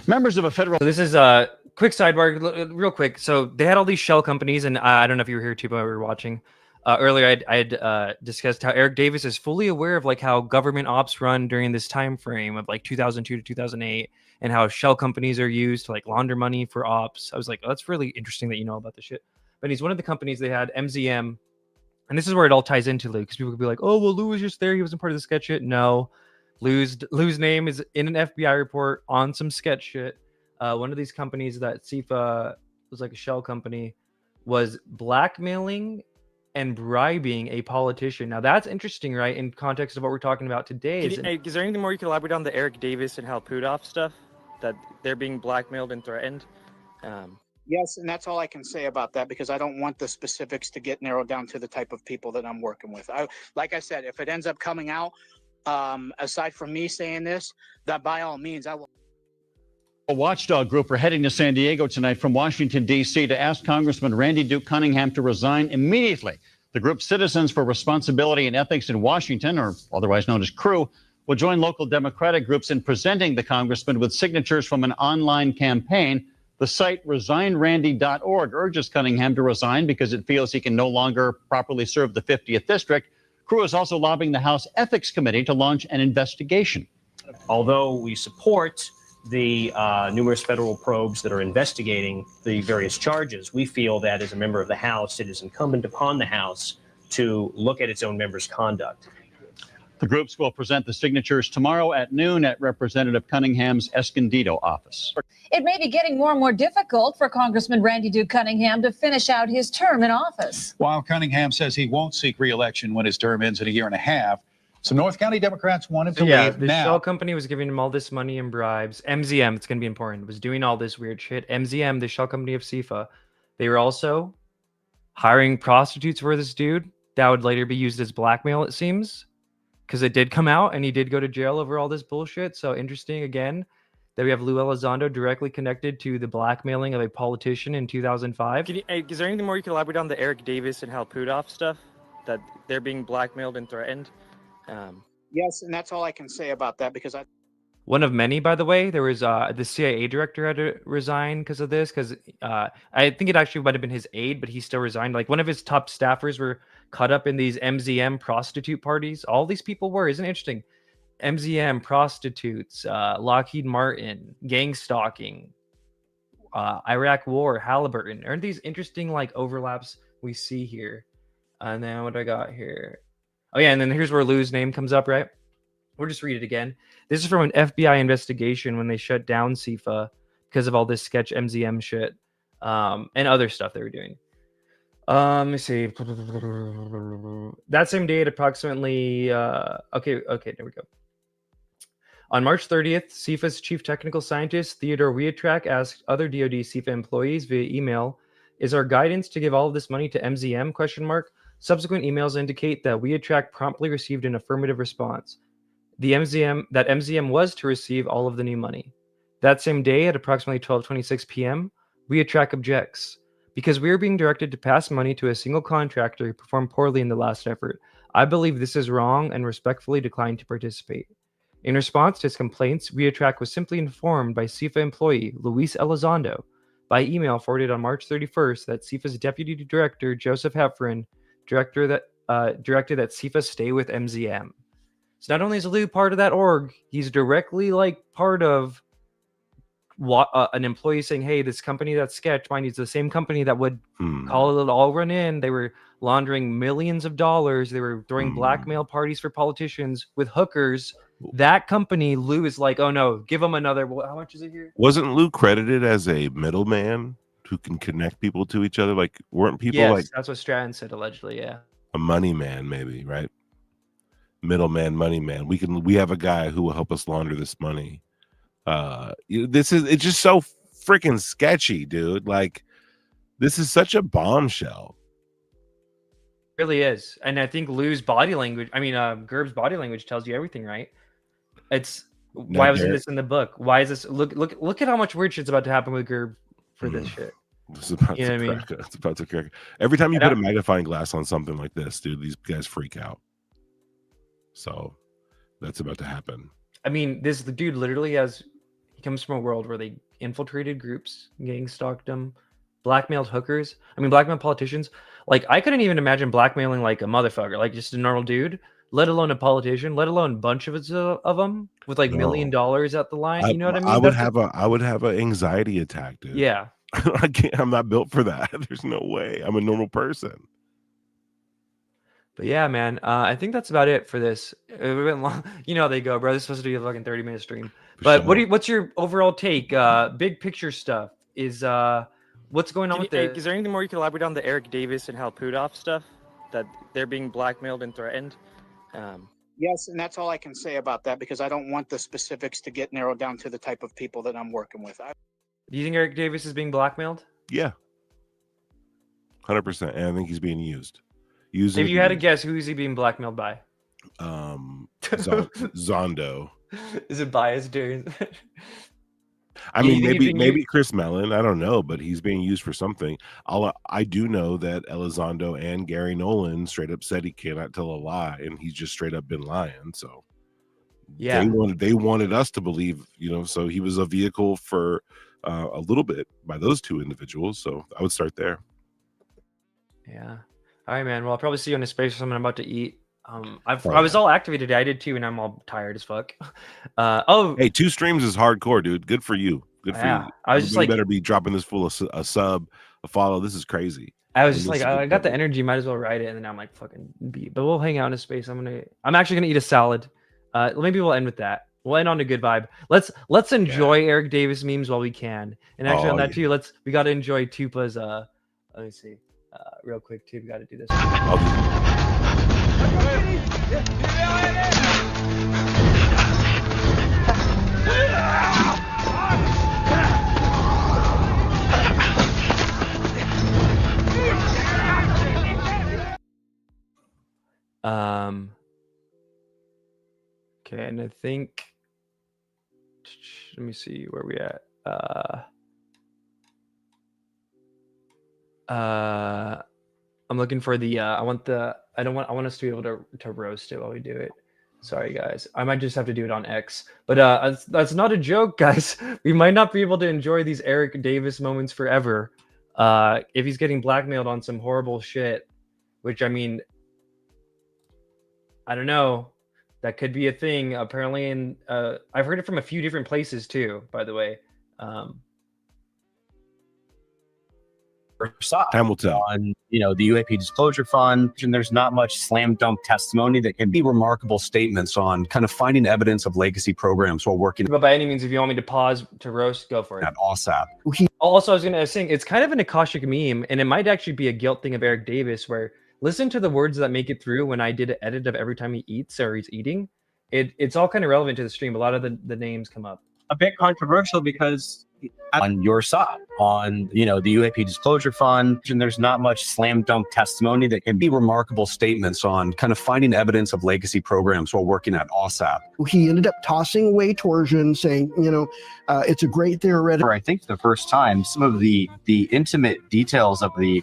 Members of a federal. So this is a quick sidebar, real quick. So they had all these shell companies, and I don't know if you were here too, but we were watching earlier. I had discussed how Eric Davis is fully aware of like how government ops run during this time frame of like 2002 to 2008, and how shell companies are used to like launder money for ops. I was like, oh, that's really interesting that you know about this shit. But he's one of the companies they had, MZM, and this is where it all ties into Lue, because people could be like, oh, well, Lue was just there. He wasn't part of the sketch shit. No. Lue's name is in an FBI report on some sketch shit. One of these companies that CIFA was like a shell company was blackmailing and bribing a politician. Now that's interesting, right? In context of what we're talking about today. Is there anything more you can elaborate on the Eric Davis and Puthoff stuff? That they're being blackmailed and threatened? Yes, and that's all I can say about that, because I don't want the specifics to get narrowed down to the type of people that I'm working with. Like I said, if it ends up coming out, aside from me saying this, that by all means I will. A watchdog group are heading to San Diego tonight from Washington, D.C. to ask Congressman Randy Duke Cunningham to resign immediately. The group Citizens for Responsibility and Ethics in Washington, or otherwise known as CREW, will join local Democratic groups in presenting the congressman with signatures from an online campaign. The site resignrandy.org urges Cunningham to resign because it feels he can no longer properly serve the 50th district. CREW is also lobbying the House Ethics Committee to launch an investigation. Although we support the numerous federal probes that are investigating the various charges, we feel that as a member of the House, it is incumbent upon the House to look at its own members' conduct. The groups will present the signatures tomorrow at noon at Representative Cunningham's Escondido office. It may be getting more and more difficult for Congressman Randy Duke Cunningham to finish out his term in office. While Cunningham says he won't seek re-election when his term ends in a year and a half, some North County Democrats want him to leave the now. shell company was giving him all this money and bribes. MZM, it's going to be important, was doing all this weird shit. MZM, the shell company of CIFA, they were also hiring prostitutes for this dude that would later be used as blackmail, it seems, because it did come out and he did go to jail over all this bullshit. So interesting, again, that we have Lue Elizondo directly connected to the blackmailing of a politician in 2005. Is there anything more you can elaborate on the Eric Davis and Puthoff stuff? That they're being blackmailed and threatened? Yes, and that's all I can say about that, because One of many, by the way. There was the CIA director had to resign because of this, because I think it actually might have been his aide, but he still resigned. Like one of his top staffers were caught up in these MZM prostitute parties. All these people were, isn't it interesting? MZM prostitutes, Lockheed Martin, gangstalking, Iraq War, Halliburton. Aren't these interesting like overlaps we see here? And then what I got here? Oh yeah, and then here's where Lue's name comes up, right? We'll just read it again. This is from an FBI investigation when they shut down CIFA because of all this sketch MZM shit and other stuff they were doing. Let me see. That same day at approximately okay, there we go. On March 30th, CIFA's chief technical scientist Theodore Wiatrak asked other DoD CIFA employees via email, "Is our guidance to give all of this money to MZM?" ? Subsequent emails indicate that Wiatrak promptly received an affirmative response. MZM was to receive all of the new money. That same day at approximately 12:26 p.m., Wiatrak objects. "Because we are being directed to pass money to a single contractor who performed poorly in the last effort, I believe this is wrong and respectfully decline to participate." In response to his complaints, Wiatrak was simply informed by CIFA employee Lue Elizondo by email forwarded on March 31st that CIFA's deputy director Joseph Heffron directed that CIFA stay with MZM. So not only is Lue part of that org, he's directly like part of an employee saying, "Hey, this company that's sketch, mind you, it's the same company that would call it all run in. They were laundering millions of dollars. They were throwing blackmail parties for politicians with hookers." That company, Lue is like, "Oh no, give them another." Well, how much is it here? Wasn't Lue credited as a middleman who can connect people to each other? Like, weren't people like that's what Stratton said allegedly? Yeah, a money man, maybe, right? Middleman, money man. We have a guy who will help us launder this money. It's just so freaking sketchy, dude. Like, this is such a bombshell. It really is. And I think Lue's body language, Gerb's body language tells you everything, right? It's why wasn't this in the book? Why is this? Look at how much weird shit's about to happen with Gerb for this shit. This is about to crack. It's about to crack. Every time you put a magnifying glass on something like this, dude, these guys freak out. So that's about to happen. I mean, the dude literally has comes from a world where they infiltrated groups, gang stalked them, blackmailed hookers. I mean, blackmailed politicians. Like, I couldn't even imagine blackmailing like a motherfucker, like just a normal dude, let alone a politician, let alone a bunch of them with like $1 million at the line. You know what I mean? I would have an anxiety attack, dude. Yeah. I can't. I'm not built for that. There's no way. I'm a normal person. But yeah, man, I think that's about it for this. It went long. You know how they go, bro. This is supposed to be a fucking 30-minute stream. But what's your overall take? Big picture stuff is what's going on with the... Is there anything more you can elaborate on the Eric Davis and Puthoff stuff? That they're being blackmailed and threatened? Yes, and that's all I can say about that because I don't want the specifics to get narrowed down to the type of people that I'm working with. Do you think Eric Davis is being blackmailed? Yeah. 100%. And I think he's being used. If you had to guess, who is he being blackmailed by? Zondo. Is it biased, dude? I mean, maybe Chris Mellon. I don't know, but he's being used for something. I do know that Elizondo and Gary Nolan straight up said he cannot tell a lie, and he's just straight up been lying. So yeah, they wanted us to believe, so he was a vehicle for a little bit by those two individuals. So I would start there. Yeah. All right, man. Well, I'll probably see you on a space or something. I'm about to eat. I was all activated today. I did too, and I'm all tired as fuck. Hey, 2 streams is hardcore, dude. Good for you. Good for you. I was just like, better be dropping this full of a sub, a follow. This is crazy. I was just like, I got the energy. Might as well write it, and then I'm like, fucking beat. But we'll hang out in a space. I'm actually gonna eat a salad. Maybe we'll end with that. We'll end on a good vibe. Let's enjoy Eric Davis memes while we can. And actually on that too, we got to enjoy Tupa's. Let me see. Real quick too, we got to do this. Okay, and I think, let me see where we at. I'm looking for the I want us to be able to roast it while we do it. Sorry guys, I might just have to do it on X, but that's not a joke, guys. We might not be able to enjoy these Eric Davis moments forever if he's getting blackmailed on some horrible shit, which I mean, I don't know, that could be a thing apparently. And I've heard it from a few different places too, by the way. Time will tell. On the UAP Disclosure Fund, and there's not much slam dunk testimony that can be remarkable statements on kind of finding evidence of legacy programs while working. But by any means, if you want me to pause to roast, go for it. At OSAP. Also, I was going to say it's kind of an Akashic meme, and it might actually be a guilt thing of Eric Davis, where listen to the words that make it through when I did an edit of every time he eats or he's eating. It's all kind of relevant to the stream. A lot of the names come up. A bit controversial because on your side, on the UAP Disclosure Fund, and there's not much slam dunk testimony that can be remarkable statements on kind of finding evidence of legacy programs while working at OSAP. He ended up tossing away torsion, saying, it's a great theoretical. I think the first time, some of the intimate details of the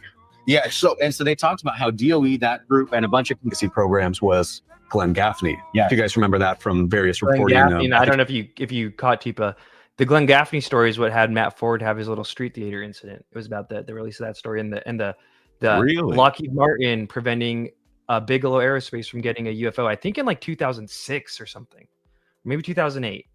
so they talked about how DOE, that group, and a bunch of legacy programs was Glenn Gaffney. Yeah, if you guys remember that from various reporting. Gaffney, I don't know if you caught Tupa. The Glenn Gaffney story is what had Matt Ford have his little street theater incident. It was about the release of that story and the really? Lockheed Martin preventing Bigelow Aerospace from getting a UFO. I think in like 2006 or something, maybe 2008.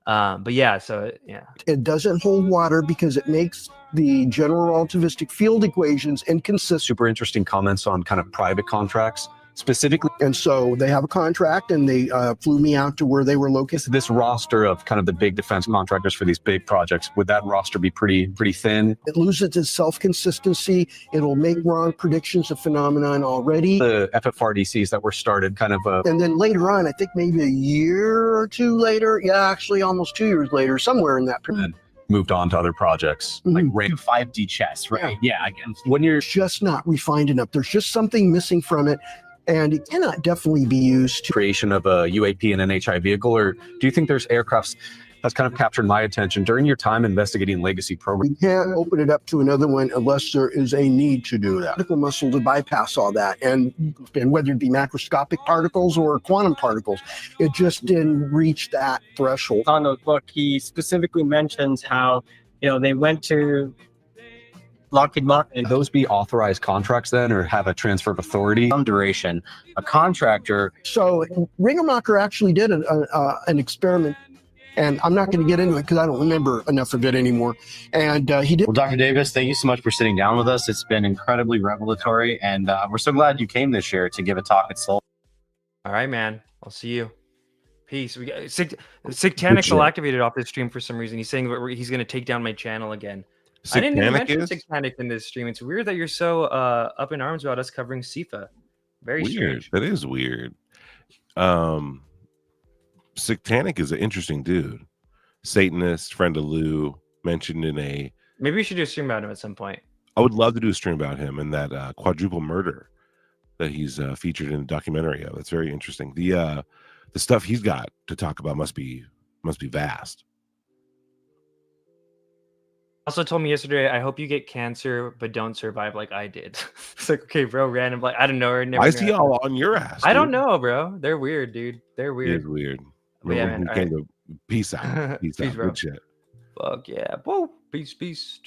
But yeah, so yeah, it doesn't hold water because it makes the general relativistic field equations inconsistent. Super interesting comments on kind of private contracts. Specifically, and so they have a contract and they flew me out to where they were located. This roster of kind of the big defense contractors for these big projects, would that roster be pretty thin? It loses its self-consistency. It'll make wrong predictions of phenomenon already. The FFRDCs that were started kind of and then later on, I think maybe a year or two later, actually almost 2 years later, somewhere in that period. Moved on to other projects like 5D chess, right? Yeah, I guess. When you're just not refined enough, there's just something missing from it. And it cannot definitely be used to creation of a UAP and NHI vehicle, or do you think there's aircrafts? that's kind of captured my attention during your time investigating legacy programs. We can't open it up to another one unless there is a need to do that. Particle muscle to bypass all that, and whether it be macroscopic particles or quantum particles, it just didn't reach that threshold. On the book, he specifically mentions how, they went to Lockheed Martin. Those be authorized contracts then, or have a transfer of authority? Some duration, a contractor. So Ringelmacher actually did an experiment, and I'm not going to get into it because I don't remember enough of it anymore. And he did. Well, Dr. Davis, thank you so much for sitting down with us. It's been incredibly revelatory, and we're so glad you came this year to give a talk at Soul. All right, man. I'll see you. Peace. We got Satanic activated off this stream for some reason. He's saying that he's going to take down my channel again. I didn't even mention Satanic in this stream. It's weird that you're so up in arms about us covering CIFA. Very weird. strange. That is weird. Satanic is an interesting dude. Satanist, friend of Lue, mentioned in a... Maybe we should do a stream about him at some point. I would love to do a stream about him and that quadruple murder that he's featured in a documentary of. That's very interesting. The stuff he's got to talk about must be vast. Also told me yesterday, I hope you get cancer, but don't survive like I did. It's like, okay, bro, random. Like, I don't know. Why is he all on your ass? I don't know, bro. They're weird, dude. They're weird. He is weird. Yeah, man. Peace out. Peace out. Bro. Good shit. Fuck yeah. Whoa. Peace.